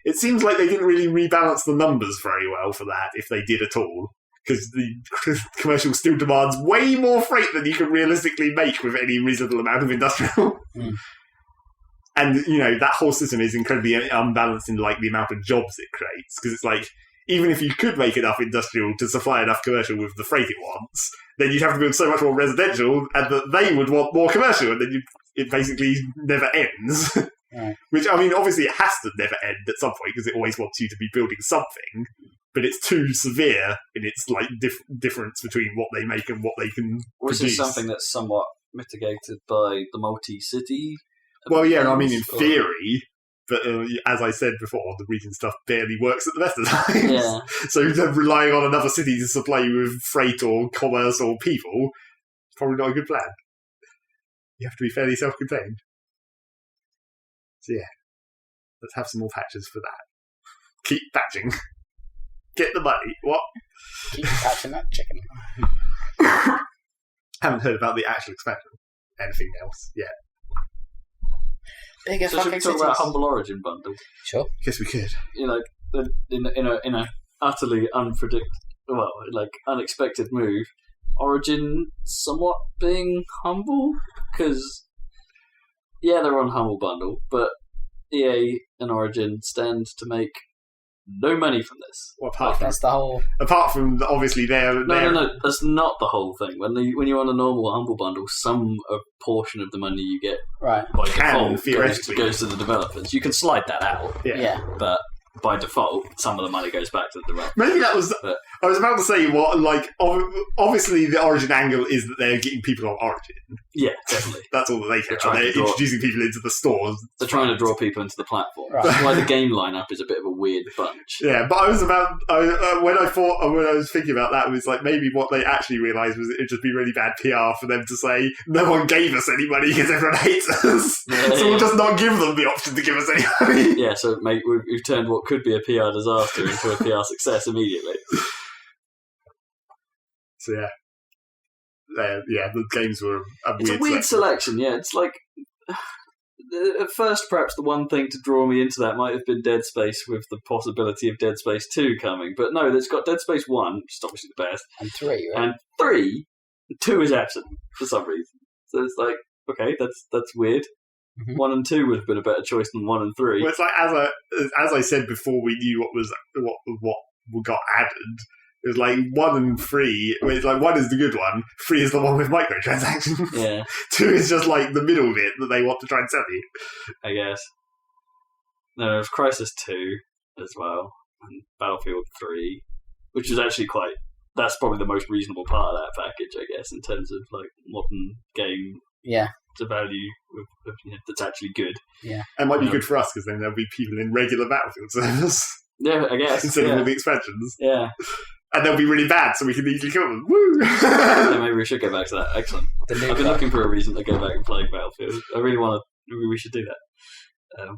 it seems like they didn't really rebalance the numbers very well for that, if they did at all. Because the commercial still demands way more freight than you can realistically make with any reasonable amount of industrial. Mm. And, that whole system is incredibly unbalanced in, like, the amount of jobs it creates. Because it's like, even if you could make enough industrial to supply enough commercial with the freight it wants, then you'd have to build so much more residential, and that they would want more commercial, and then it basically never ends. Right. Which, I mean, obviously it has to never end at some point, because it always wants you to be building something. But it's too severe in its like difference between what they make and what they can produce. Or is it something that's somewhat mitigated by the multi-city? Well, yeah, I mean, in theory, but as I said before, the region stuff barely works at the best of times. Yeah. So relying on another city to supply you with freight or commerce or people is probably not a good plan. You have to be fairly self-contained. So yeah, let's have some more patches for that. Keep patching. Get the money. What? Keep patching that chicken. Haven't heard about the actual expansion. Anything else yet? Bigger So should we fucking talk cities. about Humble Origin bundle? Sure. Guess we could. In a utterly unexpected move, Origin somewhat being humble, because they're on Humble Bundle, but EA and Origin stand to make no money from this. Well, That's the whole... apart from obviously No, that's not the whole thing. When you're on a normal Humble Bundle, some portion of the money you get Right. by Can, default theoretically. goes to the developers. You can slide that out, Yeah. but by default, some of the money goes back to the developers. Maybe that was... But- I was about to say, obviously the Origin angle is that they're getting people on Origin. Yeah, definitely. That's all that they care They're about. trying They're to draw- introducing people into the stores. They're trying to draw people into the platform. Right. That's why the game lineup is a bit of a weird bunch. Yeah, but when I was thinking about that, it was like maybe what they actually realised was it'd just be really bad PR for them to say, no one gave us any money because everyone hates us. Yeah, So we'll just not give them the option to give us any money. Yeah, so mate, we've turned what could be a PR disaster into a PR success immediately. So the games were It's a weird selection, yeah. It's like, at first, perhaps the one thing to draw me into that might have been Dead Space with the possibility of Dead Space 2 coming. But no, it's got Dead Space 1, which is obviously the best, And 3, right? and 3, 2 is absent for some reason. So it's like, okay, that's weird. Mhm. 1 and 2 would have been a better choice than 1 and 3. Well, it's like as I said before, we knew what got added. It was like 1 and 3. It's like 1 is the good one. 3 is the one with microtransactions. Yeah, 2 is just like the middle bit that they want to try and sell you. I guess. No, there was Crisis 2 as well, and Battlefield 3, which is actually that's probably the most reasonable part of that package, I guess, in terms of like modern game Yeah. to value that's actually good. It might be good for us because then there'll be people in regular Battlefield servers Yeah, I guess. instead of yeah. all the expansions. Yeah. And they'll be really bad, so we can easily kill them. Woo! Yeah, maybe we should go back to that. Excellent. The new I've been guy. looking for a reason to go back and play Battlefield. I really want to. Maybe we should do that.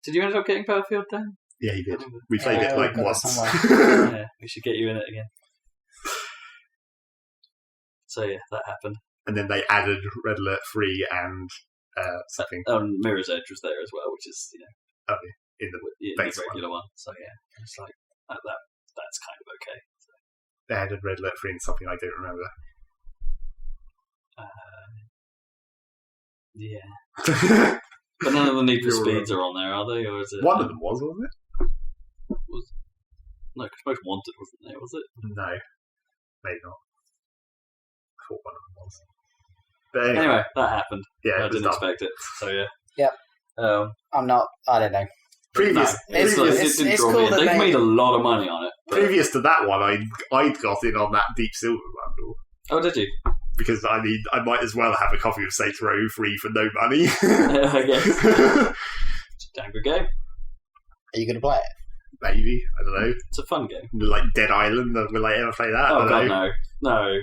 Did you end up getting Battlefield then? Yeah, he did. We played Yeah, it like I've got it once. somewhere. Yeah, we should get you in it again. So yeah, that happened. And then they added Red Alert 3 and something Mirror's Edge was there as well, which is in the the base regular one. So yeah, it's like that's kind of okay. So, they added Red Alert 3 and something I don't remember. Yeah. But none of the Need for Speeds are on there, are they? Or is it? One of them wasn't it? No, because Most Wanted wasn't there, was it? No. Maybe not. I thought one of them was. But Anyway, that happened. yeah, I didn't expect it. So yeah. Yep. I'm not. I don't know. Previous, it didn't draw me in. They've made a lot of money on it. previous to that one, I'd got in on that Deep Silver bundle. Oh, did you? Because, I mean, I might as well have a copy of Saints Row free for no money. I guess. It's a damn good game. Are you going to play it? Maybe. I don't know. It's a fun game. Like Dead Island. Will I ever play that? Oh, God, no. No.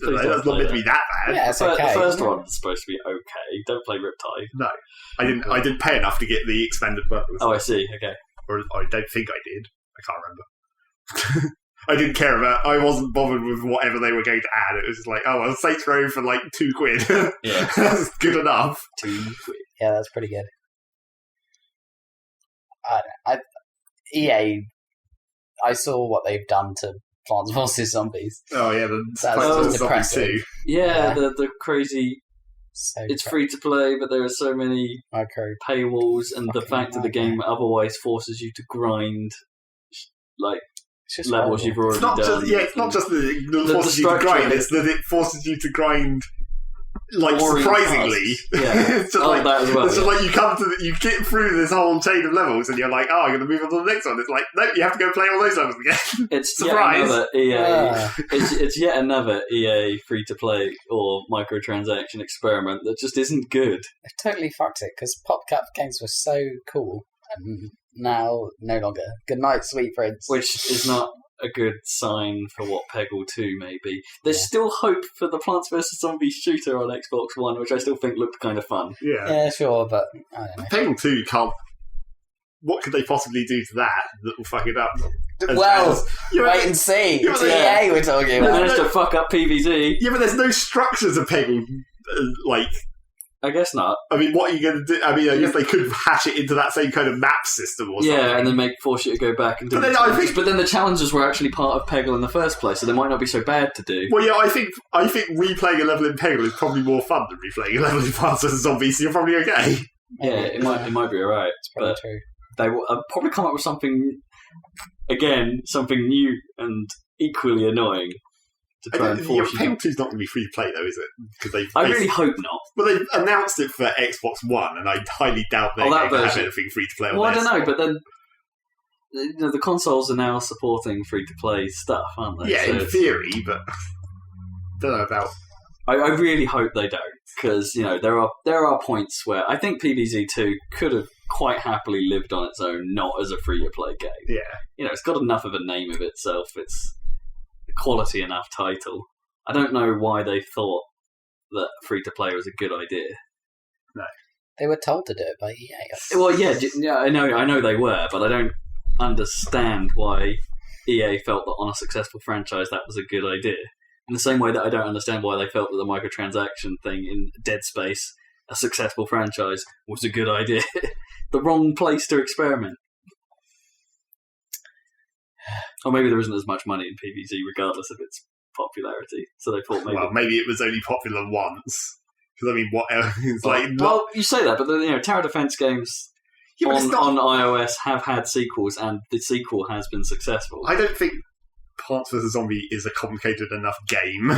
Please don't That's not meant to be that bad. Yeah, it's okay. The first one's supposed to be okay. Don't play Riptide. No. I didn't pay enough to get the expanded bundles. Oh, I see. Okay. Or I don't think I did. I can't remember. I didn't care about. I wasn't bothered with whatever they were going to add. It was just like, oh, well, Saints Row for like £2. Yeah. That's good enough. £2. Yeah, that's pretty good. EA, I saw what they've done to Plants vs. Zombies. Oh, yeah, the That's Plants vs. Zombies depressing. 2. Yeah, the crazy. So It's free to play, but there are so many micro. paywalls, and the Fucking fact that the game otherwise forces you to grind, like, It's just levels horrible. you've already It's not done. just it's not just that it forces you to structure grind. of it. It's that it forces you to grind, like Boring surprisingly. tasks. Yeah. It's just Oh, like that as well, it's just yeah. like you get through this whole chain of levels, and you're like, oh, I'm going to move on to the next one. It's like, no, you have to go play all those levels again. It's Surprise. yet another EA. Ah. It's yet another EA free to play or microtransaction experiment that just isn't good. They've totally fucked it because PopCap games were so cool, and now no longer. Good night, sweet prince. Which is not a good sign for what Peggle 2 may be. There's Yeah. still hope for the Plants vs. Zombies shooter on Xbox One, which I still think looked kind of fun. Yeah, sure, but I don't know. Peggle 2 can't. What could they possibly do to that will fuck it up? Wait and see. It's Yeah. EA we're talking They about. managed to fuck up PvZ. Yeah, but there's no structure to Peggle. Like, I guess not. I mean, what are you going to do? I mean, I guess they could hash it into that same kind of map system or something. Yeah, and then force you to go back and do But then the I challenges. think- But then the challenges were actually part of Peggle in the first place, so they might not be so bad to do. Well, yeah, I think replaying a level in Peggle is probably more fun than replaying a level in Plants vs. Zombies, so you're probably okay. Yeah, it might be alright. It's probably But true. they will probably come up with something new and equally annoying to try and force you to... Peggle 2's not going to be free to play, though, is it? Because I really hope not. Well, they announced it for Xbox One, and I highly doubt they're that going to have version. anything free to play on Well, I their don't know, but then the consoles are now supporting free-to-play stuff, aren't they? Yeah, So in it's- theory, but don't know about. I really hope they don't, because there are points where I think PvZ 2 could have quite happily lived on its own, not as a free-to-play game. Yeah, It's got enough of a name of itself. It's a quality enough title. I don't know why they thought that free-to-play was a good idea. They were told to do it by EA. Well, yeah, I know they were, but I don't understand why EA felt that on a successful franchise that was a good idea. In the same way that I don't understand why they felt that the microtransaction thing in Dead Space, a successful franchise, was a good idea. The wrong place to experiment. Or maybe there isn't as much money in PvZ regardless of its popularity, so they thought maybe... well, maybe it was only popular once. Because, I mean, what else? It's like... well, you say that, but tower defense games Yeah, but it's not- on iOS have had sequels, and the sequel has been successful. I don't think Plants vs. Zombie is a complicated enough game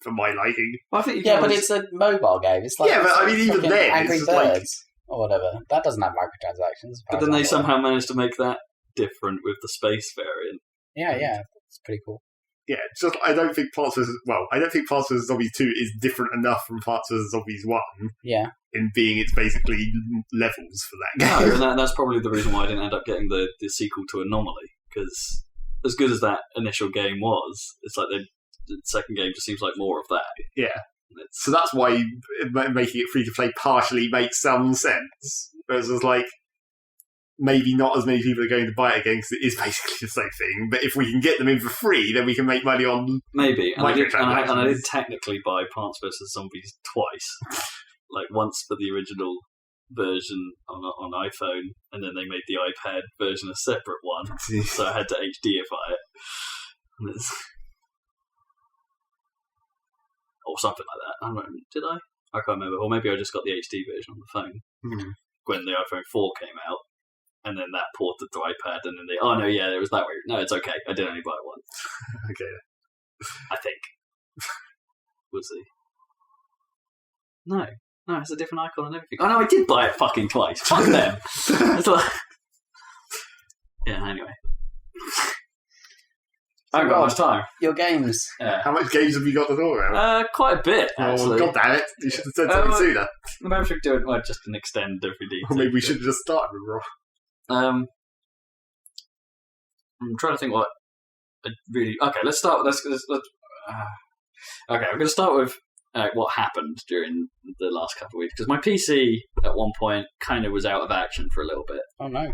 for my liking. Well, I think you Yeah, can but always- it's a mobile game. It's like Yeah, but I mean, even fucking then, Angry it's Birds like- or whatever. That doesn't have microtransactions. as far But then as they I'm somehow managed to make that different with the space variant. aware. Yeah, it's pretty cool. Yeah, it's just I don't think Plants vs. Zombies 2 is different enough from Plants vs. Zombies 1 Yeah, in being it's basically levels for that No, game. and that's probably the reason why I didn't end up getting the sequel to Anomaly, because as good as that initial game was, it's like the second game just seems like more of that. Yeah. And it's, So that's why making it free to play partially makes some sense. Whereas it's like, maybe not as many people are going to buy it again because it is basically the same thing. But if we can get them in for free, then we can make money on maybe. And I microtransactions. did technically buy Plants vs Zombies twice, like once for the original version on iPhone, and then they made the iPad version a separate one, so I had to HDify it. And or something like that. I don't know, did I? I can't remember. Or maybe I just got the HD version on the phone when the iPhone 4 came out, and then that ported to iPad, and then oh no, yeah, it was that way. No, it's okay. I did only buy one. Okay. I think. We'll see. No, it's a different icon and everything. Oh no, I did buy it fucking twice. Fuck them. It's like... Yeah, anyway. I haven't got much time. Your games. Yeah. How much games have you got to talk about? Quite a bit, actually. Oh, God damn it. You should have said something sooner. Maybe we should do it just an extend if we need Or maybe we should have just started with Raw. I'm trying to think what I really... Okay, let's start... Okay, I'm going to start with what happened during the last couple of weeks, because my PC at one point kind of was out of action for a little bit. Oh, no.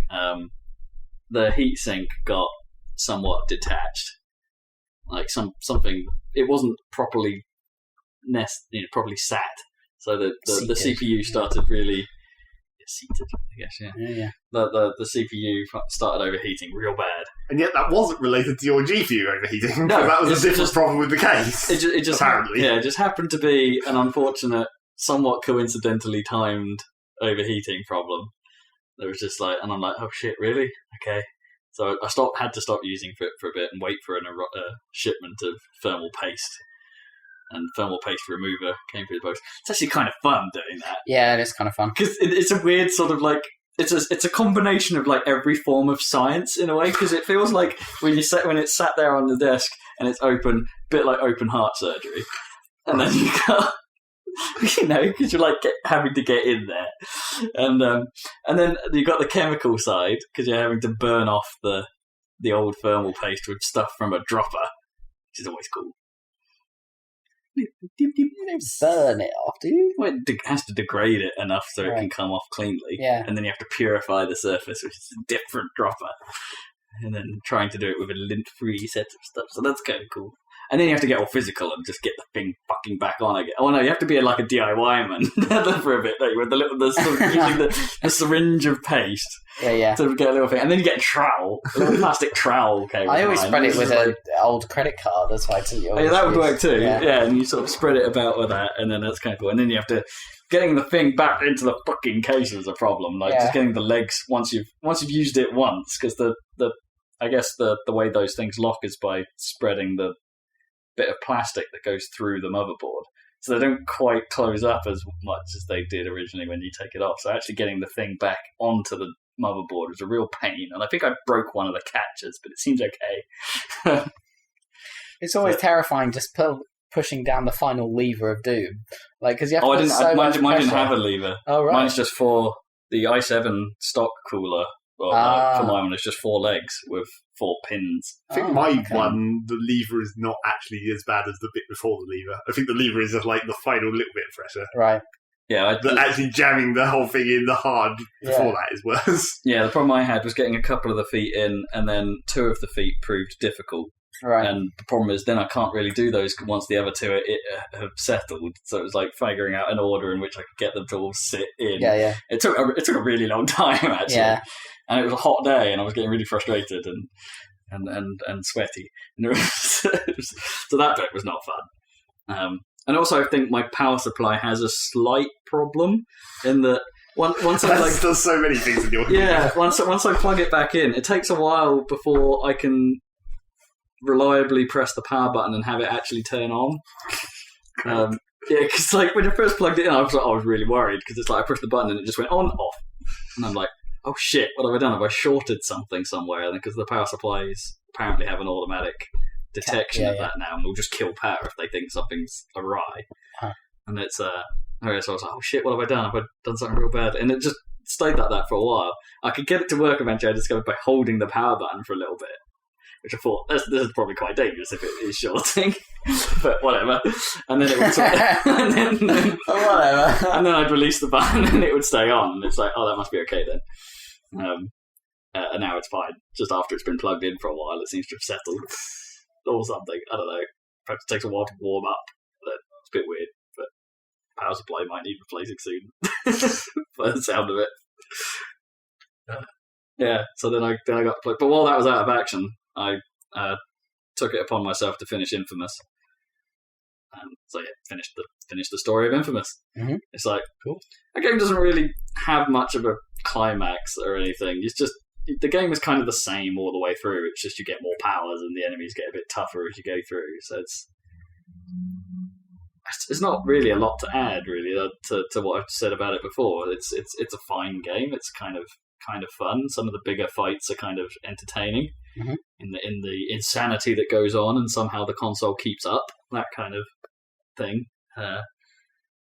The heatsink got somewhat detached. Like something, it wasn't properly properly sat, so the CPU started really seated. I guess, yeah. The CPU started overheating real bad, and yet that wasn't related to your GPU overheating. No, that was a different problem with the case. It just apparently, it just happened to be an unfortunate, somewhat coincidentally timed overheating problem. There was just like, and I'm like, oh shit, really? Okay. So I had to stop using it for a bit and wait for a shipment of thermal paste. And thermal paste remover came through the post. It's actually kind of fun doing that. Yeah, it is kind of fun. Because it's a weird sort of like... It's a combination of like every form of science in a way, because it feels like when it's sat there on the desk and it's open, a bit like open heart surgery. And then you got... because you're like having to get in there, and then you got the chemical side because you're having to burn off the old thermal paste with stuff from a dropper, which is always cool. You don't burn it off, do you? Well, it has to degrade it enough so it can come off cleanly, and then you have to purify the surface, which is a different dropper, and then trying to do it with a lint-free set of stuff. So that's kind of cool. And then you have to get all physical and just get the thing fucking back on again. Oh no, you have to be like a DIY man for a bit, don't you? With using the syringe of paste. Yeah. To get a little thing, and then you get a trowel, a little plastic trowel. I always spread it with an old credit card. That's why I tell you. Yeah, that would work too. Yeah, and you sort of spread it about with that, and then that's kind of cool. And then you have to getting the thing back into the fucking case is a problem. Like just getting the legs once you've used it once, because I guess the way those things lock is by spreading the bit of plastic that goes through the motherboard, so they don't quite close up as much as they did originally when you take it off. So actually getting the thing back onto the motherboard is a real pain, and I think I broke one of the catches, but it seems okay. It's always terrifying just pushing down the final lever of doom, like because you have to mine didn't have a lever. Oh right, mine's just for the i7 stock cooler. Well, for my one, it's just 4 legs with 4 pins. I think one, the lever is not actually as bad as the bit before the lever. I think the lever is just like the final little bit of pressure. Right. Yeah. But actually jamming the whole thing in the hard before that is worse. Yeah, the problem I had was getting a couple of the feet in, and then 2 of the feet proved difficult. Right. And the problem is then I can't really do those once the other 2 have settled. So it was like figuring out an order in which I could get them to all sit in. Yeah. It took a really long time, actually. Yeah. And it was a hot day, and I was getting really frustrated and sweaty. And so that bit was not fun. And also, I think my power supply has a slight problem in that once I there's so many things in your once I plug it back in, it takes a while before I can reliably press the power button and have it actually turn on. Because like when I first plugged it in, I was really worried because it's like I pushed the button and it just went on off, and I'm like, oh shit, what have I done? Have I shorted something somewhere? Because the power supplies apparently have an automatic detection of that now, and will just kill power if they think something's awry. Huh. And it's so I was like, oh shit, what have I done? Have I done something real bad? And it just stayed like that for a while. I could get it to work eventually. I discovered by holding the power button for a little bit, which I thought this is probably quite dangerous if it is shorting, but whatever. And then it would and then whatever. And then I'd release the button and it would stay on, and it's like, oh, that must be okay then. and now it's fine. Just after it's been plugged in for a while, it seems to have settled or something. I don't know. Perhaps it takes a while to warm up. It's a bit weird, but power supply might need replacing soon. By the sound of it. Yeah. So then I got to play. But while that was out of action, I took it upon myself to finish Infamous. So yeah, finished the story of Infamous. Mm-hmm. It's like cool. A game doesn't really have much of a climax or anything. It's just the game is kind of the same all the way through. It's just you get more powers and the enemies get a bit tougher as you go through. So it's not really a lot to add really to what I've said about it before. It's a fine game. It's kind of fun. Some of the bigger fights are kind of entertaining. Mm-hmm. In the insanity that goes on, and somehow the console keeps up that kind of thing.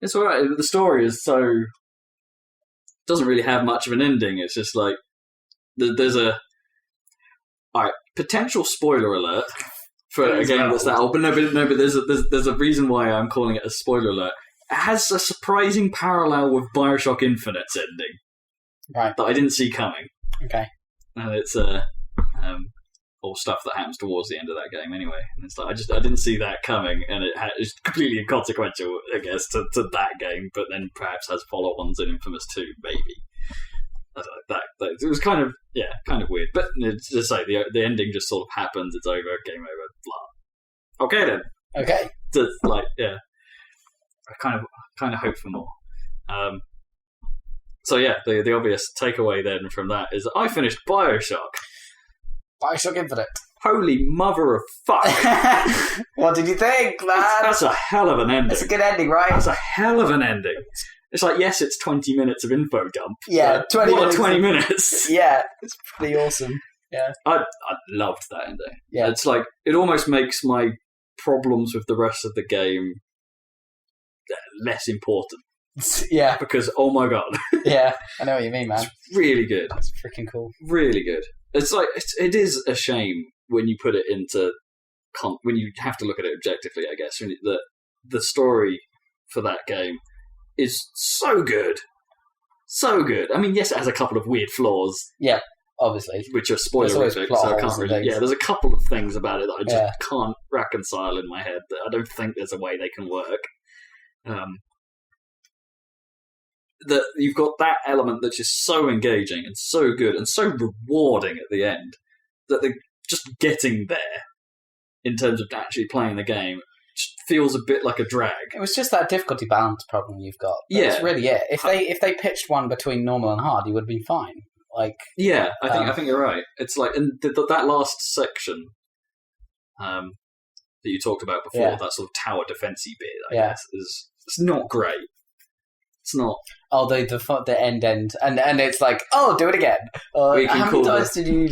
It's alright. The story is doesn't really have much of an ending. It's just like there's a alright potential spoiler alert for a game that's that old. But but there's a reason why I'm calling it a spoiler alert. It has a surprising parallel with Bioshock Infinite's ending, right? That I didn't see coming. Okay, and it's all stuff that happens towards the end of that game anyway. And it's like I didn't see that coming, and it's completely inconsequential, I guess, to that game. But then perhaps has follow-ons in Infamous 2, maybe. I don't know, that it was kind of weird. But it's just like the ending just sort of happens. It's over, game over, blah. Okay then. Okay. Just like I kind of hope for more. So yeah, the obvious takeaway then from that is I finished Bioshock. Bioshock Infinite. Holy mother of fuck! What did you think, man? That's a hell of an ending. That's a good ending, right? That's a hell of an ending. It's like, yes, it's 20 minutes of info dump. Yeah, 20 minutes. 20 minutes? Yeah, it's pretty awesome. Yeah. I loved that ending. Yeah. It's like, it almost makes my problems with the rest of the game less important. Yeah. Because, oh my god. Yeah, I know what you mean, man. It's really good. It's freaking cool. Really good. It's like, it is a shame when you put it into, when you have to look at it objectively, I guess, that the story for that game is so good. So good. I mean, yes, it has a couple of weird flaws. Yeah, obviously. Which are spoilerific, so I can't really... Yeah, there's a couple of things about it that I just can't reconcile in my head. That I don't think there's a way they can work. That you've got that element that's just so engaging and so good and so rewarding at the end that they're just getting there in terms of actually playing the game just feels a bit like a drag. It was just that difficulty balance problem you've got. That's really it. If they pitched one between normal and hard, you would have been fine. Like I think you're right. It's like that last section that you talked about before, that sort of tower defensey bit, I guess, it's not great. It's not. Oh, the end, and it's like, oh, do it again. How many times did you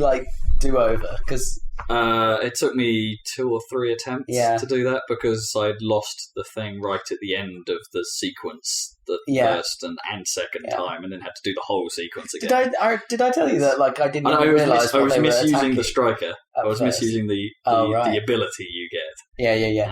do over? Because it took me 2 or 3 attempts to do that because I'd lost the thing right at the end of the sequence, the first and second time, and then had to do the whole sequence again. Did I tell you that? I didn't even realise I was they misusing were attacking the striker. I was misusing the ability you get. Yeah.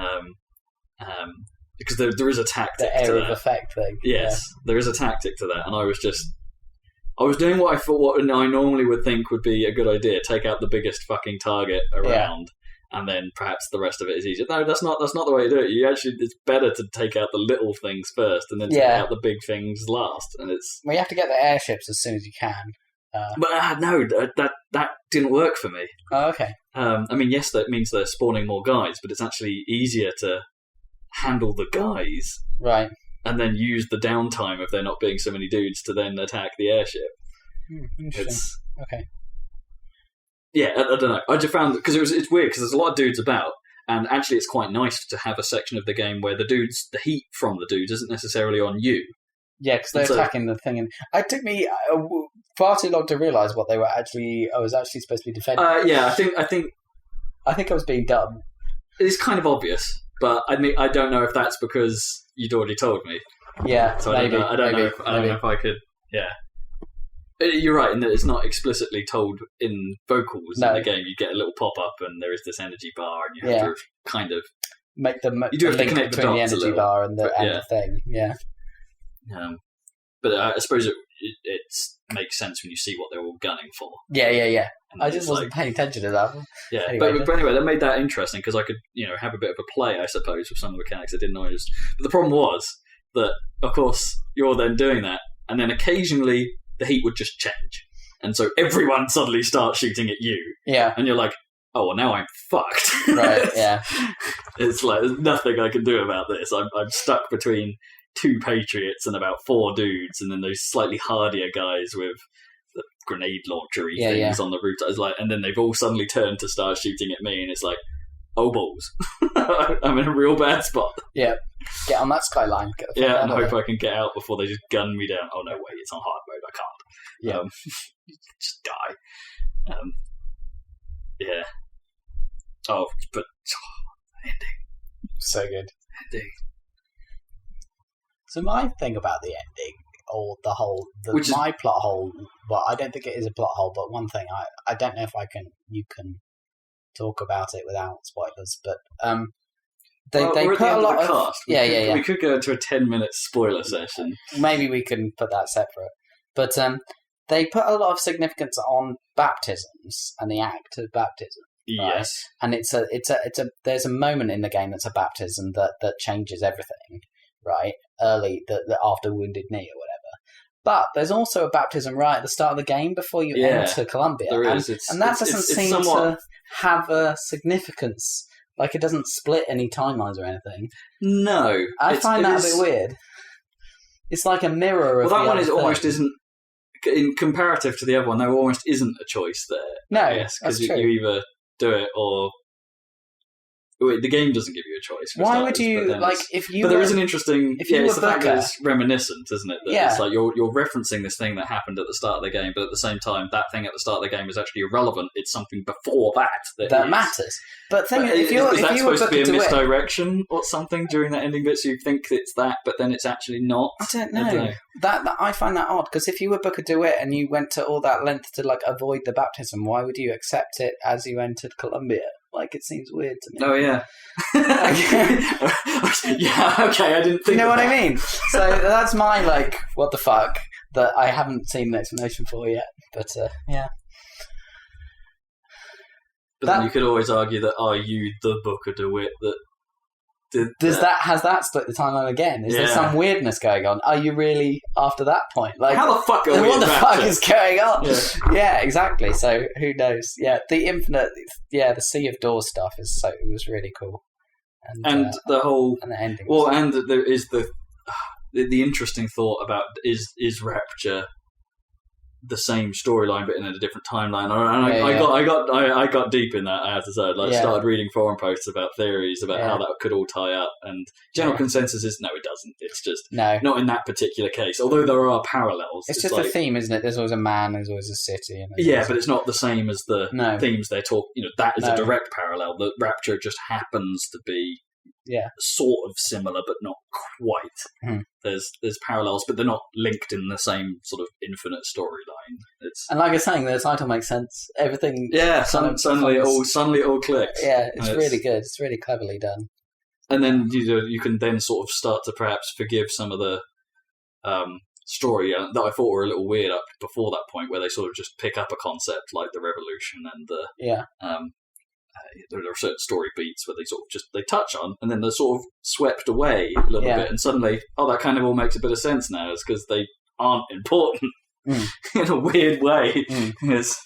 Because there is a tactic the area to that. Of effect thing. Yes, there is a tactic to that, and I was doing what I thought what I normally would think would be a good idea: take out the biggest fucking target around, and then perhaps the rest of it is easier. No, that's not the way to do it. It's better to take out the little things first, and then take out the big things last. And it's you have to get the airships as soon as you can. But no, that didn't work for me. Oh, okay. I mean, yes, that means they're spawning more guys, but it's actually easier to handle the guys, right, and then use the downtime of there not being so many dudes to then attack the airship. Interesting. Okay. Yeah, I don't know. I just found because it's weird because there's a lot of dudes about, and actually it's quite nice to have a section of the game where the heat from the dudes isn't necessarily on you. Yeah, because they're attacking the thing, and it took me far too long to realise what they were actually. I was actually supposed to be defending. I think I was being dumb. It's kind of obvious. But I mean, I don't know if that's because you'd already told me. Yeah, so maybe. I don't know if I could. Yeah, you're right in that it's not explicitly told in vocals in the game. You get a little pop up, and there is this energy bar, and you have to kind of make the you do have to link connect between the dots energy bar and the thing. Yeah. But I suppose it makes sense when you see what they're all gunning for. Yeah. And I it's just wasn't paying attention to that. Yeah, Anyway, but anyway, that made that interesting because I could, have a bit of a play, I suppose, with some of the mechanics I didn't know. But the problem was that, of course, you're then doing that, and then occasionally the heat would just change, and so everyone suddenly starts shooting at you. Yeah. And you're like, oh, well, now I'm fucked. Right. Yeah. It's like there's nothing I can do about this. I'm stuck between 2 Patriots and about 4 dudes, and then those slightly hardier guys with the grenade launchery things on the roof. It's like, and then they've all suddenly turned to start shooting at me, and it's like, oh balls, I'm in a real bad spot. Yeah, get on that skyline. And hope I can get out before they just gun me down. Oh no, wait, it's on hard mode. I can't. Yeah, just die. Yeah. Oh, but ending. So good. Ending. So my thing about the ending, or my plot hole, well, I don't think it is a plot hole, but one thing, I don't know if you can talk about it without spoilers, but they put a lot of cast. We could go into a 10-minute spoiler session. Maybe we can put that separate, but they put a lot of significance on baptisms and the act of baptism. Right? Yes, and there's a moment in the game that's a baptism that changes everything, right? Early, the after Wounded Knee or whatever. But there's also a baptism right at the start of the game before you enter Columbia. There is. And that doesn't seem to have a significance. Like, it doesn't split any timelines or anything. No. I find that a bit weird. It's like a mirror of that one almost isn't, in comparative to the other one, there almost isn't a choice there. No, yes, because that's true. you either do it or... Wait, the game doesn't give you a choice. Why would you, if you... But there is an interesting... If you were it's the fact that Booker... it's reminiscent, isn't it? That it's like you're referencing this thing that happened at the start of the game, but at the same time, that thing at the start of the game is actually irrelevant. It's something before that matters. But is that supposed to be a misdirection or something during that ending bit, so you think it's that, but then it's actually not? I don't know. I find that odd, because if you were Booker DeWitt and you went to all that length to avoid the baptism, why would you accept it as you entered Columbia? It seems weird to me. Oh, yeah. Yeah, okay, I didn't think you know what I mean? So that's my, what the fuck, that I haven't seen an explanation for yet. But, yeah. But then you could always argue that, are you the Booker DeWitt that did has that split the timeline again? Is there some weirdness going on? Are you really after that point? How the fuck are we? What the fuck is going on? Yeah, exactly. So who knows? Yeah, the infinite, the Sea of Doors stuff it was really cool, and the whole and the ending. Well, and there is the interesting thought about is Rapture the same storyline but in a different timeline, and I got deep in that, I have to say. Started reading forum posts about theories about how that could all tie up, and general consensus is no, it doesn't. It's just not in that particular case, although there are parallels. It's just a theme, isn't it? There's always a man, there's always a city, and but it's not the same as the themes they talk. That is a direct parallel. The Rapture just happens to be sort of similar, but not quite. There's parallels, but they're not linked in the same sort of infinite storyline. And like I was saying, the title makes sense. Everything. Yeah, suddenly it all clicks. Yeah, it's really good. It's really cleverly done. And then you can then sort of start to perhaps forgive some of the story that I thought were a little weird up before that point, where they sort of just pick up a concept like the revolution and the there are certain story beats where they sort of they touch on, and then they're sort of swept away a little bit, and suddenly, that kind of all makes a bit of sense now. It's because they aren't important in a weird way. Yes.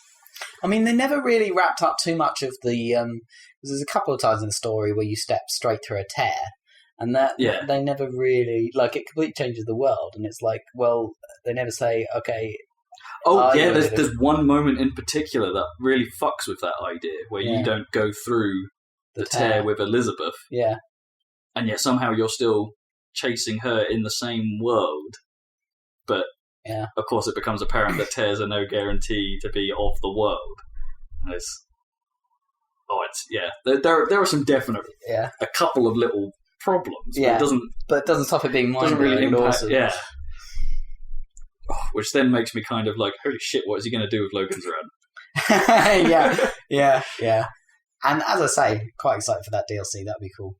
I mean, they never really wrapped up too much of the. There's a couple of times in the story where you step straight through a tear, and that they never really it completely changes the world, and it's they never say okay. There's one moment in particular that really fucks with that idea, where you don't go through the tear with Elizabeth, and yet somehow you're still chasing her in the same world. But of course, it becomes apparent that tears are no guarantee to be of the world. There are some definite a couple of little problems. But it doesn't stop it being really awesome. Yeah. Which then makes me kind of holy shit, what is he going to do with Logan's Run? yeah. And as I say, quite excited for that DLC. That'd be cool.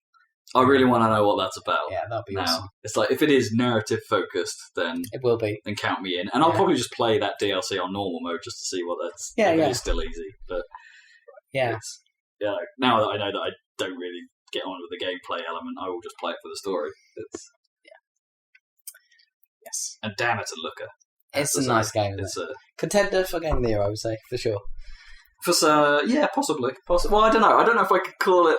I really want to know what that's about. Yeah, that'll be awesome. It's like, if it is narrative focused, then It will be. then count me in. And I'll probably just play that DLC on normal mode just to see what that's. Yeah, if yeah. It is still easy, but Yeah. now that I know that I don't really get on with the gameplay element, I will just play it for the story. Yes. And damn, it's a looker. It's a nice game. It's a contender for Game of the Year, I would say, for sure. possibly. Well, I don't know. I don't know if I could call it.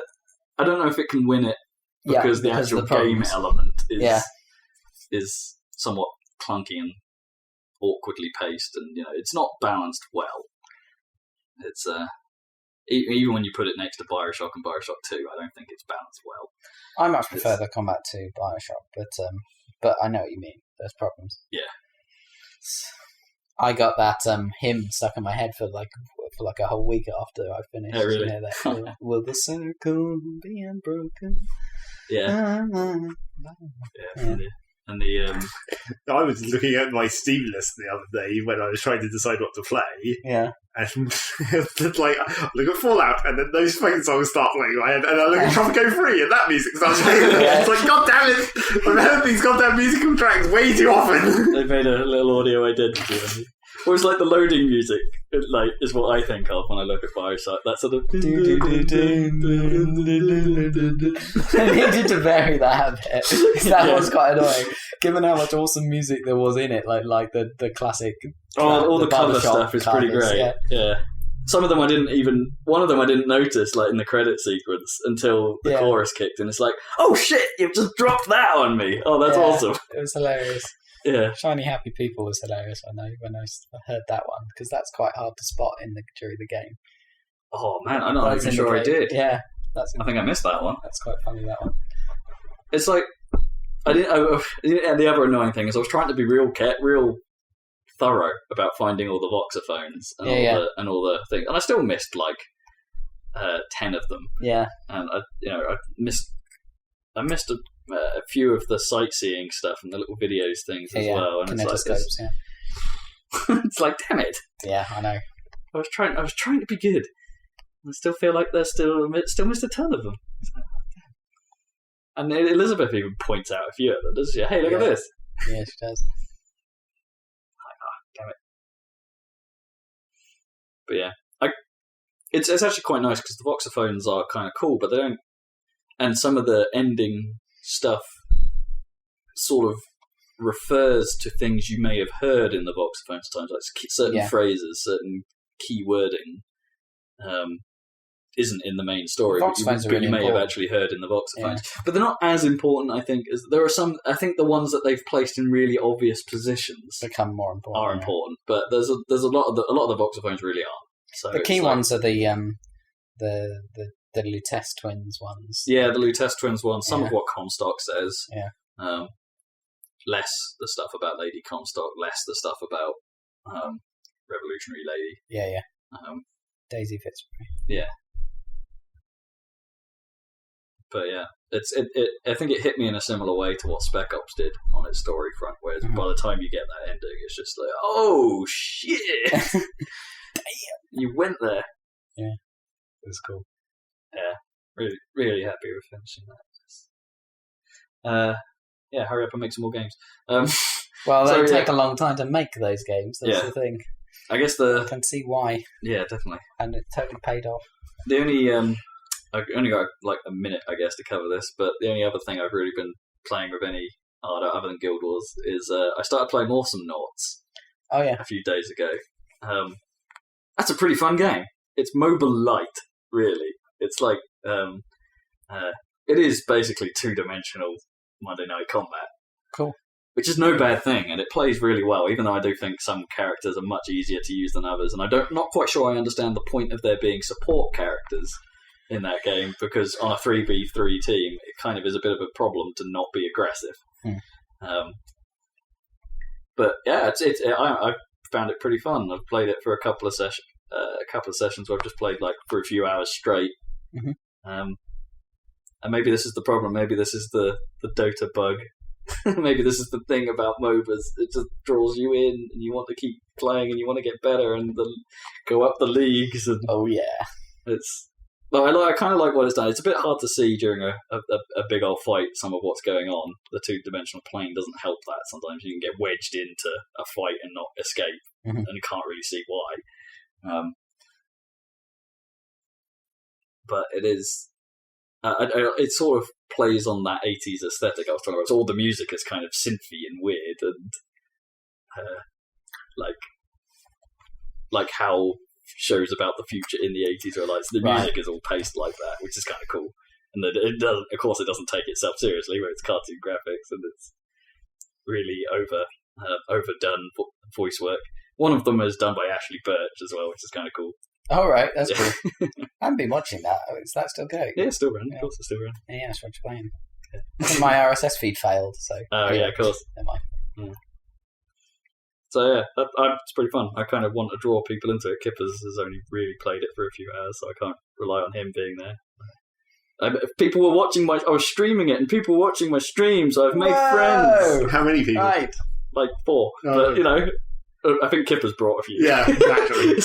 I don't know if it can win it because the actual of the game problems. element is somewhat clunky and awkwardly paced, and it's not balanced well. It's even when you put it next to Bioshock and Bioshock 2, I don't think it's balanced well. I much prefer the combat to Bioshock, but I know what you mean. There's problems. Yeah. I got that hymn stuck in my head for like a whole week after I finished. Oh, really? That, will the circle be unbroken? Yeah. Yeah. And the I was looking at my Steam list the other day when I was trying to decide what to play. Yeah. And it's like, I look at Fallout, and then those fucking songs start playing in my head, and I look at Tropico 3, and that music starts playing. It's like, god damn it! I've heard these goddamn musical tracks way too often. they made a little audio identity. Or it's like the loading music, is what I think of when I look at Bioshock. That sort of. I needed to vary that a bit. That was quite annoying, given how much awesome music there was in it. Like the classic. All the cover Bioshock stuff is pretty covers, great. Yeah. Some of them I didn't even. One of them I didn't notice, like in the credit sequence, until the chorus kicked in. It's like, oh shit, you've just dropped that on me. Oh, that's awesome. It was hilarious. Yeah. Shiny Happy People was hilarious. I know when I heard that one, because that's quite hard to spot during the game. Oh man, I'm not even sure I did. Yeah, I think I missed that one. That's quite funny. That one. It's like I didn't. And the other annoying thing is I was trying to be real thorough about finding all the voxophones and all the things, and I still missed like 10 of them. Yeah, and I missed a few of the sightseeing stuff and the little videos things as well. And kinetoscopes, it's like, damn it! Yeah, I know. I was trying to be good. I still feel like there's still missed a ton of them. And Elizabeth even points out a few of them, doesn't she? Hey, look at this. Yeah, she does. Damn it. But yeah, it's actually quite nice because the voxophones are kind of cool, but they don't. And some of the ending stuff sort of refers to things you may have heard in the voxophones times, like certain phrases, certain key wording isn't in the main story, but you may have actually heard in the voxophones. Yeah. But they're not as important, I think, as there are some. I think the ones that they've placed in really obvious positions become more important. Are important, but there's a lot of the voxophones really aren't. So the key ones are the Lutece Twins ones. Yeah, the Lutece Twins ones. Some of what Comstock says. Yeah. Less the stuff about Lady Comstock. Less the stuff about Revolutionary Lady. Yeah. Daisy Fitzroy. Yeah. But yeah, I think it hit me in a similar way to what Spec Ops did on its story front. Whereas by the time you get that ending, it's just like, oh shit! Damn, you went there. Yeah, it was cool. Yeah, really, really happy with finishing that. Yeah, hurry up and make some more games. Well, they take a long time to make those games. That's the thing. I guess I can see why. Yeah, definitely. And it totally paid off. The only I only got like a minute, I guess, to cover this. But the only other thing I've really been playing with other than Guild Wars is I started playing Awesomenauts. Oh yeah. A few days ago. That's a pretty fun game. It's mobile light, really. It's like it is basically 2-dimensional Monday Night Combat. Cool. Which is no bad thing, and it plays really well, even though I do think some characters are much easier to use than others, and not quite sure I understand the point of there being support characters in that game, because on a 3v3 team, it kind of is a bit of a problem to not be aggressive. But yeah, I found it pretty fun. I've played it for a couple of sessions where I've just played like for a few hours straight. And maybe this is the problem. Maybe this is the Dota bug. Maybe this is the thing about MOBAs. It just draws you in, and you want to keep playing, and you want to get better, and go up the leagues. And oh yeah, I kind of like what it's done. It's a bit hard to see during a big old fight some of what's going on. The two-dimensional plane doesn't help that. Sometimes you can get wedged into a fight and not escape, and you can't really see why. But it is... it sort of plays on that 80s aesthetic I was talking about. So all the music is kind of synthy and weird, and like how shows about the future in the 80s are like. So the music is all paced like that, which is kind of cool. And that it doesn't, of course, it doesn't take itself seriously, where it's cartoon graphics and it's really overdone voice work. One of them is done by Ashley Birch as well, which is kind of cool. Oh, right, that's cool. I haven't been watching that. Is that still going? Yeah, it's still running. Of course, it's still running. Yeah, that's what you're playing. Yeah. My RSS feed failed, so... Oh, yeah, of course. Never mind. Yeah. So, yeah, it's pretty fun. I kind of want to draw people into it. Kippers has only really played it for a few hours, so I can't rely on him being there. People were watching I was streaming it, and people were watching my stream, so I've made friends. How many people? Right. Like 4. But, you know, I think Kippers brought a few. Yeah, naturally.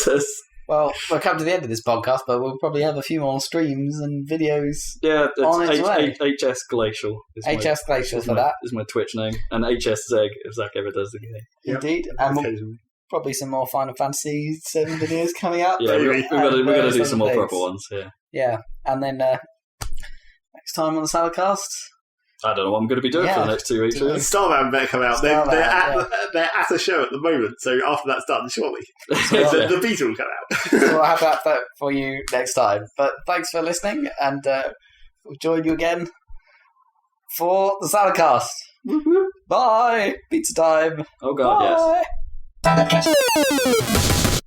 Well, we'll come to the end of this podcast, but we'll probably have a few more streams and videos. Yeah, it's HS Glacial. HS Glacial for that. Is my Twitch name. And HS Zeg, if Zach ever does the game. Yep. Indeed. And probably some more Final Fantasy 7 videos coming up. Yeah, we're going to do some more proper ones, yeah. Yeah, and then next time on the Saladcast... I don't know what I'm going to be doing for the next 2 weeks. Really. Starman better come out. They're at a show at the moment, so after that's done, surely. The beta will come out. So we'll have that for you next time. But thanks for listening, and we'll join you again for the Saladcast. Bye! Pizza time! Oh god, Bye. yes.